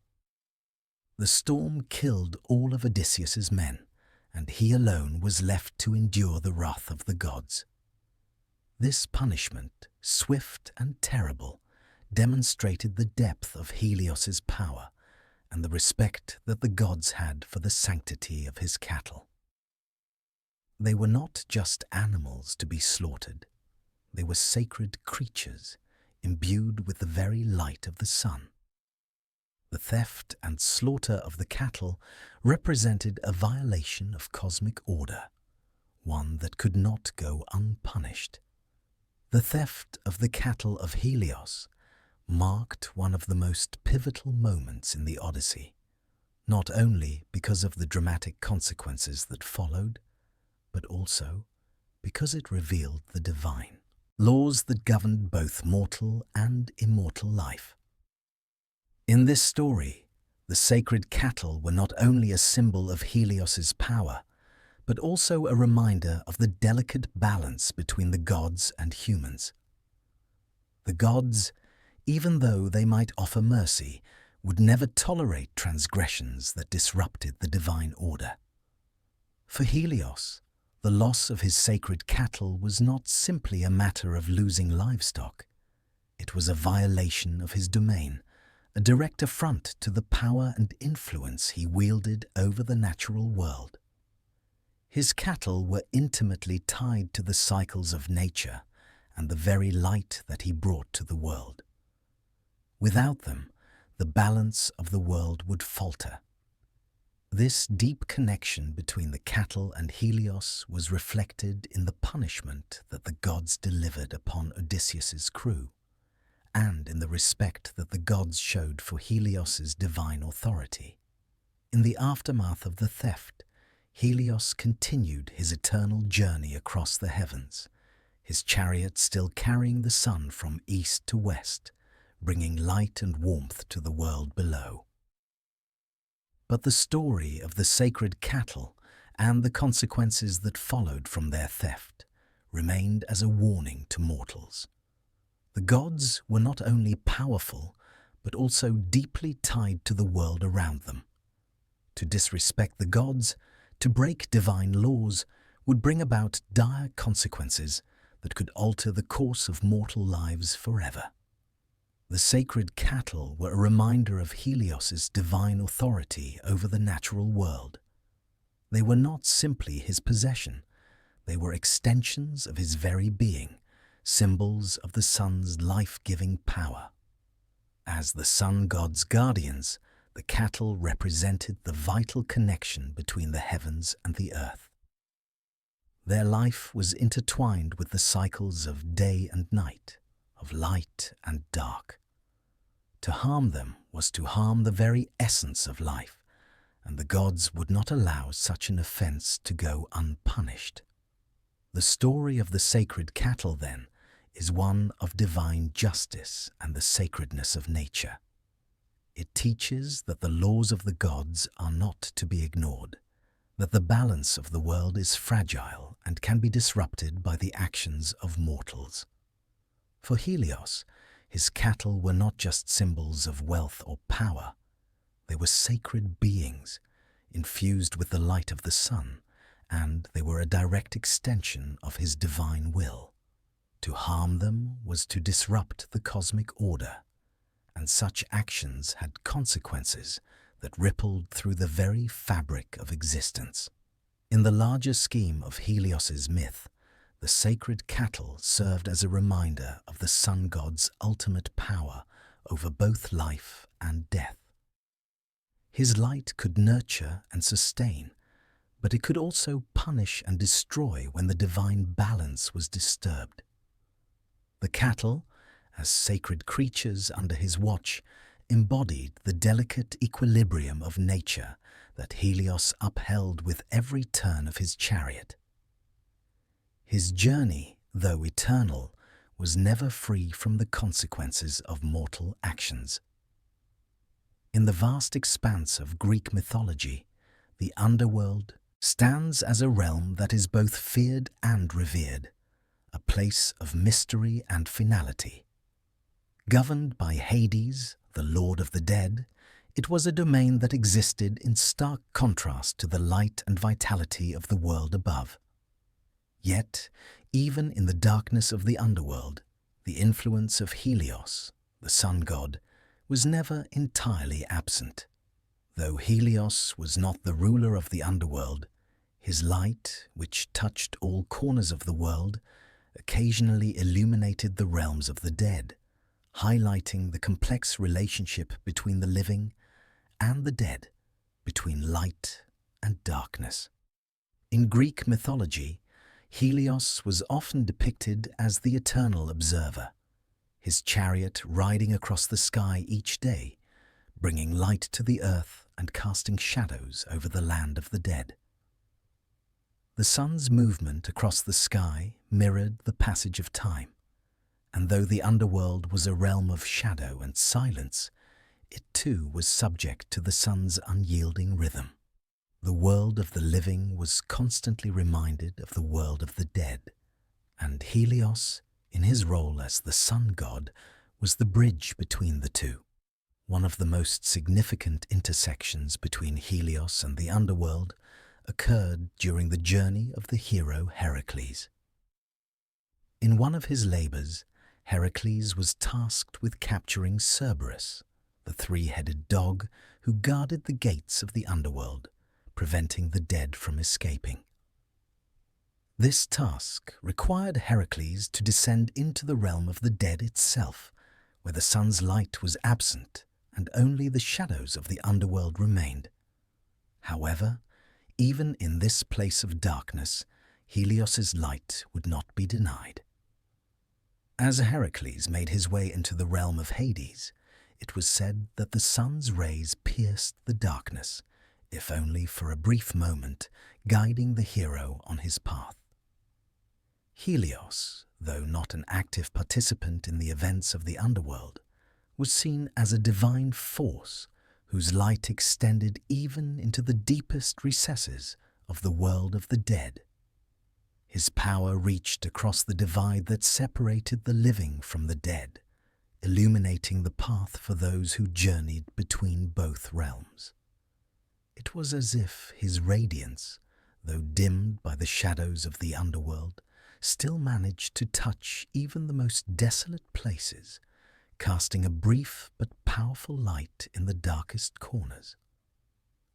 The storm killed all of Odysseus's men, and he alone was left to endure the wrath of the gods. This punishment, swift and terrible, demonstrated the depth of Helios's power and the respect that the gods had for the sanctity of his cattle. They were not just animals to be slaughtered. They were sacred creatures, imbued with the very light of the sun. The theft and slaughter of the cattle represented a violation of cosmic order, one that could not go unpunished. The theft of the cattle of Helios marked one of the most pivotal moments in the Odyssey, not only because of the dramatic consequences that followed, but also because it revealed the divine laws that governed both mortal and immortal life. In this story, the sacred cattle were not only a symbol of Helios's power, but also a reminder of the delicate balance between the gods and humans. The gods, even though they might offer mercy, would never tolerate transgressions that disrupted the divine order. For Helios, the loss of his sacred cattle was not simply a matter of losing livestock. It was a violation of his domain, a direct affront to the power and influence he wielded over the natural world. His cattle were intimately tied to the cycles of nature and the very light that he brought to the world. Without them, the balance of the world would falter. This deep connection between the cattle and Helios was reflected in the punishment that the gods delivered upon Odysseus's crew, and in the respect that the gods showed for Helios's divine authority. In the aftermath of the theft, Helios continued his eternal journey across the heavens, his chariot still carrying the sun from east to west, bringing light and warmth to the world below. But the story of the sacred cattle and the consequences that followed from their theft remained as a warning to mortals. The gods were not only powerful, but also deeply tied to the world around them. To disrespect the gods, to break divine laws, would bring about dire consequences that could alter the course of mortal lives forever. The sacred cattle were a reminder of Helios's divine authority over the natural world. They were not simply his possession, they were extensions of his very being, symbols of the sun's life-giving power. As the sun god's guardians, the cattle represented the vital connection between the heavens and the earth. Their life was intertwined with the cycles of day and night, of light and dark. To harm them was to harm the very essence of life, and the gods would not allow such an offense to go unpunished. The story of the sacred cattle, then, is one of divine justice and the sacredness of nature. It teaches that the laws of the gods are not to be ignored, that the balance of the world is fragile and can be disrupted by the actions of mortals. For Helios, his cattle were not just symbols of wealth or power. They were sacred beings, infused with the light of the sun, and they were a direct extension of his divine will. To harm them was to disrupt the cosmic order, and such actions had consequences that rippled through the very fabric of existence. In the larger scheme of Helios's myth, the sacred cattle served as a reminder of the sun god's ultimate power over both life and death. His light could nurture and sustain, but it could also punish and destroy when the divine balance was disturbed. The cattle, as sacred creatures under his watch, embodied the delicate equilibrium of nature that Helios upheld with every turn of his chariot. His journey, though eternal, was never free from the consequences of mortal actions. In the vast expanse of Greek mythology, the underworld stands as a realm that is both feared and revered, a place of mystery and finality. Governed by Hades, the lord of the dead, it was a domain that existed in stark contrast to the light and vitality of the world above. Yet, even in the darkness of the underworld, the influence of Helios, the sun god, was never entirely absent. Though Helios was not the ruler of the underworld, his light, which touched all corners of the world, occasionally illuminated the realms of the dead, highlighting the complex relationship between the living and the dead, between light and darkness. In Greek mythology, Helios was often depicted as the eternal observer, his chariot riding across the sky each day, bringing light to the earth and casting shadows over the land of the dead. The sun's movement across the sky mirrored the passage of time, and though the underworld was a realm of shadow and silence, it too was subject to the sun's unyielding rhythm. The world of the living was constantly reminded of the world of the dead, and Helios, in his role as the sun god, was the bridge between the two. One of the most significant intersections between Helios and the underworld occurred during the journey of the hero Heracles. In one of his labors, Heracles was tasked with capturing Cerberus, the three-headed dog who guarded the gates of the underworld, preventing the dead from escaping. This task required Heracles to descend into the realm of the dead itself, where the sun's light was absent and only the shadows of the underworld remained. However, even in this place of darkness, Helios's light would not be denied. As Heracles made his way into the realm of Hades, it was said that the sun's rays pierced the darkness, if only for a brief moment, guiding the hero on his path. Helios, though not an active participant in the events of the underworld, was seen as a divine force whose light extended even into the deepest recesses of the world of the dead. His power reached across the divide that separated the living from the dead, illuminating the path for those who journeyed between both realms. It was as if his radiance, though dimmed by the shadows of the underworld, still managed to touch even the most desolate places, casting a brief but powerful light in the darkest corners.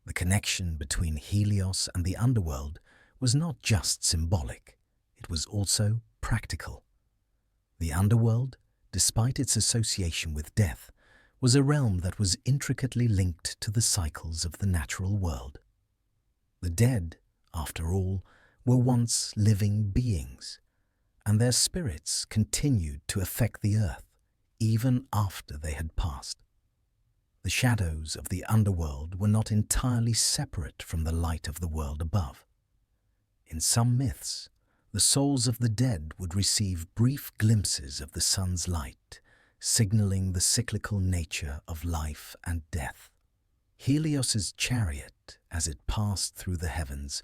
The connection between Helios and the underworld was not just symbolic, it was also practical. The underworld, despite its association with death, was a realm that was intricately linked to the cycles of the natural world. The dead, after all, were once living beings, and their spirits continued to affect the earth even after they had passed. The shadows of the underworld were not entirely separate from the light of the world above. In some myths, the souls of the dead would receive brief glimpses of the sun's light, signaling the cyclical nature of life and death. Helios's chariot, as it passed through the heavens,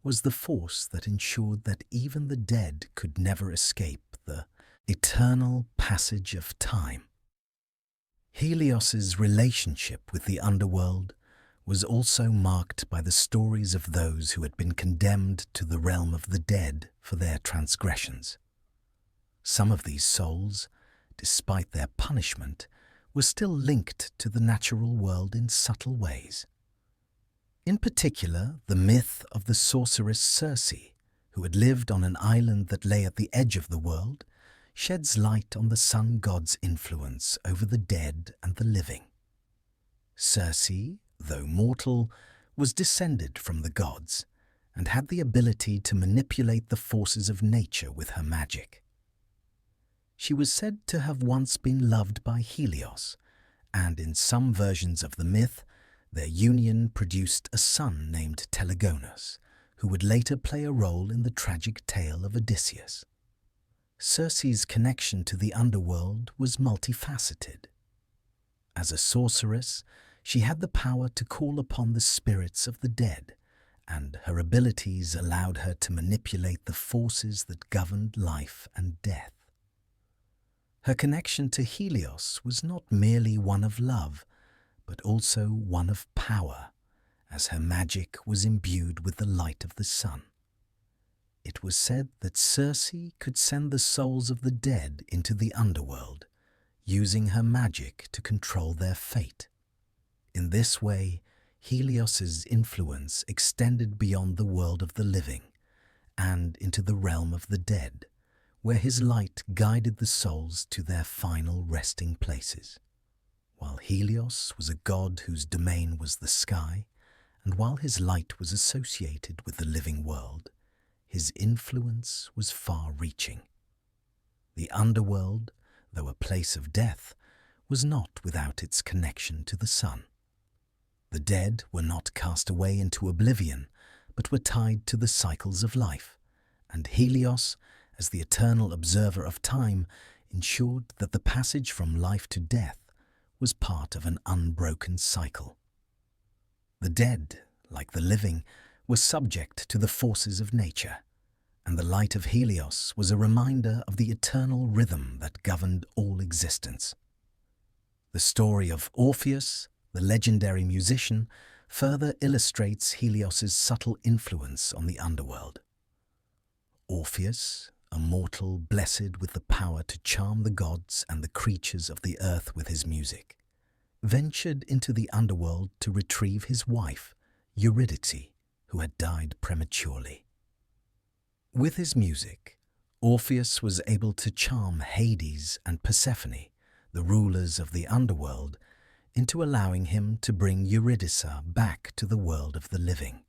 was the force that ensured that even the dead could never escape the eternal passage of time. Helios's relationship with the underworld was also marked by the stories of those who had been condemned to the realm of the dead for their transgressions. Some of these souls, despite their punishment, were still linked to the natural world in subtle ways. In particular, the myth of the sorceress Circe, who had lived on an island that lay at the edge of the world, sheds light on the sun god's influence over the dead and the living. Circe, though mortal, was descended from the gods and had the ability to manipulate the forces of nature with her magic. She was said to have once been loved by Helios, and in some versions of the myth, their union produced a son named Telegonus, who would later play a role in the tragic tale of Odysseus. Circe's connection to the underworld was multifaceted. As a sorceress, she had the power to call upon the spirits of the dead, and her abilities allowed her to manipulate the forces that governed life and death. Her connection to Helios was not merely one of love, but also one of power, as her magic was imbued with the light of the sun. It was said that Circe could send the souls of the dead into the underworld, using her magic to control their fate. In this way, Helios's influence extended beyond the world of the living and into the realm of the dead, where his light guided the souls to their final resting places. While Helios was a god whose domain was the sky, and while his light was associated with the living world, his influence was far-reaching. The underworld, though a place of death, was not without its connection to the sun. The dead were not cast away into oblivion, but were tied to the cycles of life, and Helios, as the eternal observer of time, ensured that the passage from life to death was part of an unbroken cycle. The dead, like the living, were subject to the forces of nature, and the light of Helios was a reminder of the eternal rhythm that governed all existence. The story of Orpheus, the legendary musician, further illustrates Helios's subtle influence on the underworld. Orpheus, a mortal blessed with the power to charm the gods and the creatures of the earth with his music, ventured into the underworld to retrieve his wife, Eurydice, who had died prematurely. With his music, Orpheus was able to charm Hades and Persephone, the rulers of the underworld, into allowing him to bring Eurydice back to the world of the living.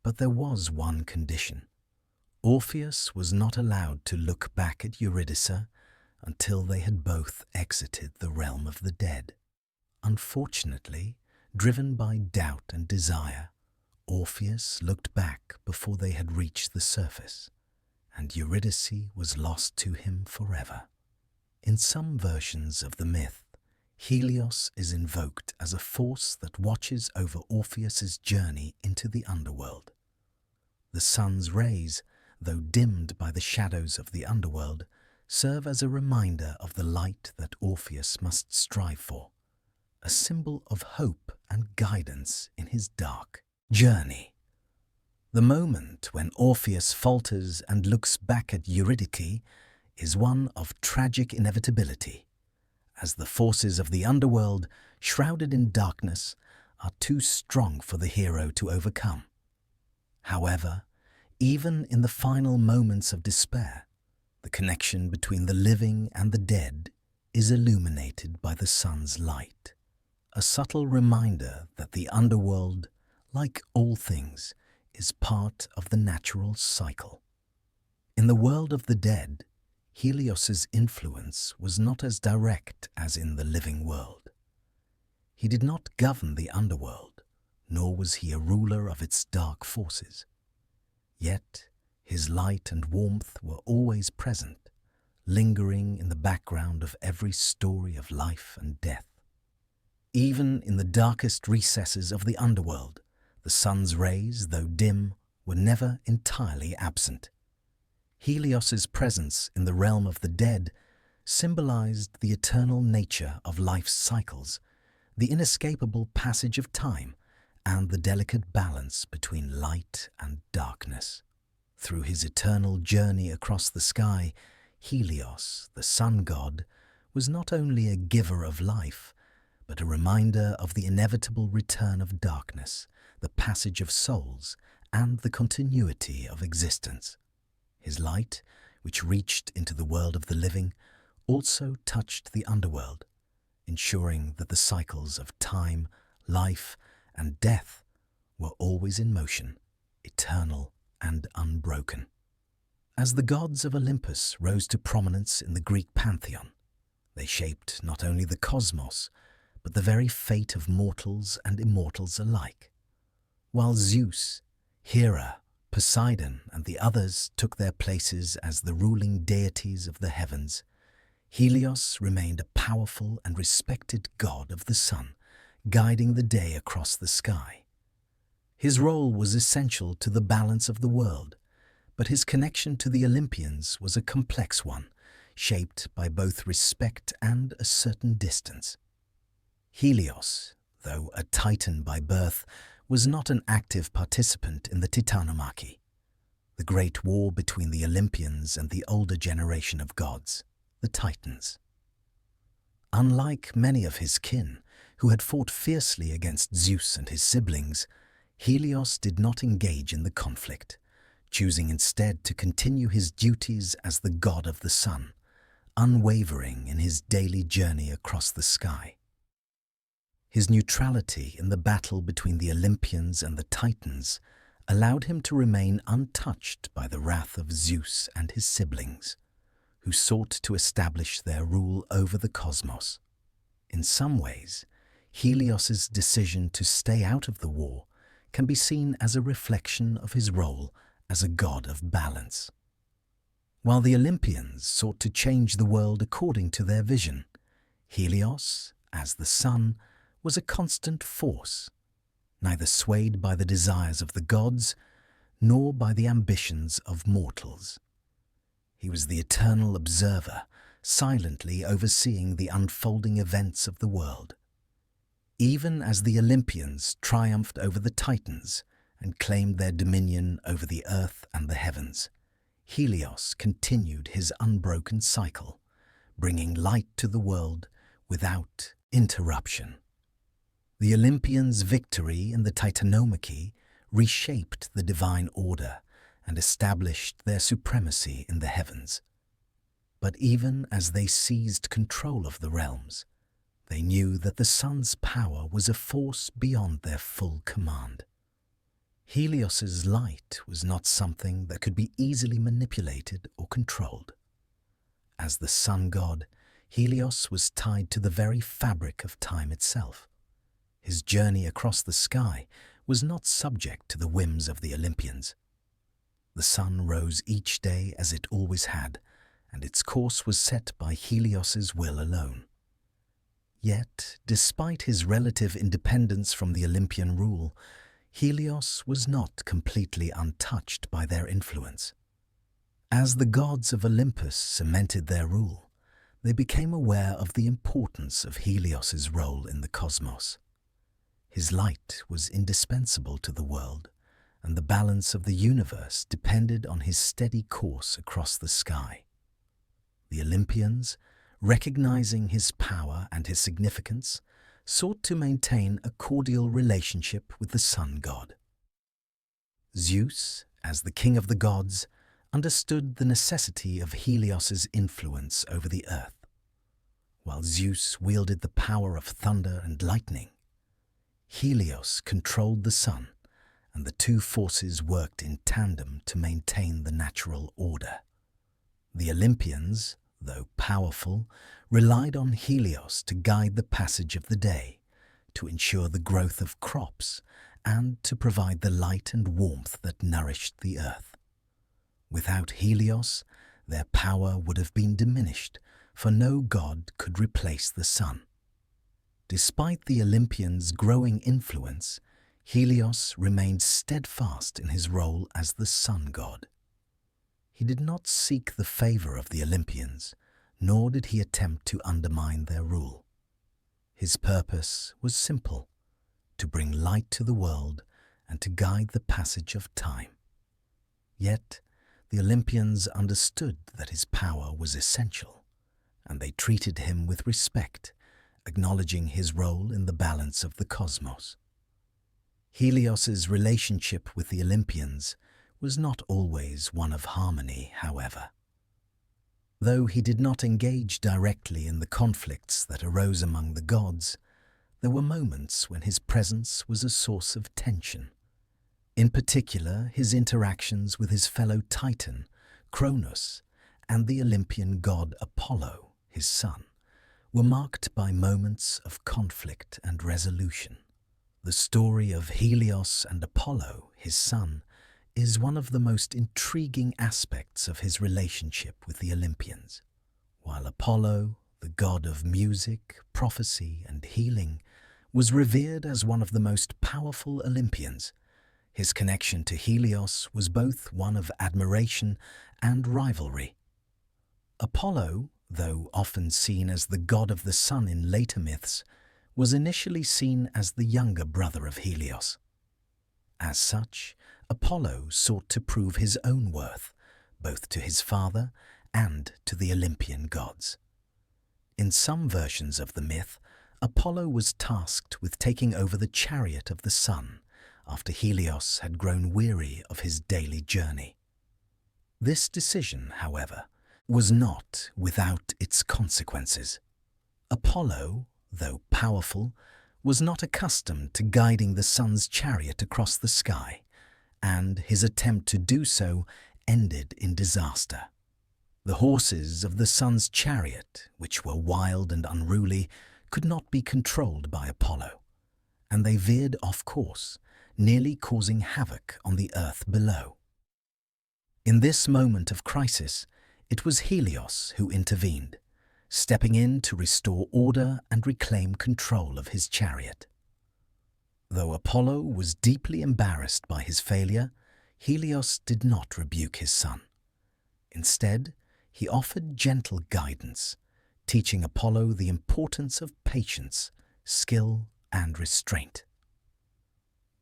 But there was one condition. Orpheus was not allowed to look back at Eurydice until they had both exited the realm of the dead. Unfortunately, driven by doubt and desire, Orpheus looked back before they had reached the surface, and Eurydice was lost to him forever. In some versions of the myth, Helios is invoked as a force that watches over Orpheus's journey into the underworld. The sun's rays, though dimmed by the shadows of the underworld, serve as a reminder of the light that Orpheus must strive for, a symbol of hope and guidance in his dark journey. The moment when Orpheus falters and looks back at Eurydice is one of tragic inevitability, as the forces of the underworld, shrouded in darkness, are too strong for the hero to overcome. However, even in the final moments of despair, the connection between the living and the dead is illuminated by the sun's light, a subtle reminder that the underworld, like all things, is part of the natural cycle. In the world of the dead, Helios's influence was not as direct as in the living world. He did not govern the underworld, nor was he a ruler of its dark forces. Yet his light and warmth were always present, lingering in the background of every story of life and death. Even in the darkest recesses of the underworld, the sun's rays, though dim, were never entirely absent. Helios's presence in the realm of the dead symbolized the eternal nature of life's cycles, the inescapable passage of time, and the delicate balance between light and darkness. Through his eternal journey across the sky, Helios, the sun god, was not only a giver of life, but a reminder of the inevitable return of darkness, the passage of souls, and the continuity of existence. His light, which reached into the world of the living, also touched the underworld, ensuring that the cycles of time, life, and death were always in motion, eternal and unbroken. As the gods of Olympus rose to prominence in the Greek pantheon, they shaped not only the cosmos, but the very fate of mortals and immortals alike. While Zeus, Hera, Poseidon, and the others took their places as the ruling deities of the heavens, Helios remained a powerful and respected god of the sun, guiding the day across the sky. His role was essential to the balance of the world, but his connection to the Olympians was a complex one, shaped by both respect and a certain distance. Helios, though a Titan by birth, was not an active participant in the Titanomachy, the great war between the Olympians and the older generation of gods, the Titans. Unlike many of his kin, who had fought fiercely against Zeus and his siblings, Helios did not engage in the conflict, choosing instead to continue his duties as the god of the sun, unwavering in his daily journey across the sky. His neutrality in the battle between the Olympians and the Titans allowed him to remain untouched by the wrath of Zeus and his siblings, who sought to establish their rule over the cosmos. In some ways, Helios's decision to stay out of the war can be seen as a reflection of his role as a god of balance. While the Olympians sought to change the world according to their vision, Helios, as the sun, was a constant force, neither swayed by the desires of the gods nor by the ambitions of mortals. He was the eternal observer, silently overseeing the unfolding events of the world. Even as the Olympians triumphed over the Titans and claimed their dominion over the earth and the heavens, Helios continued his unbroken cycle, bringing light to the world without interruption. The Olympians' victory in the Titanomachy reshaped the divine order and established their supremacy in the heavens. But even as they seized control of the realms, they knew that the sun's power was a force beyond their full command. Helios's light was not something that could be easily manipulated or controlled. As the sun god, Helios was tied to the very fabric of time itself. His journey across the sky was not subject to the whims of the Olympians. The sun rose each day as it always had, and its course was set by Helios's will alone. Yet, despite his relative independence from the Olympian rule, Helios was not completely untouched by their influence. As the gods of Olympus cemented their rule, they became aware of the importance of Helios's role in the cosmos. His light was indispensable to the world, and the balance of the universe depended on his steady course across the sky. The Olympians, recognizing his power and his significance, sought to maintain a cordial relationship with the sun god. Zeus, as the king of the gods, understood the necessity of Helios's influence over the earth. While Zeus wielded the power of thunder and lightning, Helios controlled the sun, and the two forces worked in tandem to maintain the natural order. The Olympians, though powerful, relied on Helios to guide the passage of the day, to ensure the growth of crops, and to provide the light and warmth that nourished the earth. Without Helios, their power would have been diminished, for no god could replace the sun. Despite the Olympians' growing influence, Helios remained steadfast in his role as the sun god. He did not seek the favor of the Olympians, nor did he attempt to undermine their rule. His purpose was simple: to bring light to the world and to guide the passage of time. Yet, the Olympians understood that his power was essential, and they treated him with respect, acknowledging his role in the balance of the cosmos. Helios's relationship with the Olympians was not always one of harmony, however. Though he did not engage directly in the conflicts that arose among the gods, there were moments when his presence was a source of tension. In particular, his interactions with his fellow Titan, Cronus, and the Olympian god Apollo, his son, were marked by moments of conflict and resolution. The story of Helios and Apollo, his son, is one of the most intriguing aspects of his relationship with the Olympians. While Apollo, the god of music, prophecy, and healing, was revered as one of the most powerful Olympians, his connection to Helios was both one of admiration and rivalry. Apollo, though often seen as the god of the sun in later myths, was initially seen as the younger brother of Helios. As such, Apollo sought to prove his own worth, both to his father and to the Olympian gods. In some versions of the myth, Apollo was tasked with taking over the chariot of the sun after Helios had grown weary of his daily journey. This decision, however, was not without its consequences. Apollo, though powerful, was not accustomed to guiding the sun's chariot across the sky, and his attempt to do so ended in disaster. The horses of the sun's chariot, which were wild and unruly, could not be controlled by Apollo, and they veered off course, nearly causing havoc on the earth below. In this moment of crisis, it was Helios who intervened, stepping in to restore order and reclaim control of his chariot. Though Apollo was deeply embarrassed by his failure, Helios did not rebuke his son. Instead, he offered gentle guidance, teaching Apollo the importance of patience, skill, and restraint.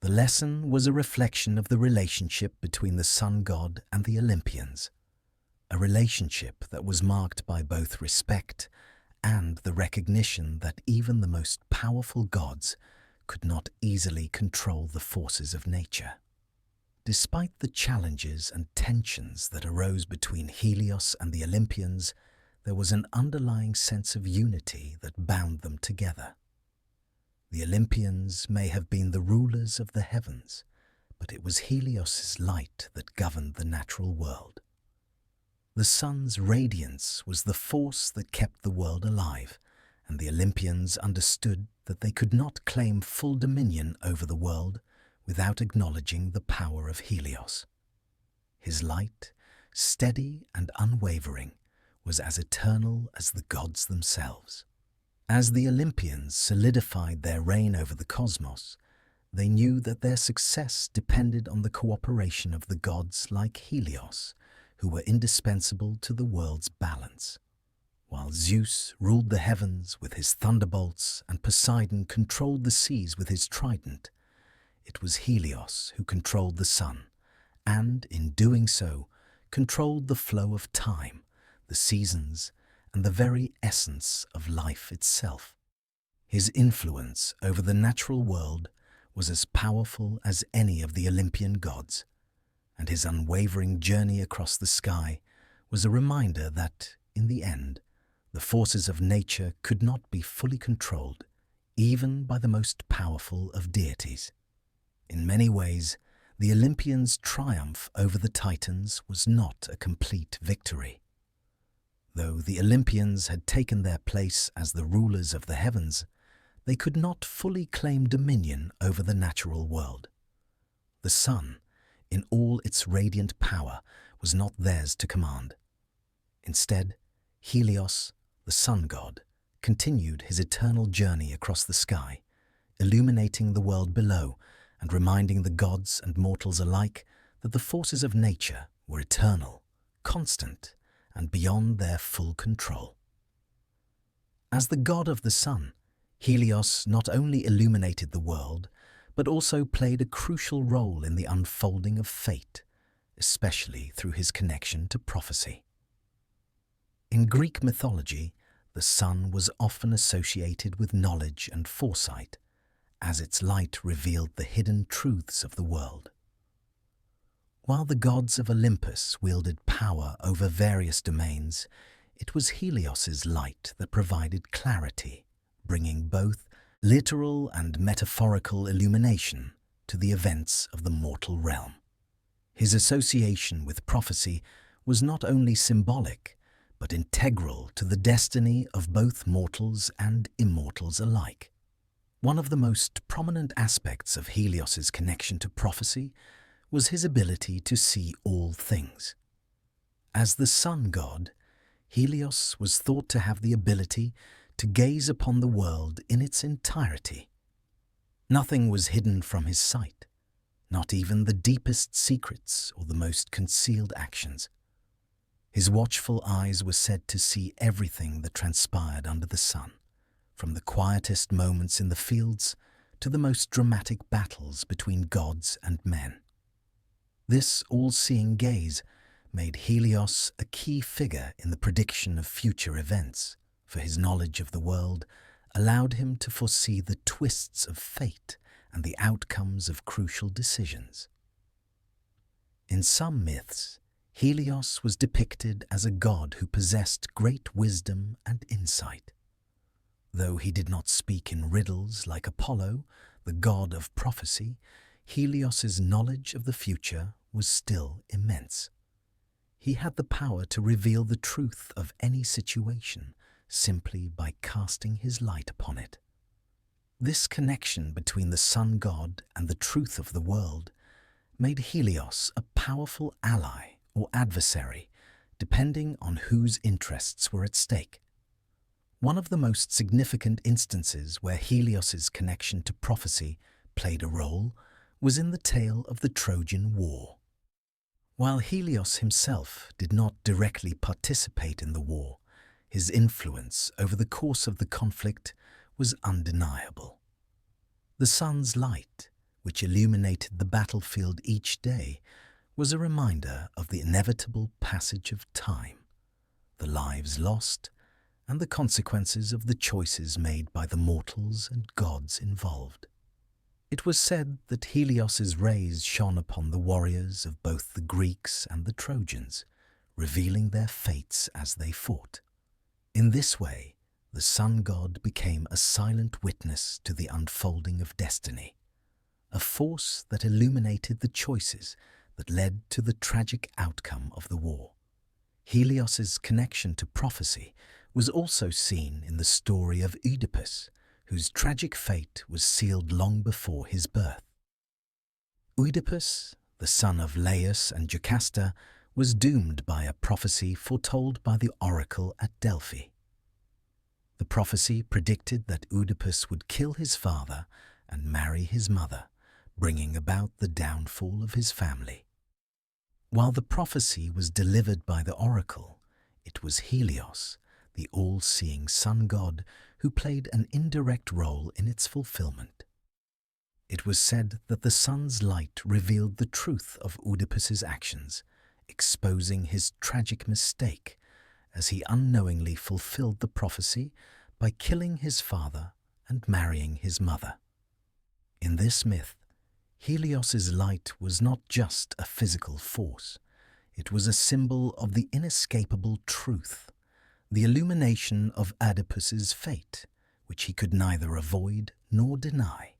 The lesson was a reflection of the relationship between the sun god and the Olympians, a relationship that was marked by both respect and the recognition that even the most powerful gods could not easily control the forces of nature. Despite the challenges and tensions that arose between Helios and the Olympians, there was an underlying sense of unity that bound them together. The Olympians may have been the rulers of the heavens, but it was Helios's light that governed the natural world. The sun's radiance was the force that kept the world alive, and the Olympians understood that they could not claim full dominion over the world without acknowledging the power of Helios. His light, steady and unwavering, was as eternal as the gods themselves. As the Olympians solidified their reign over the cosmos, they knew that their success depended on the cooperation of the gods like Helios, who were indispensable to the world's balance. While Zeus ruled the heavens with his thunderbolts and Poseidon controlled the seas with his trident, it was Helios who controlled the sun, and in doing so, controlled the flow of time, the seasons, and the very essence of life itself. His influence over the natural world was as powerful as any of the Olympian gods, and his unwavering journey across the sky was a reminder that, in the end, the forces of nature could not be fully controlled, even by the most powerful of deities. In many ways, the Olympians' triumph over the Titans was not a complete victory. Though the Olympians had taken their place as the rulers of the heavens, they could not fully claim dominion over the natural world. The sun, in all its radiant power, was not theirs to command. Instead, Helios, the sun god, continued his eternal journey across the sky, illuminating the world below and reminding the gods and mortals alike that the forces of nature were eternal, constant, and beyond their full control. As the god of the sun, Helios not only illuminated the world, but also played a crucial role in the unfolding of fate, especially through his connection to prophecy. In Greek mythology, the sun was often associated with knowledge and foresight, as its light revealed the hidden truths of the world. While the gods of Olympus wielded power over various domains, it was Helios's light that provided clarity, bringing both literal and metaphorical illumination to the events of the mortal realm. His association with prophecy was not only symbolic, but integral to the destiny of both mortals and immortals alike. One of the most prominent aspects of Helios's connection to prophecy was his ability to see all things. As the sun god, Helios was thought to have the ability to gaze upon the world in its entirety. Nothing was hidden from his sight, not even the deepest secrets or the most concealed actions. His watchful eyes were said to see everything that transpired under the sun, from the quietest moments in the fields to the most dramatic battles between gods and men. This all-seeing gaze made Helios a key figure in the prediction of future events, for his knowledge of the world allowed him to foresee the twists of fate and the outcomes of crucial decisions. In some myths, Helios was depicted as a god who possessed great wisdom and insight. Though he did not speak in riddles like Apollo, the god of prophecy, Helios's knowledge of the future was still immense. He had the power to reveal the truth of any situation simply by casting his light upon it. This connection between the sun god and the truth of the world made Helios a powerful ally or adversary, depending on whose interests were at stake. One of the most significant instances where Helios's connection to prophecy played a role was in the tale of the Trojan War. While Helios himself did not directly participate in the war, his influence over the course of the conflict was undeniable. The sun's light, which illuminated the battlefield each day, was a reminder of the inevitable passage of time, the lives lost, and the consequences of the choices made by the mortals and gods involved. It was said that Helios's rays shone upon the warriors of both the Greeks and the Trojans, revealing their fates as they fought. In this way, the sun god became a silent witness to the unfolding of destiny, a force that illuminated the choices that led to the tragic outcome of the war. Helios's connection to prophecy was also seen in the story of Oedipus, whose tragic fate was sealed long before his birth. Oedipus, the son of Laius and Jocasta, was doomed by a prophecy foretold by the oracle at Delphi. The prophecy predicted that Oedipus would kill his father and marry his mother, bringing about the downfall of his family. While the prophecy was delivered by the oracle, it was Helios, the all-seeing sun god, who played an indirect role in its fulfillment. It was said that the sun's light revealed the truth of Oedipus's actions, exposing his tragic mistake as he unknowingly fulfilled the prophecy by killing his father and marrying his mother. In this myth, Helios's light was not just a physical force. It was a symbol of the inescapable truth, the illumination of Oedipus's fate, which he could neither avoid nor deny.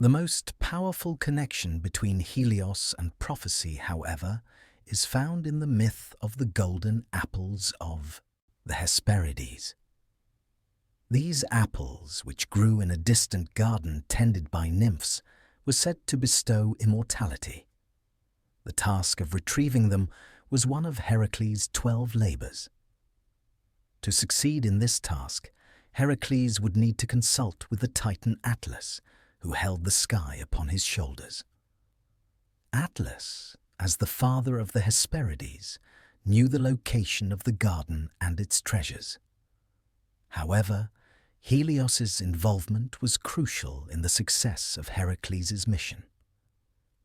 The most powerful connection between Helios and prophecy, however, is found in the myth of the golden apples of the Hesperides. These apples, which grew in a distant garden tended by nymphs, were said to bestow immortality. The task of retrieving them was one of Heracles' 12 labors. To succeed in this task, Heracles would need to consult with the Titan Atlas, who held the sky upon his shoulders. Atlas, as the father of the Hesperides, knew the location of the garden and its treasures. However, Helios's involvement was crucial in the success of Heracles' mission.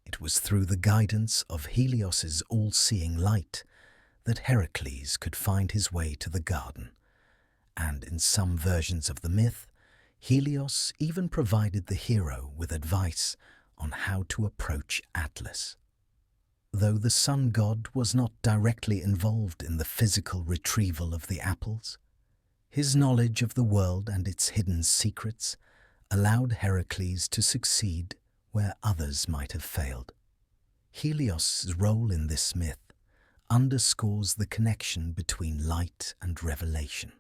It was through the guidance of Helios's all-seeing light that Heracles could find his way to the garden, and in some versions of the myth, Helios even provided the hero with advice on how to approach Atlas. Though the sun god was not directly involved in the physical retrieval of the apples, his knowledge of the world and its hidden secrets allowed Heracles to succeed where others might have failed. Helios' role in this myth underscores the connection between light and revelation,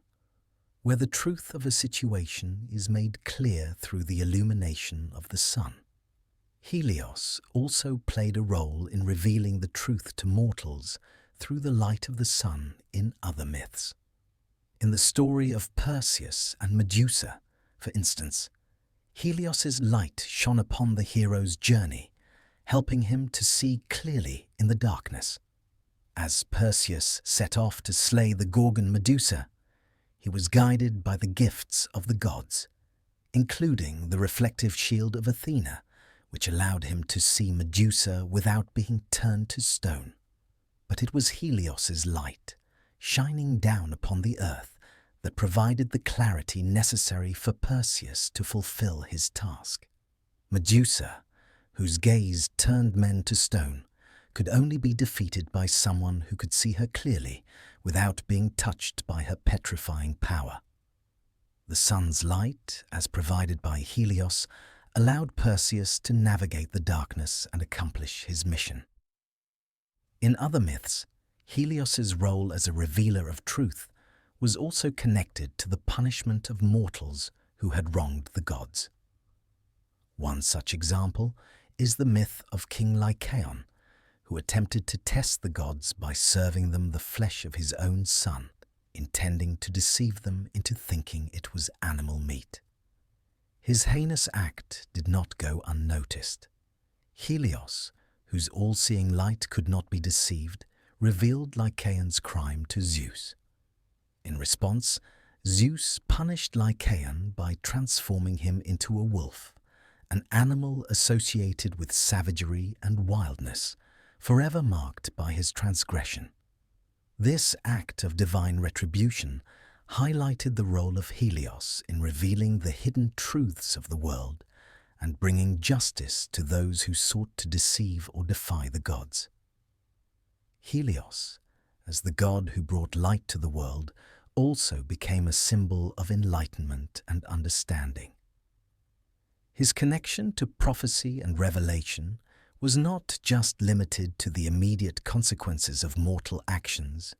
where the truth of a situation is made clear through the illumination of the sun. Helios also played a role in revealing the truth to mortals through the light of the sun in other myths. In the story of Perseus and Medusa, for instance, Helios' light shone upon the hero's journey, helping him to see clearly in the darkness. As Perseus set off to slay the Gorgon Medusa, he was guided by the gifts of the gods, including the reflective shield of Athena, which allowed him to see Medusa without being turned to stone. But it was Helios' light, shining down upon the earth, that provided the clarity necessary for Perseus to fulfill his task. Medusa, whose gaze turned men to stone, could only be defeated by someone who could see her clearly without being touched by her petrifying power. The sun's light, as provided by Helios, allowed Perseus to navigate the darkness and accomplish his mission. In other myths, Helios' role as a revealer of truth was also connected to the punishment of mortals who had wronged the gods. One such example is the myth of King Lycaon, who attempted to test the gods by serving them the flesh of his own son, intending to deceive them into thinking it was animal meat. His heinous act did not go unnoticed. Helios, whose all-seeing light could not be deceived, revealed Lycaon's crime to Zeus. In response, Zeus punished Lycaon by transforming him into a wolf, an animal associated with savagery and wildness, forever marked by his transgression. This act of divine retribution highlighted the role of Helios in revealing the hidden truths of the world and bringing justice to those who sought to deceive or defy the gods. Helios, as the god who brought light to the world, also became a symbol of enlightenment and understanding. His connection to prophecy and revelation was not just limited to the immediate consequences of mortal actions,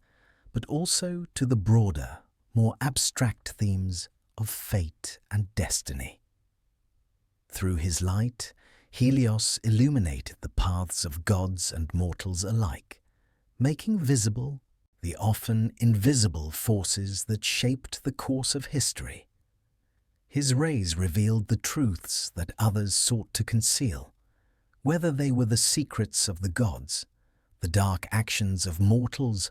but also to the broader, more abstract themes of fate and destiny. Through his light, Helios illuminated the paths of gods and mortals alike, making visible the often invisible forces that shaped the course of history. His rays revealed the truths that others sought to conceal, whether they were the secrets of the gods, the dark actions of mortals,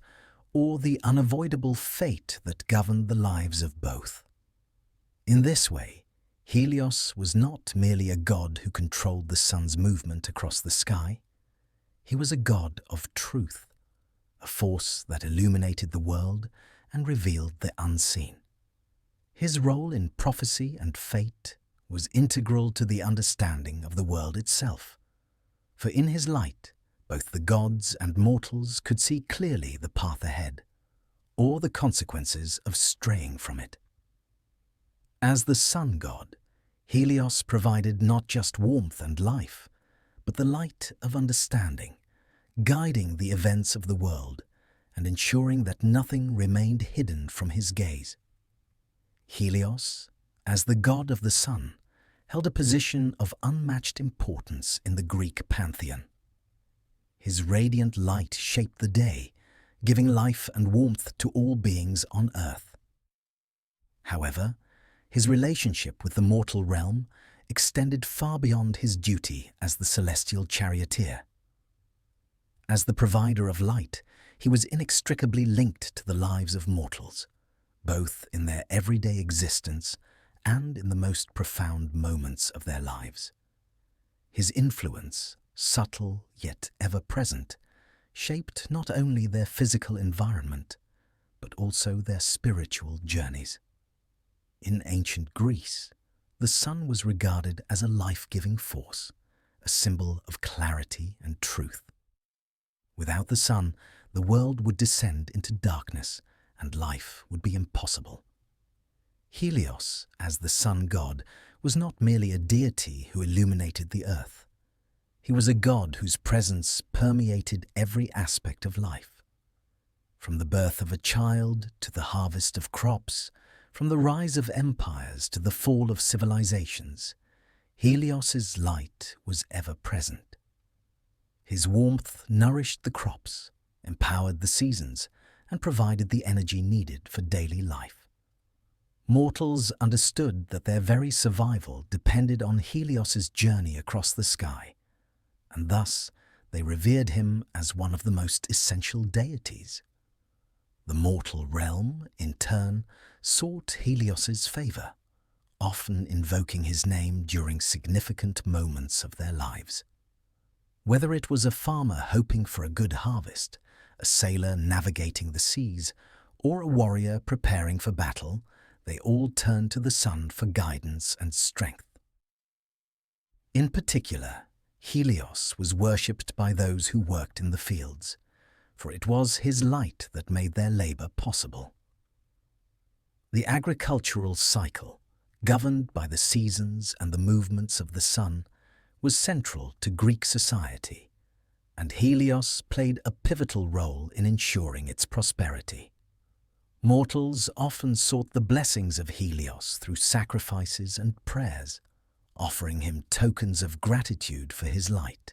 or the unavoidable fate that governed the lives of both. In this way, Helios was not merely a god who controlled the sun's movement across the sky. He was a god of truth, a force that illuminated the world and revealed the unseen. His role in prophecy and fate was integral to the understanding of the world itself. For in his light, both the gods and mortals could see clearly the path ahead, or the consequences of straying from it. As the sun god, Helios provided not just warmth and life, but the light of understanding, guiding the events of the world and ensuring that nothing remained hidden from his gaze. Helios, as the god of the sun, held a position of unmatched importance in the Greek pantheon. His radiant light shaped the day, giving life and warmth to all beings on earth. However, his relationship with the mortal realm extended far beyond his duty as the celestial charioteer. As the provider of light, he was inextricably linked to the lives of mortals, both in their everyday existence and in the most profound moments of their lives. His influence, subtle yet ever-present, shaped not only their physical environment, but also their spiritual journeys. In ancient Greece, the sun was regarded as a life-giving force, a symbol of clarity and truth. Without the sun, the world would descend into darkness and life would be impossible. Helios, as the sun god, was not merely a deity who illuminated the earth. He was a god whose presence permeated every aspect of life. From the birth of a child to the harvest of crops, from the rise of empires to the fall of civilizations, Helios's light was ever present. His warmth nourished the crops, empowered the seasons, and provided the energy needed for daily life. Mortals understood that their very survival depended on Helios's journey across the sky, and thus they revered him as one of the most essential deities. The mortal realm, in turn, sought Helios's favor, often invoking his name during significant moments of their lives. Whether it was a farmer hoping for a good harvest, a sailor navigating the seas, or a warrior preparing for battle, they all turned to the sun for guidance and strength. In particular, Helios was worshipped by those who worked in the fields, for it was his light that made their labor possible. The agricultural cycle, governed by the seasons and the movements of the sun, was central to Greek society, and Helios played a pivotal role in ensuring its prosperity. Mortals often sought the blessings of Helios through sacrifices and prayers, offering him tokens of gratitude for his light.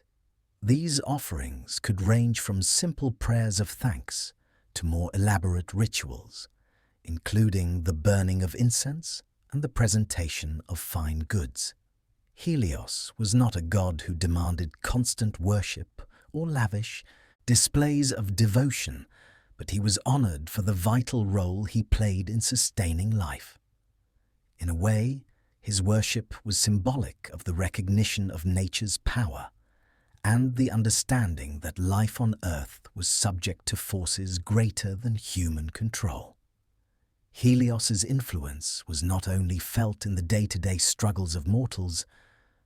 These offerings could range from simple prayers of thanks to more elaborate rituals, including the burning of incense and the presentation of fine goods. Helios was not a god who demanded constant worship or lavish displays of devotion, but he was honored for the vital role he played in sustaining life. In a way, his worship was symbolic of the recognition of nature's power and the understanding that life on Earth was subject to forces greater than human control. Helios's influence was not only felt in the day-to-day struggles of mortals,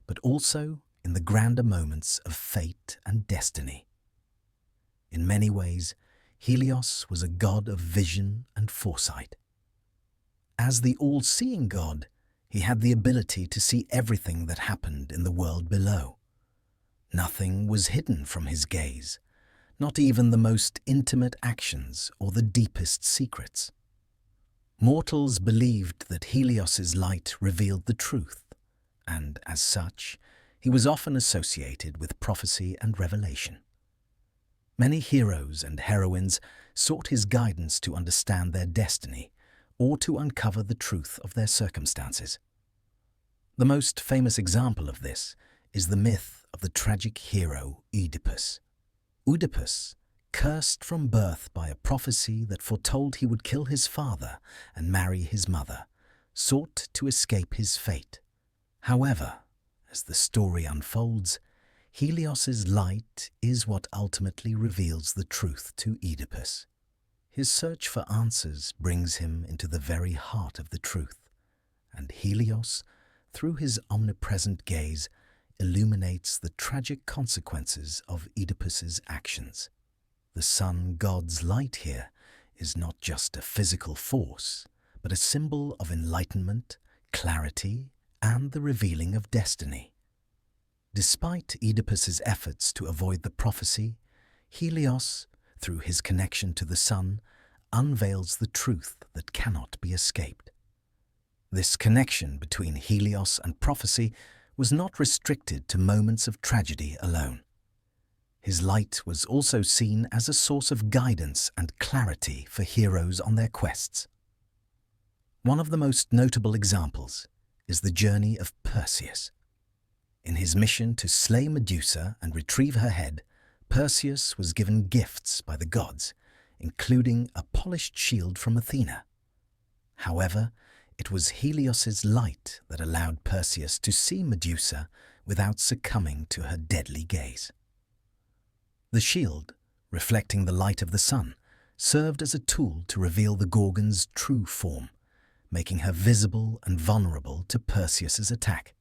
but also in the grander moments of fate and destiny. In many ways, Helios was a god of vision and foresight. As the all-seeing god, he had the ability to see everything that happened in the world below. Nothing was hidden from his gaze, not even the most intimate actions or the deepest secrets. Mortals believed that Helios's light revealed the truth, and as such, he was often associated with prophecy and revelation. Many heroes and heroines sought his guidance to understand their destiny or to uncover the truth of their circumstances. The most famous example of this is the myth of the tragic hero Oedipus. Oedipus, cursed from birth by a prophecy that foretold he would kill his father and marry his mother, sought to escape his fate. However, as the story unfolds, Helios's light is what ultimately reveals the truth to Oedipus. His search for answers brings him into the very heart of the truth, and Helios, through his omnipresent gaze, illuminates the tragic consequences of Oedipus's actions. The sun god's light here is not just a physical force, but a symbol of enlightenment, clarity, and the revealing of destiny. Despite Oedipus's efforts to avoid the prophecy, Helios, through his connection to the sun, unveils the truth that cannot be escaped. This connection between Helios and prophecy was not restricted to moments of tragedy alone. His light was also seen as a source of guidance and clarity for heroes on their quests. One of the most notable examples is the journey of Perseus. In his mission to slay Medusa and retrieve her head, Perseus was given gifts by the gods, including a polished shield from Athena. However, it was Helios's light that allowed Perseus to see Medusa without succumbing to her deadly gaze. The shield, reflecting the light of the sun, served as a tool to reveal the Gorgon's true form, making her visible and vulnerable to Perseus's attack.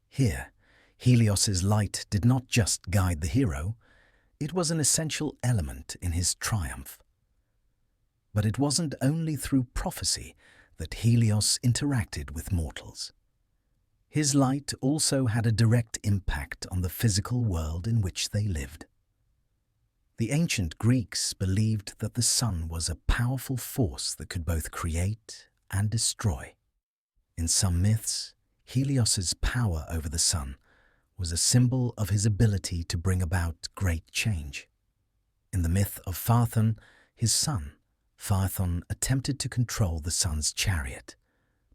Here, Helios's light did not just guide the hero, it was an essential element in his triumph. But it wasn't only through prophecy that Helios interacted with mortals. His light also had a direct impact on the physical world in which they lived. The ancient Greeks believed that the sun was a powerful force that could both create and destroy. In some myths, Helios's power over the sun was a symbol of his ability to bring about great change. In the myth of Phaethon, his son, Phaethon attempted to control the sun's chariot,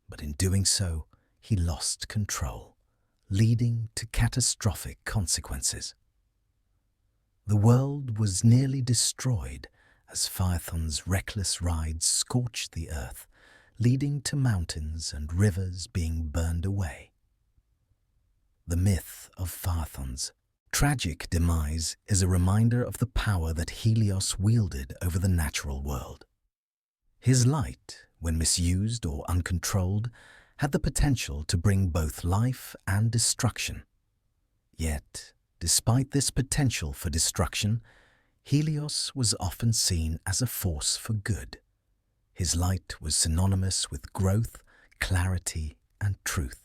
but in doing so, he lost control, leading to catastrophic consequences. The world was nearly destroyed as Phaethon's reckless ride scorched the earth, leading to mountains and rivers being burned away. The myth of Phaethon's tragic demise is a reminder of the power that Helios wielded over the natural world. His light, when misused or uncontrolled, had the potential to bring both life and destruction. Yet, despite this potential for destruction, Helios was often seen as a force for good. His light was synonymous with growth, clarity, and truth.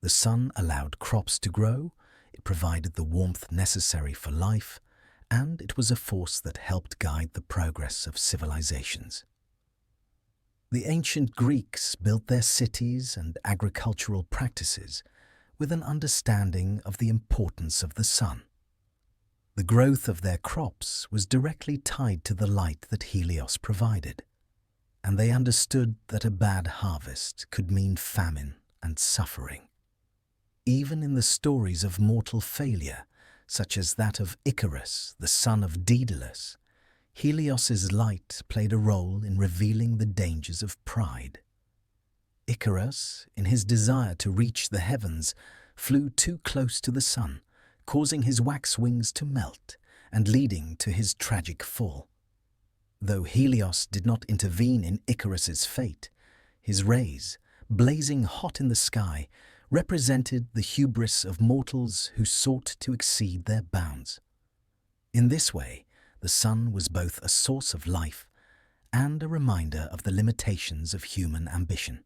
The sun allowed crops to grow, it provided the warmth necessary for life, and it was a force that helped guide the progress of civilizations. The ancient Greeks built their cities and agricultural practices with an understanding of the importance of the sun. The growth of their crops was directly tied to the light that Helios provided, and they understood that a bad harvest could mean famine and suffering. Even in the stories of mortal failure, such as that of Icarus, the son of Daedalus, Helios's light played a role in revealing the dangers of pride. Icarus, in his desire to reach the heavens, flew too close to the sun, causing his wax wings to melt and leading to his tragic fall. Though Helios did not intervene in Icarus's fate, his rays, blazing hot in the sky, represented the hubris of mortals who sought to exceed their bounds. In this way, the sun was both a source of life and a reminder of the limitations of human ambition.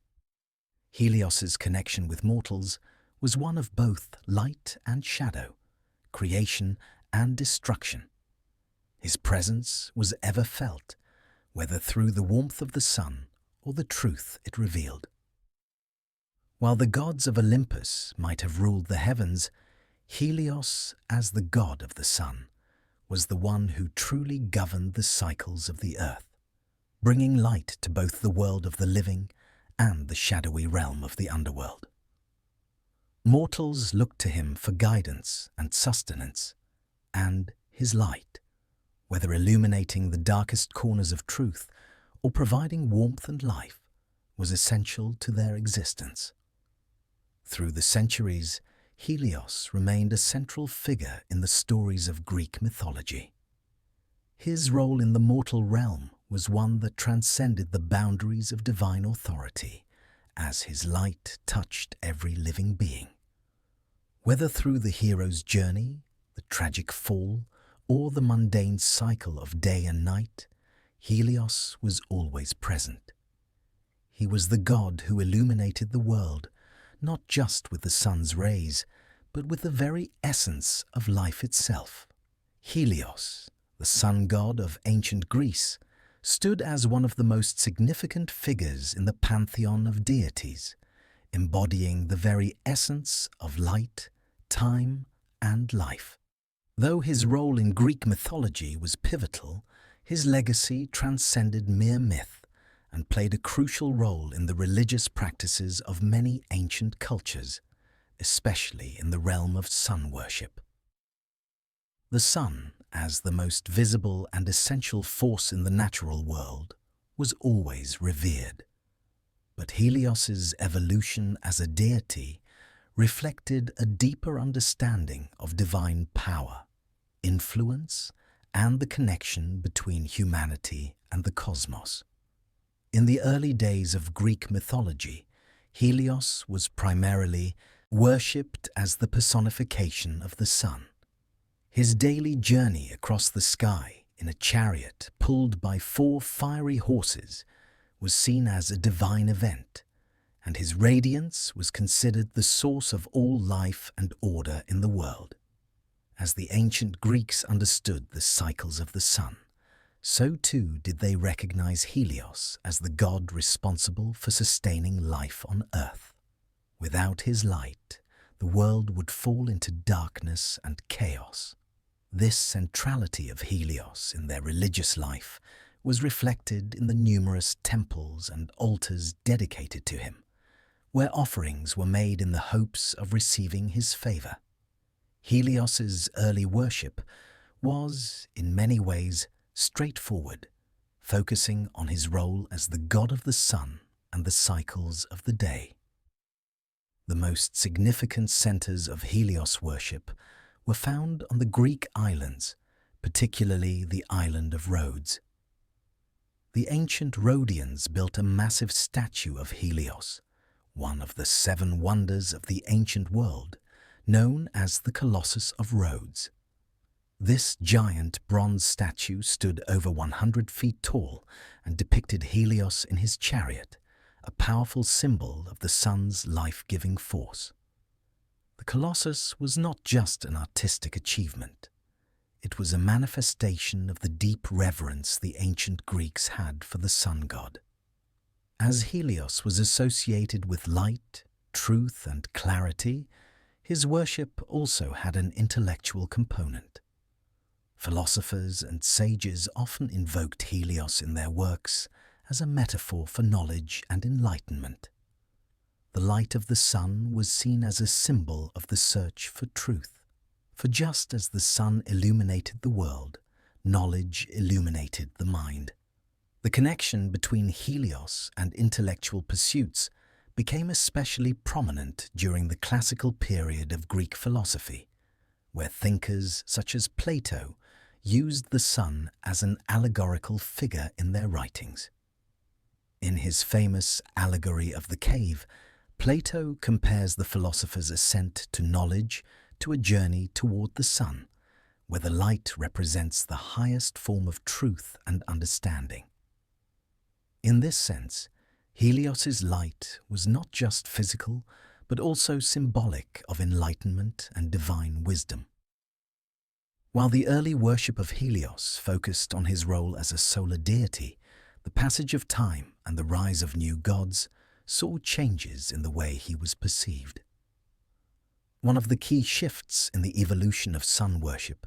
Helios's connection with mortals was one of both light and shadow, creation and destruction. His presence was ever felt, whether through the warmth of the sun or the truth it revealed. While the gods of Olympus might have ruled the heavens, Helios, as the god of the sun, was the one who truly governed the cycles of the earth, bringing light to both the world of the living and the shadowy realm of the underworld. Mortals looked to him for guidance and sustenance, and his light, whether illuminating the darkest corners of truth or providing warmth and life, was essential to their existence. Through the centuries, Helios remained a central figure in the stories of Greek mythology. His role in the mortal realm was one that transcended the boundaries of divine authority, as his light touched every living being. Whether through the hero's journey, the tragic fall, or the mundane cycle of day and night, Helios was always present. He was the god who illuminated the world, not just with the sun's rays, but with the very essence of life itself. Helios, the sun god of ancient Greece, stood as one of the most significant figures in the pantheon of deities, embodying the very essence of light, time, and life. Though his role in Greek mythology was pivotal, his legacy transcended mere myth and played a crucial role in the religious practices of many ancient cultures, especially in the realm of sun worship. The sun, as the most visible and essential force in the natural world, was always revered. But Helios's evolution as a deity reflected a deeper understanding of divine power, influence, and the connection between humanity and the cosmos. In the early days of Greek mythology, Helios was primarily worshipped as the personification of the sun. His daily journey across the sky in a chariot pulled by 4 fiery horses was seen as a divine event, and his radiance was considered the source of all life and order in the world. As the ancient Greeks understood the cycles of the sun, so too did they recognize Helios as the god responsible for sustaining life on earth. Without his light, the world would fall into darkness and chaos. This centrality of Helios in their religious life was reflected in the numerous temples and altars dedicated to him, where offerings were made in the hopes of receiving his favor. Helios's early worship was, in many ways, straightforward, focusing on his role as the god of the sun and the cycles of the day. The most significant centers of Helios worship were found on the Greek islands, particularly the island of Rhodes. The ancient Rhodians built a massive statue of Helios, one of the 7 wonders of the ancient world, known as the Colossus of Rhodes. This giant bronze statue stood over 100 feet tall and depicted Helios in his chariot, a powerful symbol of the sun's life-giving force. The Colossus was not just an artistic achievement. It was a manifestation of the deep reverence the ancient Greeks had for the sun god. As Helios was associated with light, truth, and clarity, his worship also had an intellectual component. Philosophers and sages often invoked Helios in their works as a metaphor for knowledge and enlightenment. The light of the sun was seen as a symbol of the search for truth. For just as the sun illuminated the world, knowledge illuminated the mind. The connection between Helios and intellectual pursuits became especially prominent during the classical period of Greek philosophy, where thinkers such as Plato used the sun as an allegorical figure in their writings. In his famous allegory of the cave, Plato compares the philosopher's ascent to knowledge to a journey toward the sun, where the light represents the highest form of truth and understanding. In this sense, Helios's light was not just physical, but also symbolic of enlightenment and divine wisdom. While the early worship of Helios focused on his role as a solar deity, the passage of time and the rise of new gods saw changes in the way he was perceived. One of the key shifts in the evolution of sun worship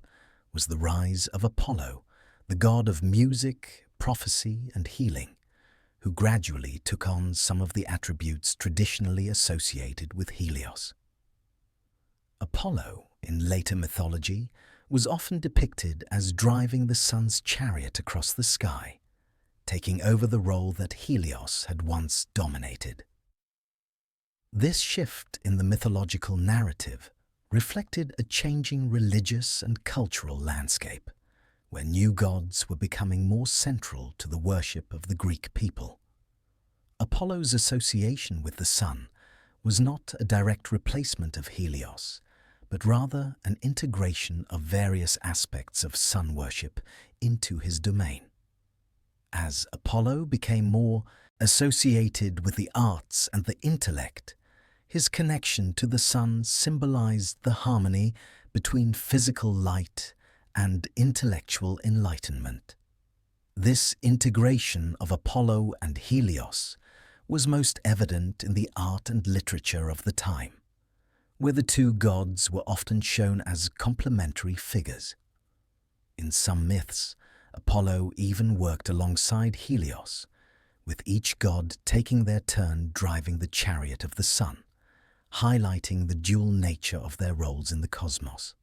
was the rise of Apollo, the god of music, prophecy, and healing, who gradually took on some of the attributes traditionally associated with Helios. Apollo, in later mythology, was often depicted as driving the sun's chariot across the sky, taking over the role that Helios had once dominated. This shift in the mythological narrative reflected a changing religious and cultural landscape, where new gods were becoming more central to the worship of the Greek people. Apollo's association with the sun was not a direct replacement of Helios, but rather an integration of various aspects of sun worship into his domain. As Apollo became more associated with the arts and the intellect, his connection to the sun symbolized the harmony between physical light and intellectual enlightenment. This integration of Apollo and Helios was most evident in the art and literature of the time, where the two gods were often shown as complementary figures. In some myths, Apollo even worked alongside Helios, with each god taking their turn driving the chariot of the sun, highlighting the dual nature of their roles in the cosmos.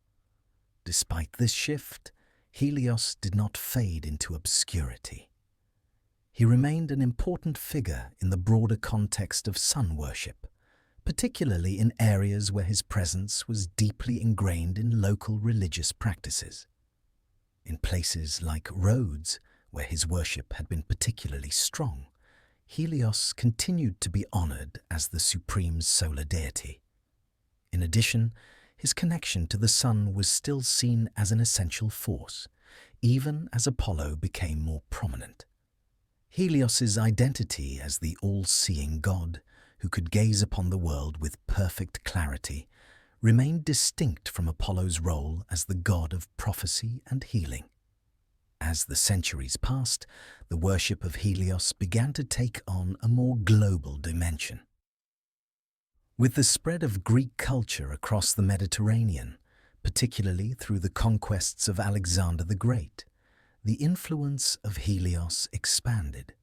Despite this shift, Helios did not fade into obscurity. He remained an important figure in the broader context of sun worship, particularly in areas where his presence was deeply ingrained in local religious practices. In places like Rhodes, where his worship had been particularly strong, Helios continued to be honored as the supreme solar deity. In addition, his connection to the sun was still seen as an essential force, even as Apollo became more prominent. Helios's identity as the all-seeing god who could gaze upon the world with perfect clarity remained distinct from Apollo's role as the god of prophecy and healing. As the centuries passed, the worship of Helios began to take on a more global dimension. With the spread of Greek culture across the Mediterranean, particularly through the conquests of Alexander the Great, the influence of Helios expanded.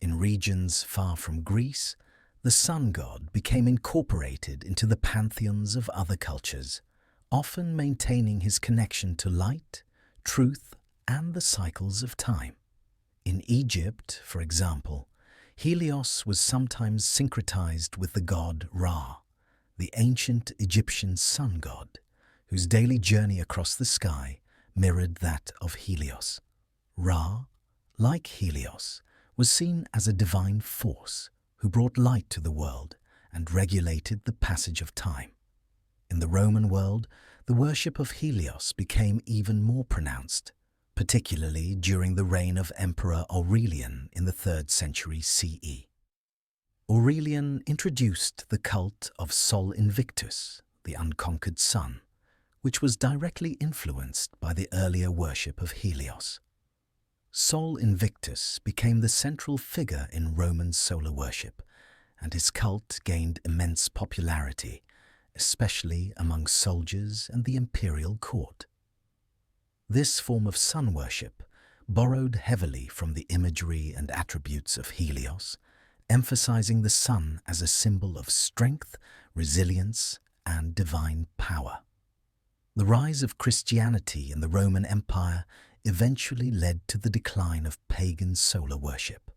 In regions far from Greece, the sun god became incorporated into the pantheons of other cultures, often maintaining his connection to light, truth, and the cycles of time. In Egypt, for example, Helios was sometimes syncretized with the god Ra, the ancient Egyptian sun god, whose daily journey across the sky mirrored that of Helios. Ra, like Helios, was seen as a divine force who brought light to the world and regulated the passage of time. In the Roman world, the worship of Helios became even more pronounced, particularly during the reign of Emperor Aurelian in the 3rd century CE. Aurelian introduced the cult of Sol Invictus, the unconquered sun, which was directly influenced by the earlier worship of Helios. Sol Invictus became the central figure in Roman solar worship, and his cult gained immense popularity, especially among soldiers and the imperial court. This form of sun worship borrowed heavily from the imagery and attributes of Helios, emphasizing the sun as a symbol of strength, resilience, and divine power. The rise of Christianity in the Roman Empire eventually led to the decline of pagan solar worship,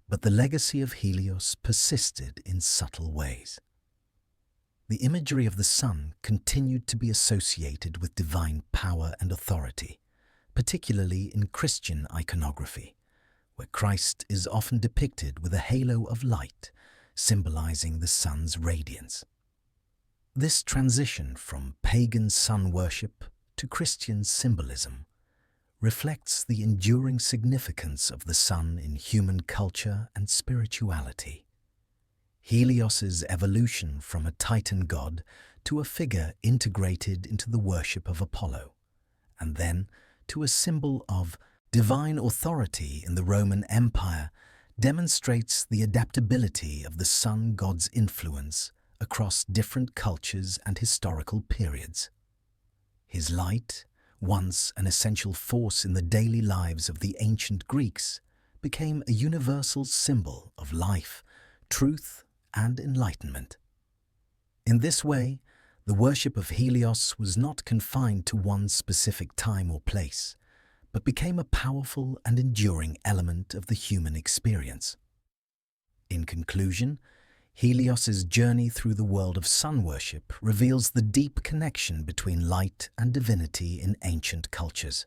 but the legacy of Helios persisted in subtle ways. The imagery of the sun continued to be associated with divine power and authority, particularly in Christian iconography, where Christ is often depicted with a halo of light, symbolizing the sun's radiance. This transition from pagan sun worship to Christian symbolism reflects the enduring significance of the sun in human culture and spirituality. Helios's evolution from a Titan god to a figure integrated into the worship of Apollo, and then to a symbol of divine authority in the Roman Empire, demonstrates the adaptability of the sun god's influence across different cultures and historical periods. His light, once an essential force in the daily lives of the ancient Greeks, became a universal symbol of life, truth, and enlightenment. In this way, the worship of Helios was not confined to one specific time or place, but became a powerful and enduring element of the human experience. In conclusion, Helios's journey through the world of sun worship reveals the deep connection between light and divinity in ancient cultures.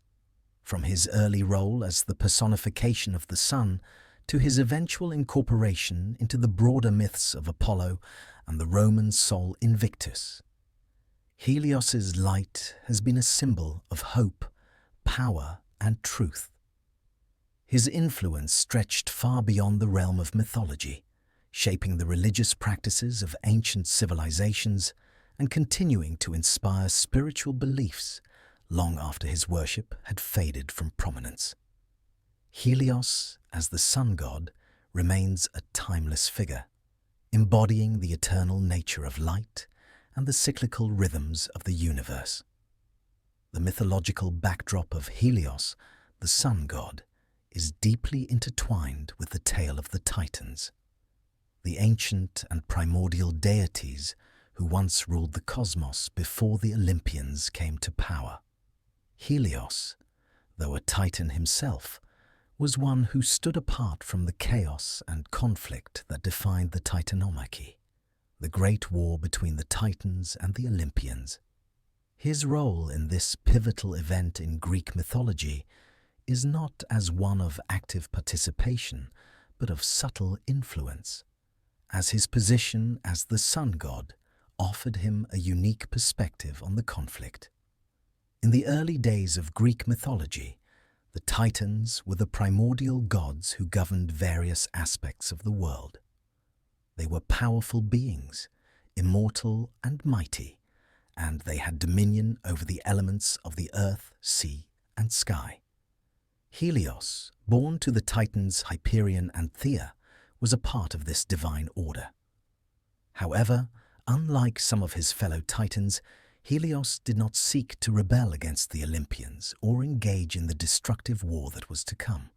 From his early role as the personification of the sun to his eventual incorporation into the broader myths of Apollo and the Roman Sol Invictus, Helios's light has been a symbol of hope, power, and truth. His influence stretched far beyond the realm of mythology, shaping the religious practices of ancient civilizations and continuing to inspire spiritual beliefs long after his worship had faded from prominence. Helios, as the sun god, remains a timeless figure, embodying the eternal nature of light and the cyclical rhythms of the universe. The mythological backdrop of Helios, the sun god, is deeply intertwined with the tale of the Titans, the ancient and primordial deities who once ruled the cosmos before the Olympians came to power. Helios, though a Titan himself, was one who stood apart from the chaos and conflict that defined the Titanomachy, the great war between the Titans and the Olympians. His role in this pivotal event in Greek mythology is not as one of active participation, but of subtle influence, as his position as the sun god offered him a unique perspective on the conflict. In the early days of Greek mythology, the Titans were the primordial gods who governed various aspects of the world. They were powerful beings, immortal and mighty, and they had dominion over the elements of the earth, sea, and sky. Helios, born to the Titans Hyperion and Thea, was a part of this divine order. However, unlike some of his fellow Titans, Helios did not seek to rebel against the Olympians or engage in the destructive war that was to come.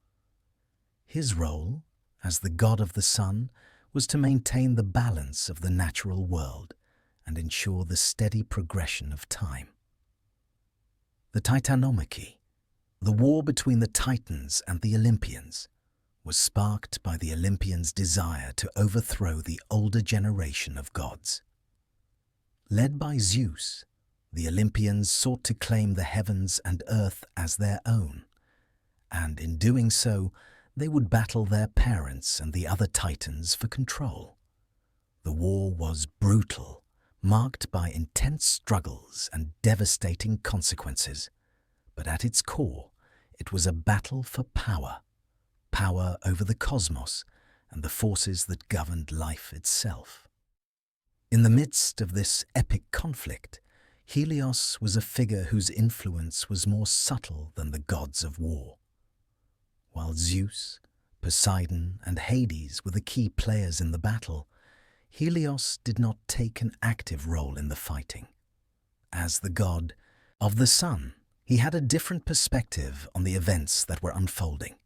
His role, as the god of the sun, was to maintain the balance of the natural world and ensure the steady progression of time. The Titanomachy, the war between the Titans and the Olympians, was sparked by the Olympians' desire to overthrow the older generation of gods. Led by Zeus, the Olympians sought to claim the heavens and earth as their own, and in doing so, they would battle their parents and the other Titans for control. The war was brutal, marked by intense struggles and devastating consequences, but at its core, it was a battle for power over the cosmos and the forces that governed life itself. In the midst of this epic conflict, Helios was a figure whose influence was more subtle than the gods of war. While Zeus, Poseidon, and Hades were the key players in the battle, Helios did not take an active role in the fighting. As the god of the sun, he had a different perspective on the events that were unfolding.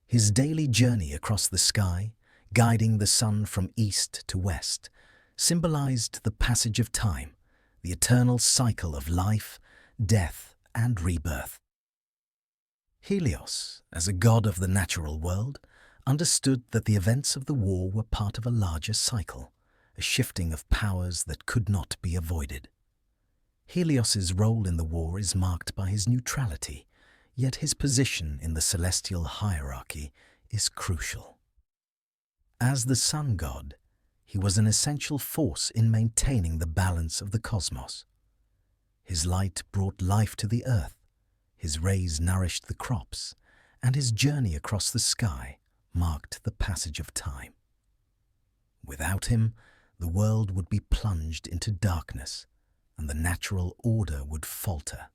His daily journey across the sky, guiding the sun from east to west, symbolized the passage of time, the eternal cycle of life, death, and rebirth. Helios, as a god of the natural world, understood that the events of the war were part of a larger cycle, a shifting of powers that could not be avoided. Helios's role in the war is marked by his neutrality, yet his position in the celestial hierarchy is crucial. As the sun god, he was an essential force in maintaining the balance of the cosmos. His light brought life to the earth, his rays nourished the crops, and his journey across the sky marked the passage of time. Without him, the world would be plunged into darkness, and the natural order would falter.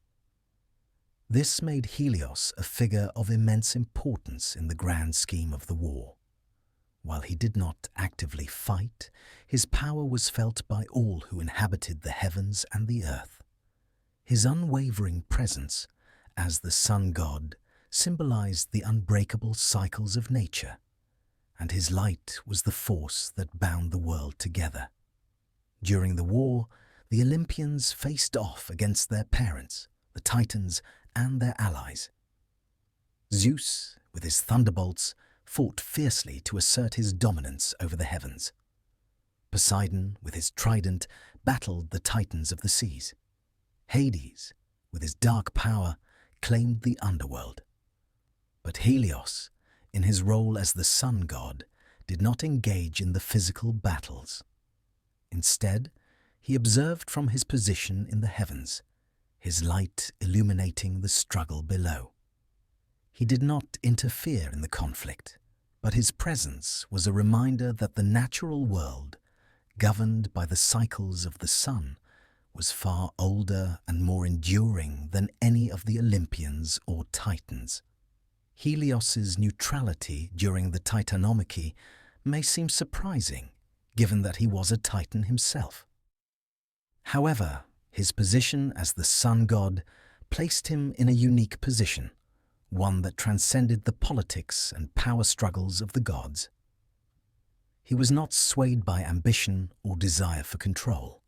This made Helios a figure of immense importance in the grand scheme of the war. While he did not actively fight, his power was felt by all who inhabited the heavens and the earth. His unwavering presence as the sun god symbolized the unbreakable cycles of nature, and his light was the force that bound the world together. During the war, the Olympians faced off against their parents, the Titans, and their allies. Zeus, with his thunderbolts, fought fiercely to assert his dominance over the heavens. Poseidon, with his trident, battled the Titans of the seas. Hades, with his dark power, claimed the underworld. But Helios, in his role as the sun god, did not engage in the physical battles. Instead, he observed from his position in the heavens, his light illuminating the struggle below. He did not interfere in the conflict, but his presence was a reminder that the natural world, governed by the cycles of the sun, was far older and more enduring than any of the Olympians or Titans. Helios's neutrality during the Titanomachy may seem surprising, given that he was a Titan himself. However, his position as the sun god placed him in a unique position, one that transcended the politics and power struggles of the gods. He was not swayed by ambition or desire for control.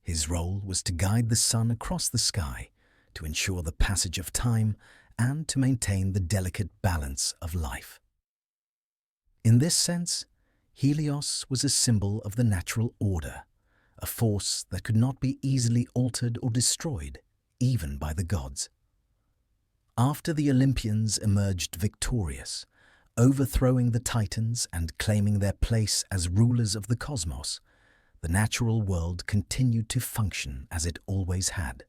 His role was to guide the sun across the sky, to ensure the passage of time, and to maintain the delicate balance of life. In this sense, Helios was a symbol of the natural order, a force that could not be easily altered or destroyed, even by the gods. After the Olympians emerged victorious, Overthrowing the Titans and claiming their place as rulers of the cosmos, the natural world continued to function as it always had.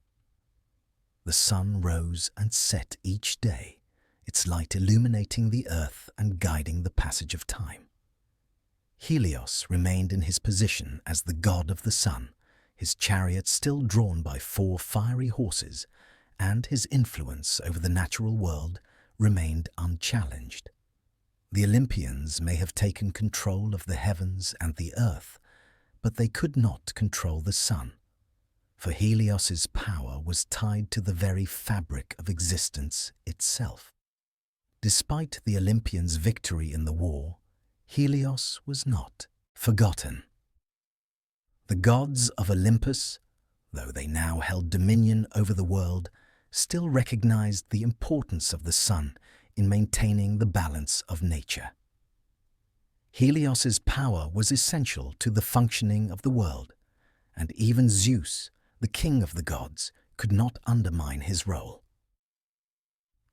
The sun rose and set each day, its light illuminating the earth and guiding the passage of time. Helios remained in his position as the god of the sun, his chariot still drawn by 4 fiery horses, and his influence over the natural world remained unchallenged. The Olympians may have taken control of the heavens and the earth, but they could not control the sun, for Helios's power was tied to the very fabric of existence itself. Despite the Olympians' victory in the war, Helios was not forgotten. The gods of Olympus, though they now held dominion over the world, still recognized the importance of the sun in maintaining the balance of nature. Helios's power was essential to the functioning of the world, and even Zeus, the king of the gods, could not undermine his role.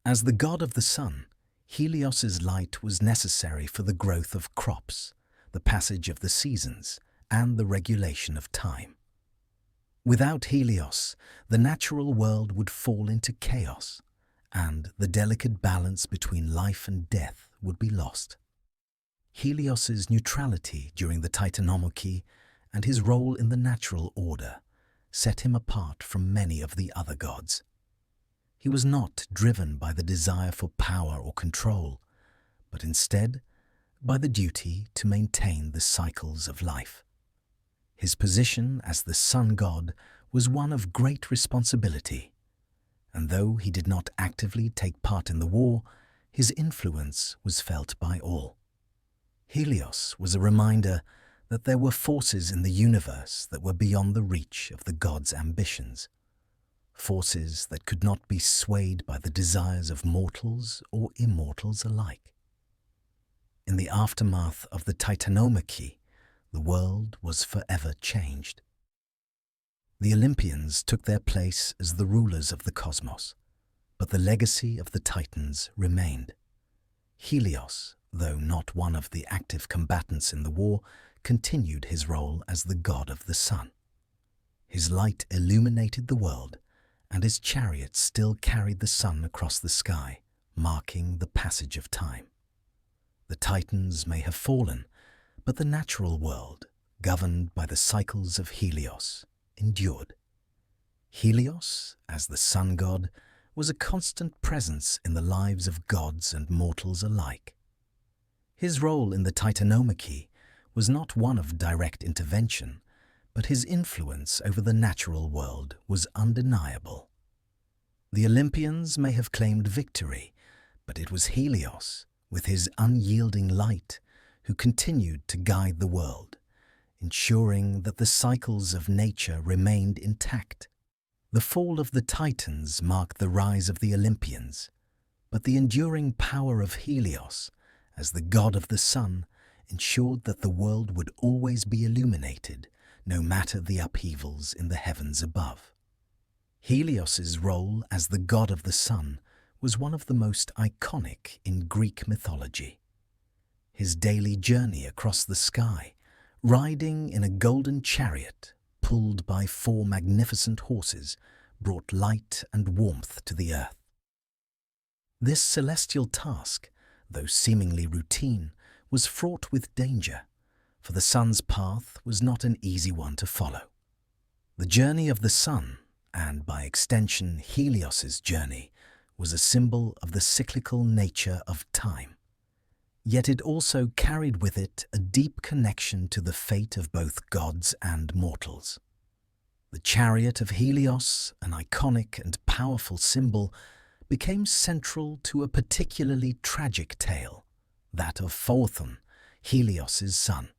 As the god of the sun, Helios's light was necessary for the growth of crops, the passage of the seasons, and the regulation of time. Without Helios, the natural world would fall into chaos, and the delicate balance between life and death would be lost. Helios's neutrality during the Titanomachy and his role in the natural order set him apart from many of the other gods. He was not driven by the desire for power or control, but instead by the duty to maintain the cycles of life. His position as the sun god was one of great responsibility, and though he did not actively take part in the war, his influence was felt by all. Helios was a reminder that there were forces in the universe that were beyond the reach of the gods' ambitions, forces that could not be swayed by the desires of mortals or immortals alike. In the aftermath of the Titanomachy, the world was forever changed. The Olympians took their place as the rulers of the cosmos, but the legacy of the Titans remained. Helios, though not one of the active combatants in the war, continued his role as the god of the sun. His light illuminated the world, and his chariot still carried the sun across the sky, marking the passage of time. The Titans may have fallen, but the natural world, governed by the cycles of Helios, endured. Helios, as the sun god, was a constant presence in the lives of gods and mortals alike. His role in the Titanomachy was not one of direct intervention, but his influence over the natural world was undeniable. The Olympians may have claimed victory, but it was Helios, with his unyielding light, who continued to guide the world, ensuring that the cycles of nature remained intact. The fall of the Titans marked the rise of the Olympians, but the enduring power of Helios, as the god of the sun, ensured that the world would always be illuminated, no matter the upheavals in the heavens above. Helios's role as the god of the sun was one of the most iconic in Greek mythology. His daily journey across the sky, riding in a golden chariot pulled by 4 magnificent horses, brought light and warmth to the earth. This celestial task, though seemingly routine, was fraught with danger, for the sun's path was not an easy one to follow. The journey of the sun, and by extension Helios's journey, was a symbol of the cyclical nature of time. Yet it also carried with it a deep connection to the fate of both gods and mortals. The chariot of Helios, an iconic and powerful symbol, became central to a particularly tragic tale, that of Phaethon, Helios's son.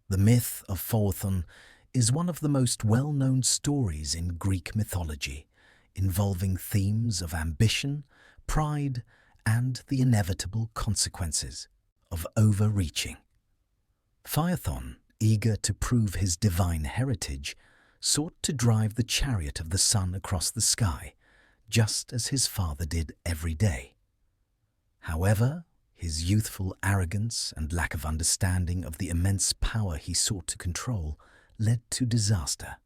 The myth of Phaethon is one of the most well-known stories in Greek mythology, involving themes of ambition, pride, and the inevitable consequences of overreaching. Phaethon, eager to prove his divine heritage, sought to drive the chariot of the sun across the sky, just as his father did every day. However, His youthful arrogance and lack of understanding of the immense power he sought to control led to disaster.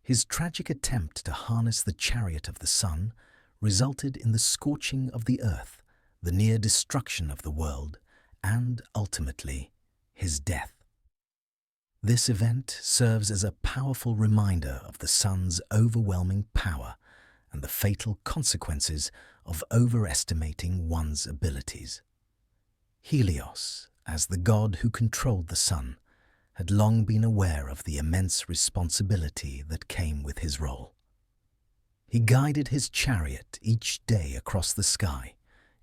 His tragic attempt to harness the chariot of the sun resulted in the scorching of the earth, the near destruction of the world, and, ultimately, his death. This event serves as a powerful reminder of the sun's overwhelming power and the fatal consequences of overestimating one's abilities. Helios, as the god who controlled the sun, had long been aware of the immense responsibility that came with his role. He guided his chariot each day across the sky,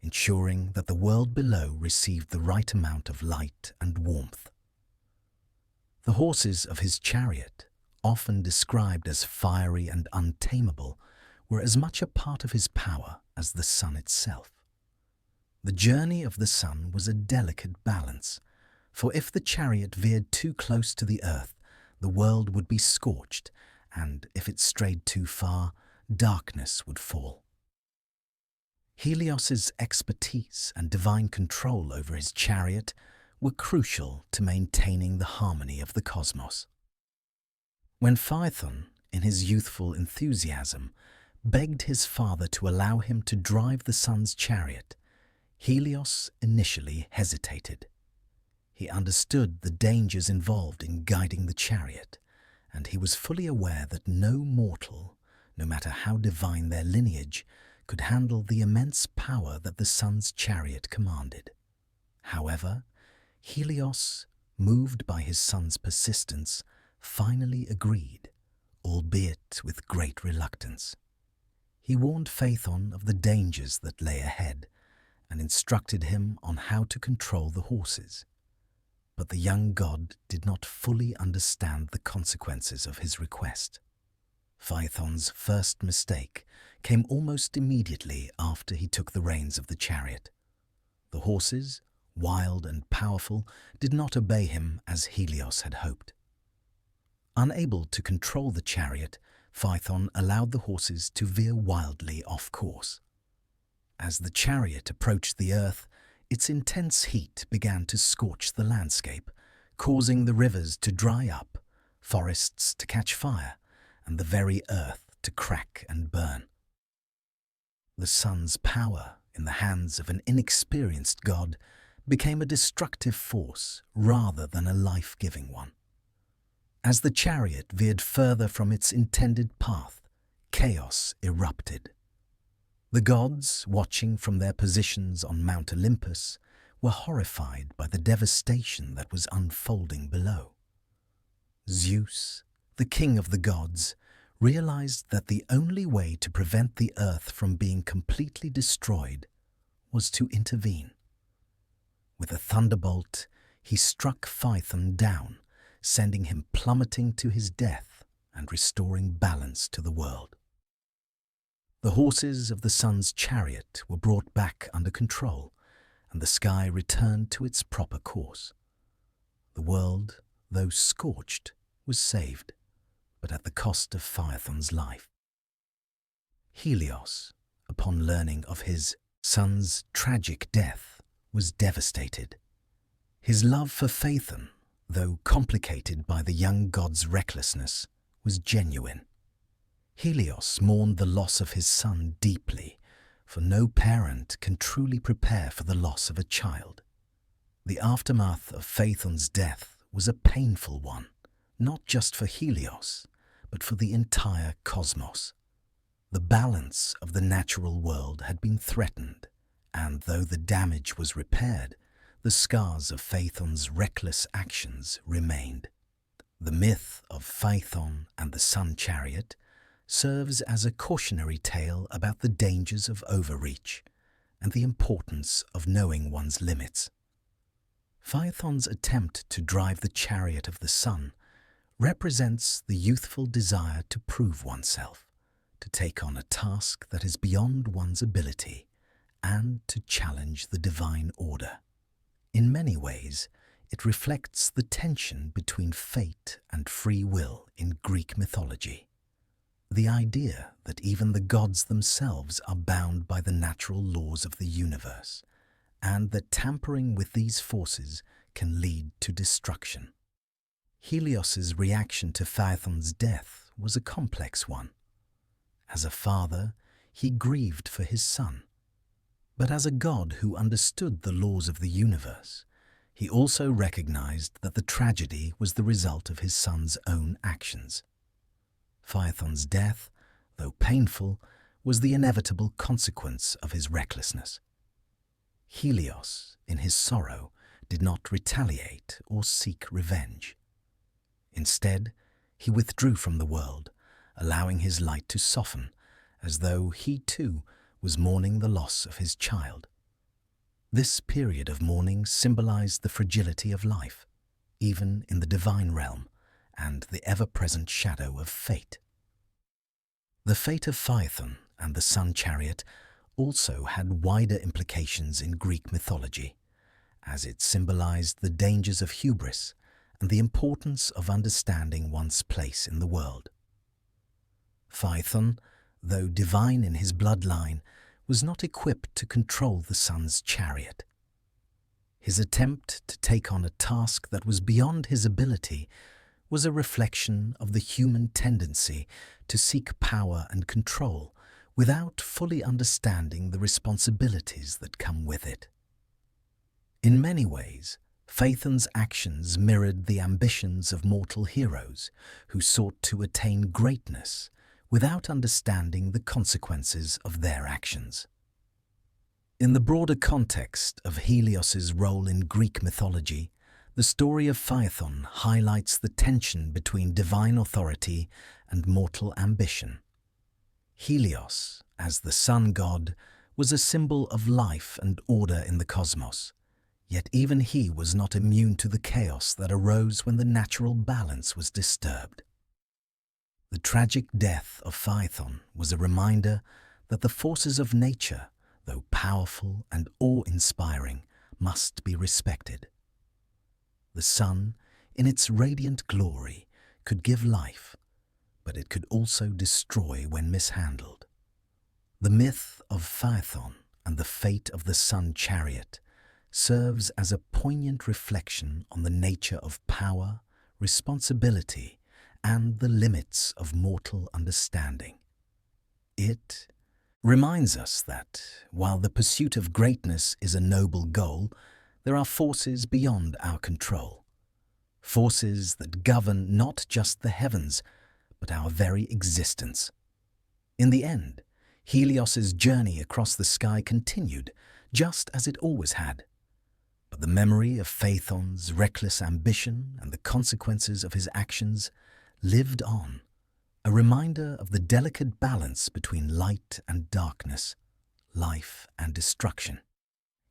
ensuring that the world below received the right amount of light and warmth. The horses of his chariot, often described as fiery and untamable, were as much a part of his power as the sun itself. The journey of the sun was a delicate balance, for if the chariot veered too close to the earth, the world would be scorched, and if it strayed too far, darkness would fall. Helios's expertise and divine control over his chariot were crucial to maintaining the harmony of the cosmos. When Phaethon, in his youthful enthusiasm, begged his father to allow him to drive the sun's chariot, Helios initially hesitated. He understood the dangers involved in guiding the chariot, and he was fully aware that no mortal, no matter how divine their lineage, could handle the immense power that the sun's chariot commanded. However, Helios, moved by his son's persistence, finally agreed, albeit with great reluctance. He warned Phaethon of the dangers that lay ahead and instructed him on how to control the horses. But the young god did not fully understand the consequences of his request. Phaethon's first mistake came almost immediately after he took the reins of the chariot. The horses, wild and powerful, did not obey him as Helios had hoped. Unable to control the chariot, Phaethon allowed the horses to veer wildly off course. As the chariot approached the earth, its intense heat began to scorch the landscape, causing the rivers to dry up, forests to catch fire, and the very earth to crack and burn. The sun's power, in the hands of an inexperienced god, became a destructive force rather than a life-giving one. As the chariot veered further from its intended path, chaos erupted. The gods, watching from their positions on Mount Olympus, were horrified by the devastation that was unfolding below. Zeus, the king of the gods, realized that the only way to prevent the earth from being completely destroyed was to intervene. With a thunderbolt, he struck Phaethon down, sending him plummeting to his death and restoring balance to the world. The horses of the sun's chariot were brought back under control, and the sky returned to its proper course. The world, though scorched, was saved, but at the cost of Phaethon's life. Helios, upon learning of his son's tragic death, was devastated. His love for Phaethon, though complicated by the young god's recklessness, was genuine. Helios mourned the loss of his son deeply, for no parent can truly prepare for the loss of a child. The aftermath of Phaethon's death was a painful one, not just for Helios, but for the entire cosmos. The balance of the natural world had been threatened, and though the damage was repaired, the scars of Phaethon's reckless actions remained. The myth of Phaethon and the sun chariot serves as a cautionary tale about the dangers of overreach and the importance of knowing one's limits. Phaethon's attempt to drive the chariot of the sun represents the youthful desire to prove oneself, to take on a task that is beyond one's ability, and to challenge the divine order. In many ways, it reflects the tension between fate and free will in Greek mythology. The idea that even the gods themselves are bound by the natural laws of the universe, and that tampering with these forces can lead to destruction. Helios's reaction to Phaethon's death was a complex one. As a father, he grieved for his son. But as a god who understood the laws of the universe, he also recognized that the tragedy was the result of his son's own actions. Phaethon's death, though painful, was the inevitable consequence of his recklessness. Helios, in his sorrow, did not retaliate or seek revenge. Instead, he withdrew from the world, allowing his light to soften, as though he too was mourning the loss of his child. This period of mourning symbolized the fragility of life, even in the divine realm, and the ever-present shadow of fate. The fate of Phaethon and the sun chariot also had wider implications in Greek mythology, as it symbolized the dangers of hubris and the importance of understanding one's place in the world. Phaethon, though divine in his bloodline, was not equipped to control the sun's chariot. His attempt to take on a task that was beyond his ability was a reflection of the human tendency to seek power and control without fully understanding the responsibilities that come with it. In many ways, Phaethon's actions mirrored the ambitions of mortal heroes who sought to attain greatness without understanding the consequences of their actions. In the broader context of Helios's role in Greek mythology, the story of Phaethon highlights the tension between divine authority and mortal ambition. Helios, as the sun god, was a symbol of life and order in the cosmos, yet even he was not immune to the chaos that arose when the natural balance was disturbed. The tragic death of Phaethon was a reminder that the forces of nature, though powerful and awe-inspiring, must be respected. The sun, in its radiant glory, could give life, but it could also destroy when mishandled. The myth of Phaethon and the fate of the sun chariot serves as a poignant reflection on the nature of power, responsibility, and the limits of mortal understanding. It reminds us that, while the pursuit of greatness is a noble goal, there are forces beyond our control, forces that govern not just the heavens, but our very existence. In the end, Helios's journey across the sky continued, just as it always had. But the memory of Phaethon's reckless ambition and the consequences of his actions lived on, a reminder of the delicate balance between light and darkness, life and destruction.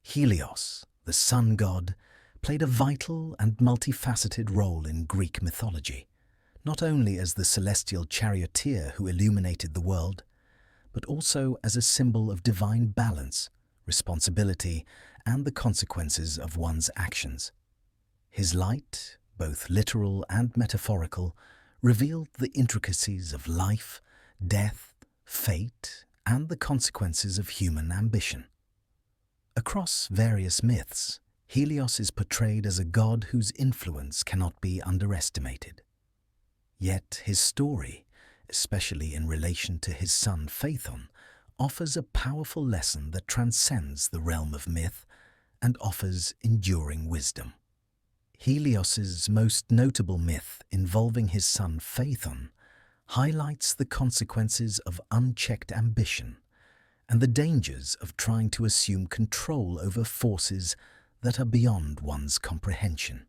Helios, the sun god, played a vital and multifaceted role in Greek mythology, not only as the celestial charioteer who illuminated the world, but also as a symbol of divine balance, responsibility, and the consequences of one's actions. His light, both literal and metaphorical, revealed the intricacies of life, death, fate, and the consequences of human ambition. Across various myths, Helios is portrayed as a god whose influence cannot be underestimated. Yet his story, especially in relation to his son Phaethon, offers a powerful lesson that transcends the realm of myth and offers enduring wisdom. Helios's most notable myth involving his son Phaethon highlights the consequences of unchecked ambition and the dangers of trying to assume control over forces that are beyond one's comprehension.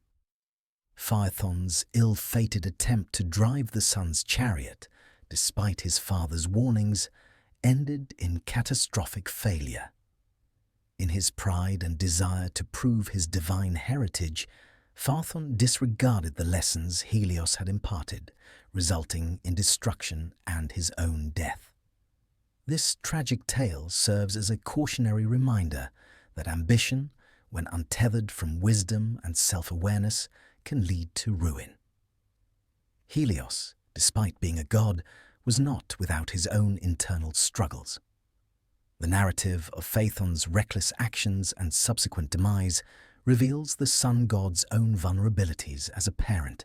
Phaethon's ill-fated attempt to drive the sun's chariot, despite his father's warnings, ended in catastrophic failure. In his pride and desire to prove his divine heritage, Phaethon disregarded the lessons Helios had imparted, resulting in destruction and his own death. This tragic tale serves as a cautionary reminder that ambition, when untethered from wisdom and self-awareness, can lead to ruin. Helios, despite being a god, was not without his own internal struggles. The narrative of Phaethon's reckless actions and subsequent demise reveals the sun god's own vulnerabilities as a parent.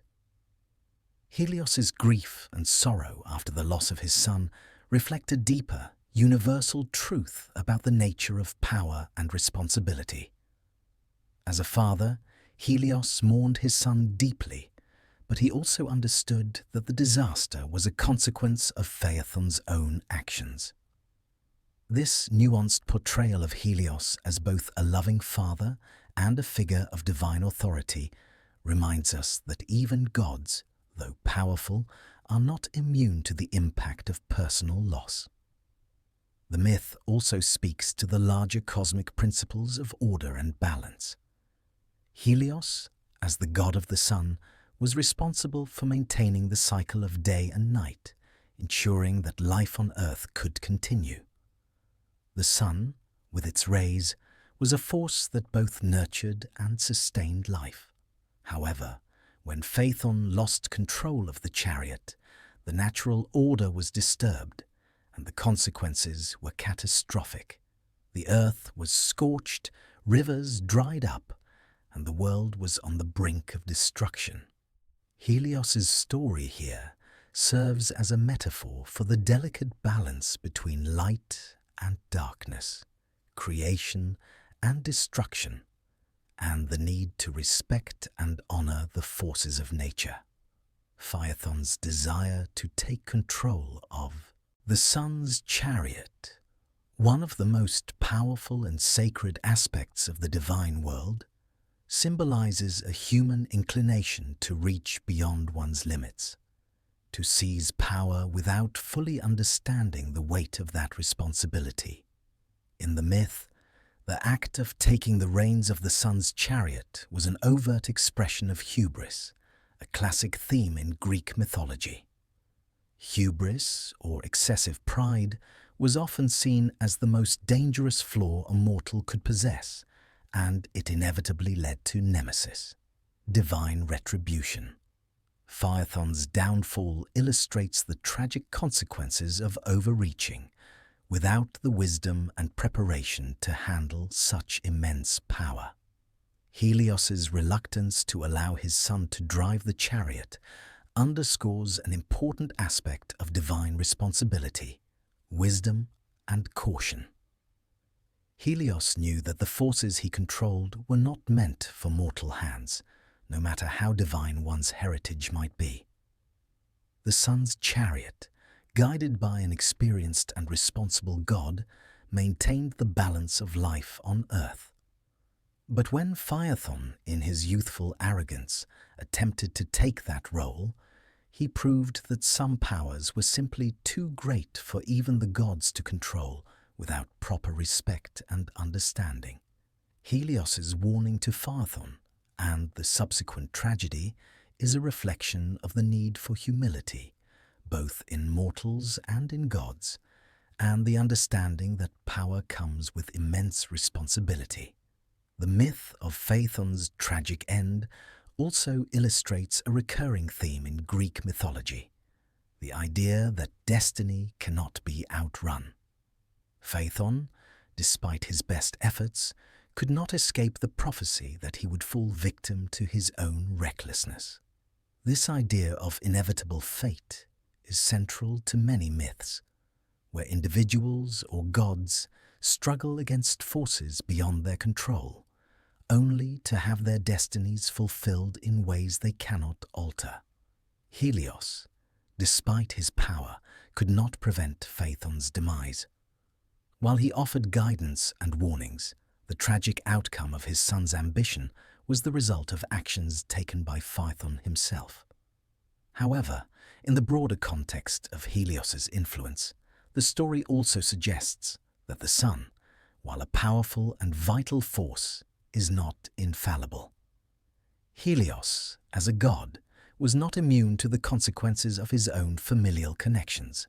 Helios's grief and sorrow after the loss of his son reflect a deeper, universal truth about the nature of power and responsibility. As a father, Helios mourned his son deeply, but he also understood that the disaster was a consequence of Phaethon's own actions. This nuanced portrayal of Helios as both a loving father and a figure of divine authority reminds us that even gods, though powerful, are not immune to the impact of personal loss. The myth also speaks to the larger cosmic principles of order and balance. Helios, as the god of the sun, was responsible for maintaining the cycle of day and night, ensuring that life on Earth could continue. The sun, with its rays, was a force that both nurtured and sustained life. However, when Phaethon lost control of the chariot, the natural order was disturbed, and the consequences were catastrophic. The earth was scorched, rivers dried up, and the world was on the brink of destruction. Helios's story here serves as a metaphor for the delicate balance between light and darkness, creation and destruction, and the need to respect and honor the forces of nature. Phaethon's desire to take control of the sun's chariot, one of the most powerful and sacred aspects of the divine world, symbolizes a human inclination to reach beyond one's limits, to seize power without fully understanding the weight of that responsibility. In the myth, the act of taking the reins of the sun's chariot was an overt expression of hubris, a classic theme in Greek mythology. Hubris, or excessive pride, was often seen as the most dangerous flaw a mortal could possess, and it inevitably led to nemesis, divine retribution. Phaethon's downfall illustrates the tragic consequences of overreaching, without the wisdom and preparation to handle such immense power. Helios's reluctance to allow his son to drive the chariot underscores an important aspect of divine responsibility, wisdom and caution. Helios knew that the forces he controlled were not meant for mortal hands, no matter how divine one's heritage might be. The sun's chariot, guided by an experienced and responsible god, maintained the balance of life on Earth. But when Phaethon, in his youthful arrogance, attempted to take that role, he proved that some powers were simply too great for even the gods to control without proper respect and understanding. Helios's warning to Phaethon and the subsequent tragedy is a reflection of the need for humility, both in mortals and in gods, and the understanding that power comes with immense responsibility. The myth of Phaethon's tragic end also illustrates a recurring theme in Greek mythology, the idea that destiny cannot be outrun. Phaethon, despite his best efforts, could not escape the prophecy that he would fall victim to his own recklessness. This idea of inevitable fate is central to many myths, where individuals or gods struggle against forces beyond their control, only to have their destinies fulfilled in ways they cannot alter. Helios, despite his power, could not prevent Phaethon's demise. While he offered guidance and warnings, the tragic outcome of his son's ambition was the result of actions taken by Phaethon himself. However, in the broader context of Helios's influence, the story also suggests that the sun, while a powerful and vital force, is not infallible. Helios, as a god, was not immune to the consequences of his own familial connections.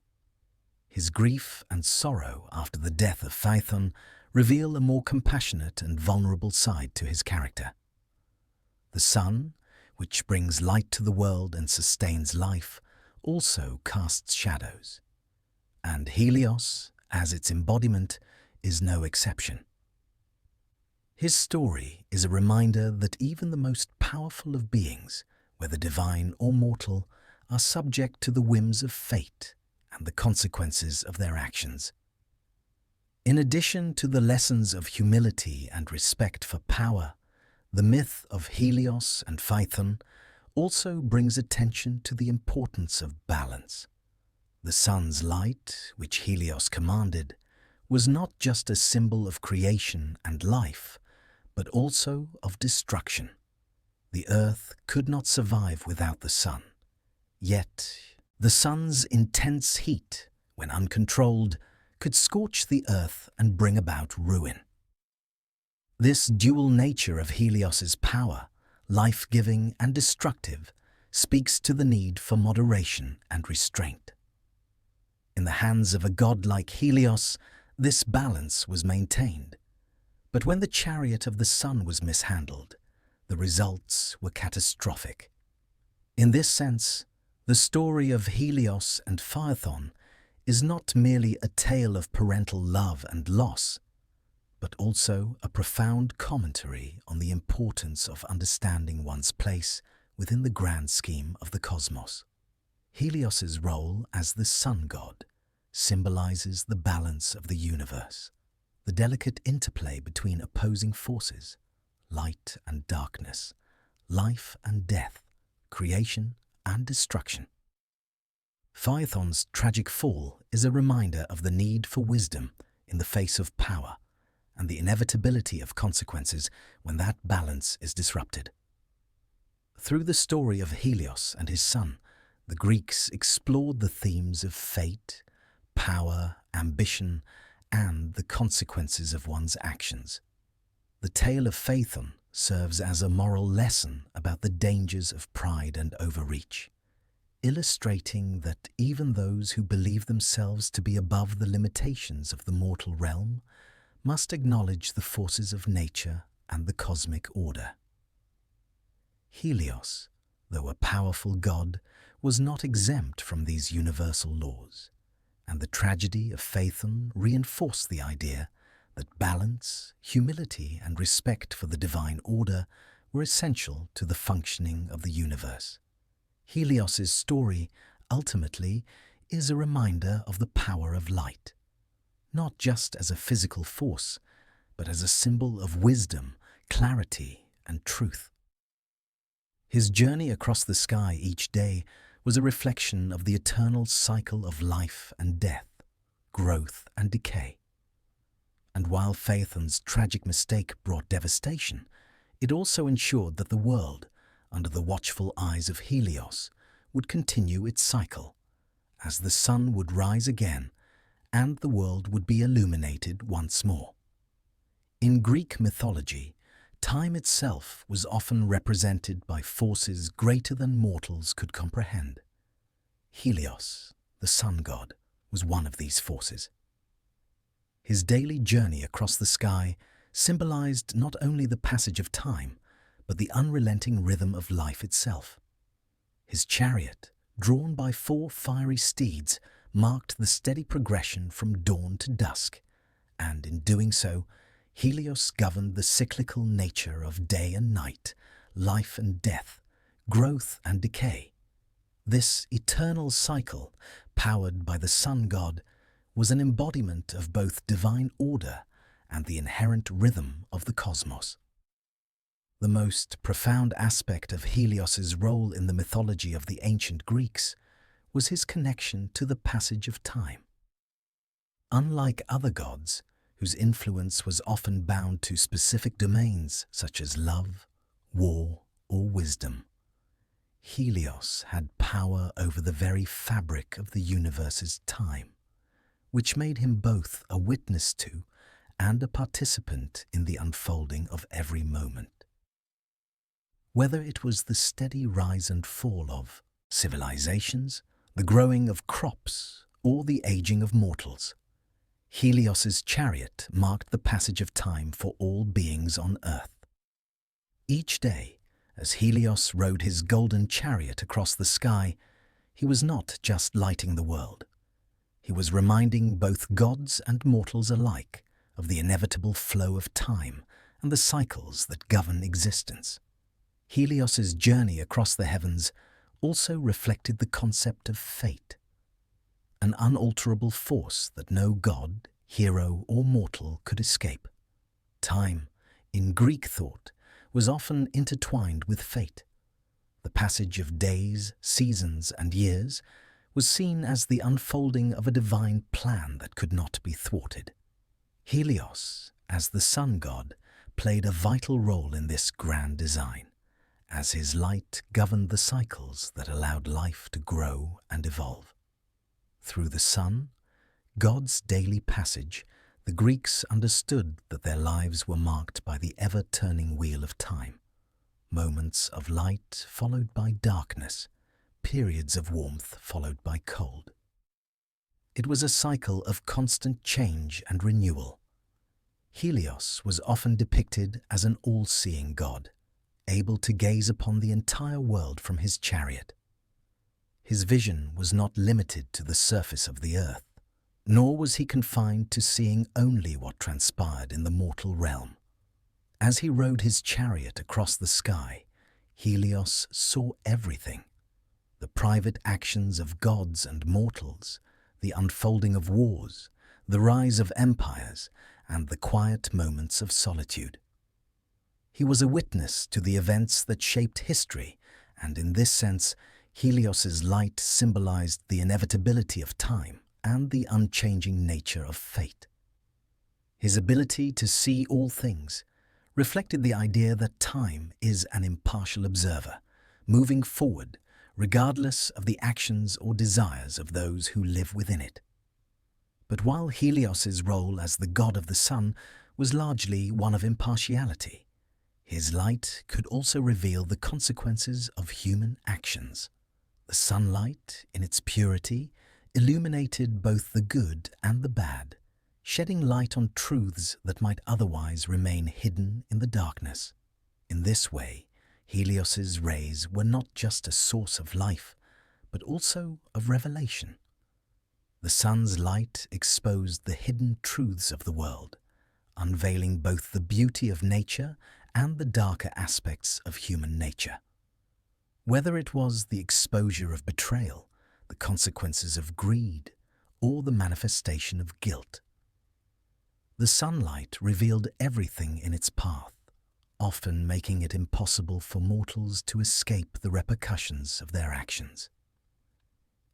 His grief and sorrow after the death of Phaethon reveal a more compassionate and vulnerable side to his character. The sun, which brings light to the world and sustains life, also casts shadows. And Helios, as its embodiment, is no exception. His story is a reminder that even the most powerful of beings, whether divine or mortal, are subject to the whims of fate and the consequences of their actions. In addition to the lessons of humility and respect for power, the myth of Helios and Phaethon also brings attention to the importance of balance. The sun's light, which Helios commanded, was not just a symbol of creation and life, but also of destruction. The earth could not survive without the sun. Yet, the sun's intense heat, when uncontrolled, could scorch the earth and bring about ruin. This dual nature of Helios's power, life-giving and destructive, speaks to the need for moderation and restraint. In the hands of a god like Helios, this balance was maintained. But when the chariot of the sun was mishandled, the results were catastrophic. In this sense, the story of Helios and Phaethon is not merely a tale of parental love and loss, but also a profound commentary on the importance of understanding one's place within the grand scheme of the cosmos. Helios's role as the sun god symbolizes the balance of the universe, the delicate interplay between opposing forces, light and darkness, life and death, creation and destruction. Phaethon's tragic fall is a reminder of the need for wisdom in the face of power and the inevitability of consequences when that balance is disrupted. Through the story of Helios and his son, the Greeks explored the themes of fate, power, ambition, and the consequences of one's actions. The tale of Phaethon serves as a moral lesson about the dangers of pride and overreach, illustrating that even those who believe themselves to be above the limitations of the mortal realm must acknowledge the forces of nature and the cosmic order. Helios, though a powerful god, was not exempt from these universal laws, and the tragedy of Phaethon reinforced the idea that balance, humility, and respect for the divine order were essential to the functioning of the universe. Helios's story, ultimately, is a reminder of the power of light, not just as a physical force, but as a symbol of wisdom, clarity, and truth. His journey across the sky each day was a reflection of the eternal cycle of life and death, growth and decay. And while Phaethon's tragic mistake brought devastation, it also ensured that the world, under the watchful eyes of Helios, would continue its cycle, as the sun would rise again and the world would be illuminated once more. In Greek mythology, time itself was often represented by forces greater than mortals could comprehend. Helios, the sun god, was one of these forces. His daily journey across the sky symbolized not only the passage of time, but the unrelenting rhythm of life itself. His chariot, drawn by 4 fiery steeds, marked the steady progression from dawn to dusk, and in doing so, Helios governed the cyclical nature of day and night, life and death, growth and decay. This eternal cycle, powered by the sun god, was an embodiment of both divine order and the inherent rhythm of the cosmos. The most profound aspect of Helios's role in the mythology of the ancient Greeks was his connection to the passage of time. Unlike other gods, whose influence was often bound to specific domains such as love, war, or wisdom, Helios had power over the very fabric of the universe's time, which made him both a witness to and a participant in the unfolding of every moment. Whether it was the steady rise and fall of civilizations, the growing of crops, or the aging of mortals, Helios's chariot marked the passage of time for all beings on Earth. Each day, as Helios rode his golden chariot across the sky, he was not just lighting the world. He was reminding both gods and mortals alike of the inevitable flow of time and the cycles that govern existence. Helios's journey across the heavens also reflected the concept of fate, an unalterable force that no god, hero, or mortal could escape. Time, in Greek thought, was often intertwined with fate. The passage of days, seasons, and years was seen as the unfolding of a divine plan that could not be thwarted. Helios, as the sun god, played a vital role in this grand design, as his light governed the cycles that allowed life to grow and evolve. Through the sun, God's daily passage, the Greeks understood that their lives were marked by the ever-turning wheel of time. Moments of light followed by darkness, periods of warmth followed by cold. It was a cycle of constant change and renewal. Helios was often depicted as an all-seeing god, able to gaze upon the entire world from his chariot. His vision was not limited to the surface of the earth, nor was he confined to seeing only what transpired in the mortal realm. As he rode his chariot across the sky, Helios saw everything: the private actions of gods and mortals, the unfolding of wars, the rise of empires, and the quiet moments of solitude. He was a witness to the events that shaped history, and in this sense, Helios's light symbolized the inevitability of time and the unchanging nature of fate. His ability to see all things reflected the idea that time is an impartial observer, moving forward regardless of the actions or desires of those who live within it. But while Helios's role as the god of the sun was largely one of impartiality, his light could also reveal the consequences of human actions. The sunlight, in its purity, illuminated both the good and the bad, shedding light on truths that might otherwise remain hidden in the darkness. In this way, Helios's rays were not just a source of life, but also of revelation. The sun's light exposed the hidden truths of the world, unveiling both the beauty of nature and the darker aspects of human nature. Whether it was the exposure of betrayal, the consequences of greed, or the manifestation of guilt, the sunlight revealed everything in its path, often making it impossible for mortals to escape the repercussions of their actions.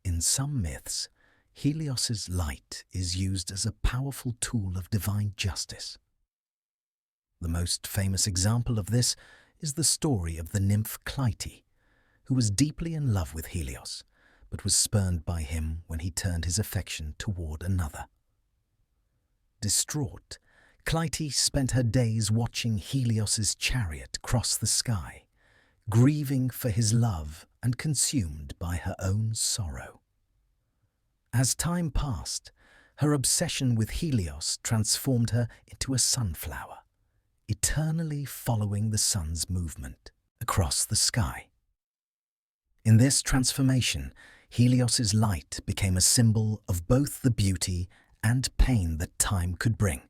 In some myths, Helios's light is used as a powerful tool of divine justice. The most famous example of this is the story of the nymph Clytie, who was deeply in love with Helios, but was spurned by him when he turned his affection toward another. Distraught, Clytie spent her days watching Helios's chariot cross the sky, grieving for his love and consumed by her own sorrow. As time passed, her obsession with Helios transformed her into a sunflower, eternally following the sun's movement across the sky. In this transformation, Helios's light became a symbol of both the beauty and pain that time could bring.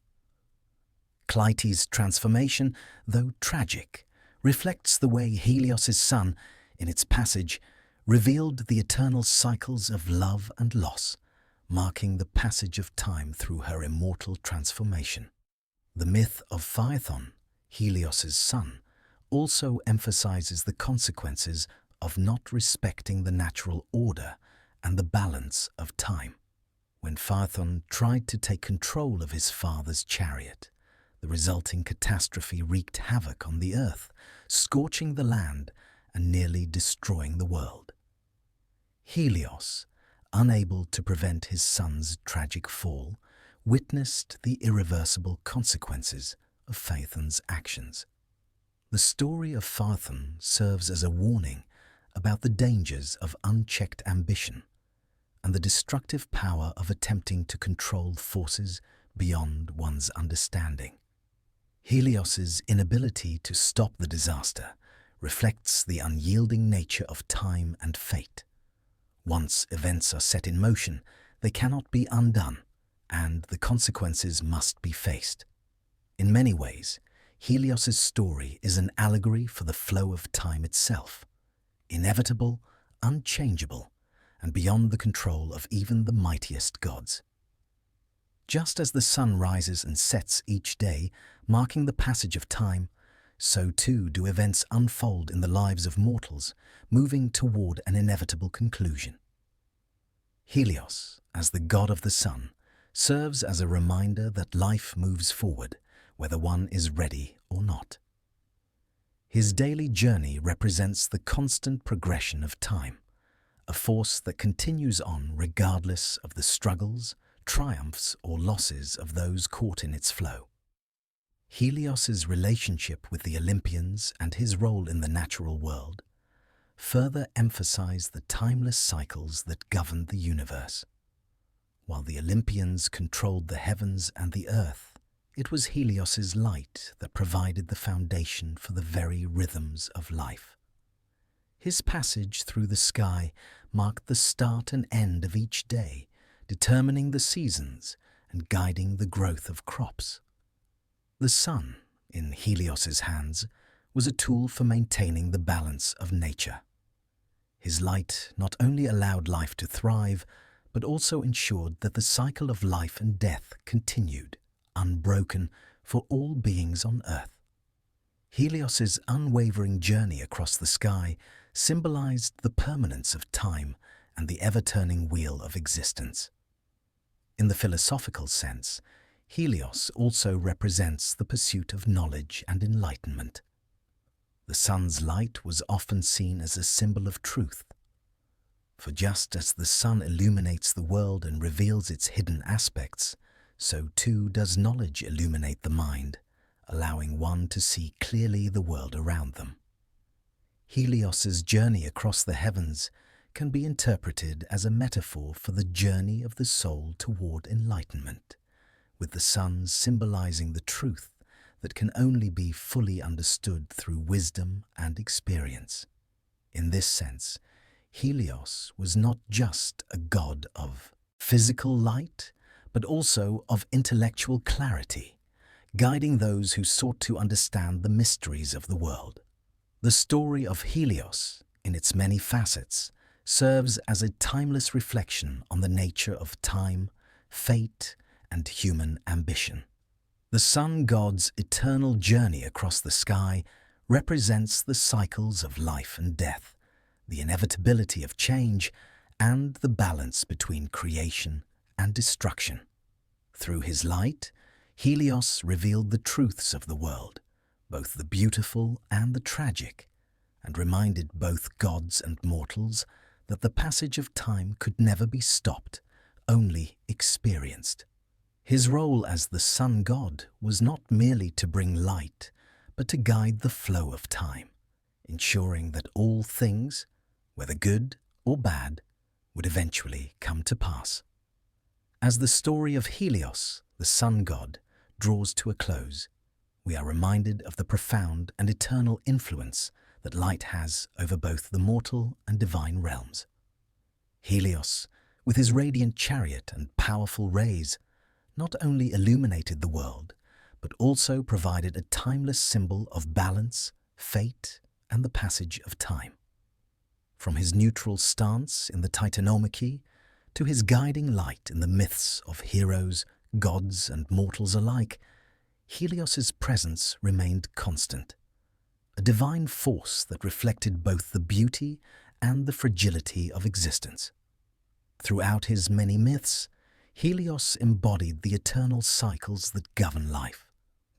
Clytie's transformation, though tragic, reflects the way Helios's sun, in its passage, revealed the eternal cycles of love and loss, marking the passage of time through her immortal transformation. The myth of Phaethon, Helios's son, also emphasizes the consequences of not respecting the natural order and the balance of time. When Phaethon tried to take control of his father's chariot, the resulting catastrophe wreaked havoc on the earth, scorching the land and nearly destroying the world. Helios, unable to prevent his son's tragic fall, witnessed the irreversible consequences of Phaethon's actions. The story of Phaethon serves as a warning about the dangers of unchecked ambition and the destructive power of attempting to control forces beyond one's understanding. Helios's inability to stop the disaster reflects the unyielding nature of time and fate. Once events are set in motion, they cannot be undone, and the consequences must be faced. In many ways, Helios's story is an allegory for the flow of time itself, inevitable, unchangeable, and beyond the control of even the mightiest gods. Just as the sun rises and sets each day, marking the passage of time, so too do events unfold in the lives of mortals, moving toward an inevitable conclusion. Helios, as the god of the sun, serves as a reminder that life moves forward, whether one is ready or not. His daily journey represents the constant progression of time, a force that continues on regardless of the struggles, triumphs, or losses of those caught in its flow. Helios's relationship with the Olympians and his role in the natural world further emphasize the timeless cycles that govern the universe. While the Olympians controlled the heavens and the earth, it was Helios's light that provided the foundation for the very rhythms of life. His passage through the sky marked the start and end of each day, determining the seasons and guiding the growth of crops. The sun, in Helios's hands, was a tool for maintaining the balance of nature. His light not only allowed life to thrive, but also ensured that the cycle of life and death continued, unbroken, for all beings on earth. Helios's unwavering journey across the sky symbolized the permanence of time and the ever-turning wheel of existence. In the philosophical sense, Helios also represents the pursuit of knowledge and enlightenment. The sun's light was often seen as a symbol of truth. For just as the sun illuminates the world and reveals its hidden aspects, so too does knowledge illuminate the mind, allowing one to see clearly the world around them. Helios's journey across the heavens can be interpreted as a metaphor for the journey of the soul toward enlightenment, with the sun symbolizing the truth that can only be fully understood through wisdom and experience. In this sense, Helios was not just a god of physical light, but also of intellectual clarity, guiding those who sought to understand the mysteries of the world. The story of Helios, in its many facets, serves as a timeless reflection on the nature of time, fate, and human ambition. The sun god's eternal journey across the sky represents the cycles of life and death, the inevitability of change, and the balance between creation and destruction. Through his light, Helios revealed the truths of the world, both the beautiful and the tragic, and reminded both gods and mortals that the passage of time could never be stopped, only experienced. His role as the sun god was not merely to bring light, but to guide the flow of time, ensuring that all things, whether good or bad, would eventually come to pass. As the story of Helios, the sun god, draws to a close, we are reminded of the profound and eternal influence that light has over both the mortal and divine realms. Helios, with his radiant chariot and powerful rays, not only illuminated the world, but also provided a timeless symbol of balance, fate, and the passage of time. From his neutral stance in the Titanomachy to his guiding light in the myths of heroes, gods, and mortals alike, Helios's presence remained constant, a divine force that reflected both the beauty and the fragility of existence. Throughout his many myths, Helios embodied the eternal cycles that govern life,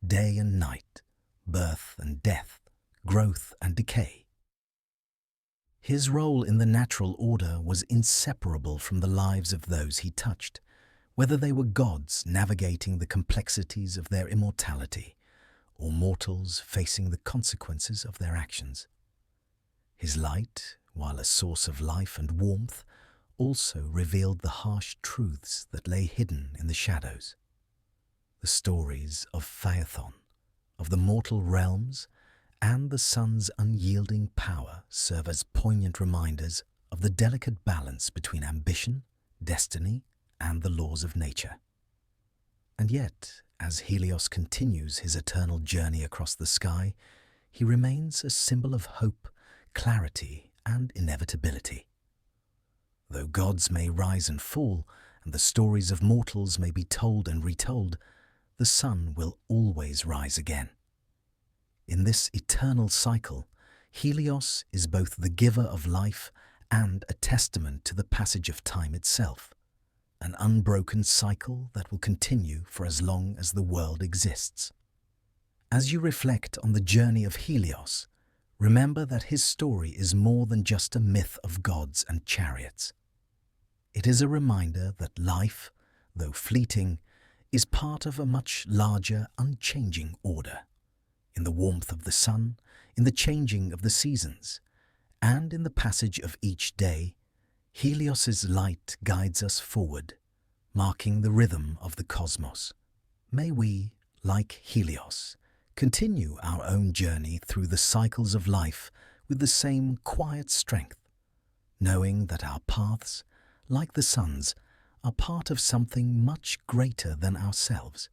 day and night, birth and death, growth and decay. His role in the natural order was inseparable from the lives of those he touched, whether they were gods navigating the complexities of their immortality, or mortals facing the consequences of their actions. His light, while a source of life and warmth, also revealed the harsh truths that lay hidden in the shadows. The stories of Phaethon, of the mortal realms, and the sun's unyielding power serve as poignant reminders of the delicate balance between ambition, destiny, and the laws of nature. And yet, as Helios continues his eternal journey across the sky, he remains a symbol of hope, clarity, and inevitability. Though gods may rise and fall, and the stories of mortals may be told and retold, the sun will always rise again. In this eternal cycle, Helios is both the giver of life and a testament to the passage of time itself, an unbroken cycle that will continue for as long as the world exists. As you reflect on the journey of Helios, remember that his story is more than just a myth of gods and chariots. It is a reminder that life, though fleeting, is part of a much larger, unchanging order. In the warmth of the sun, in the changing of the seasons, and in the passage of each day, Helios's light guides us forward, marking the rhythm of the cosmos. May we, like Helios, continue our own journey through the cycles of life with the same quiet strength, knowing that our paths, like the sun's, are part of something much greater than ourselves.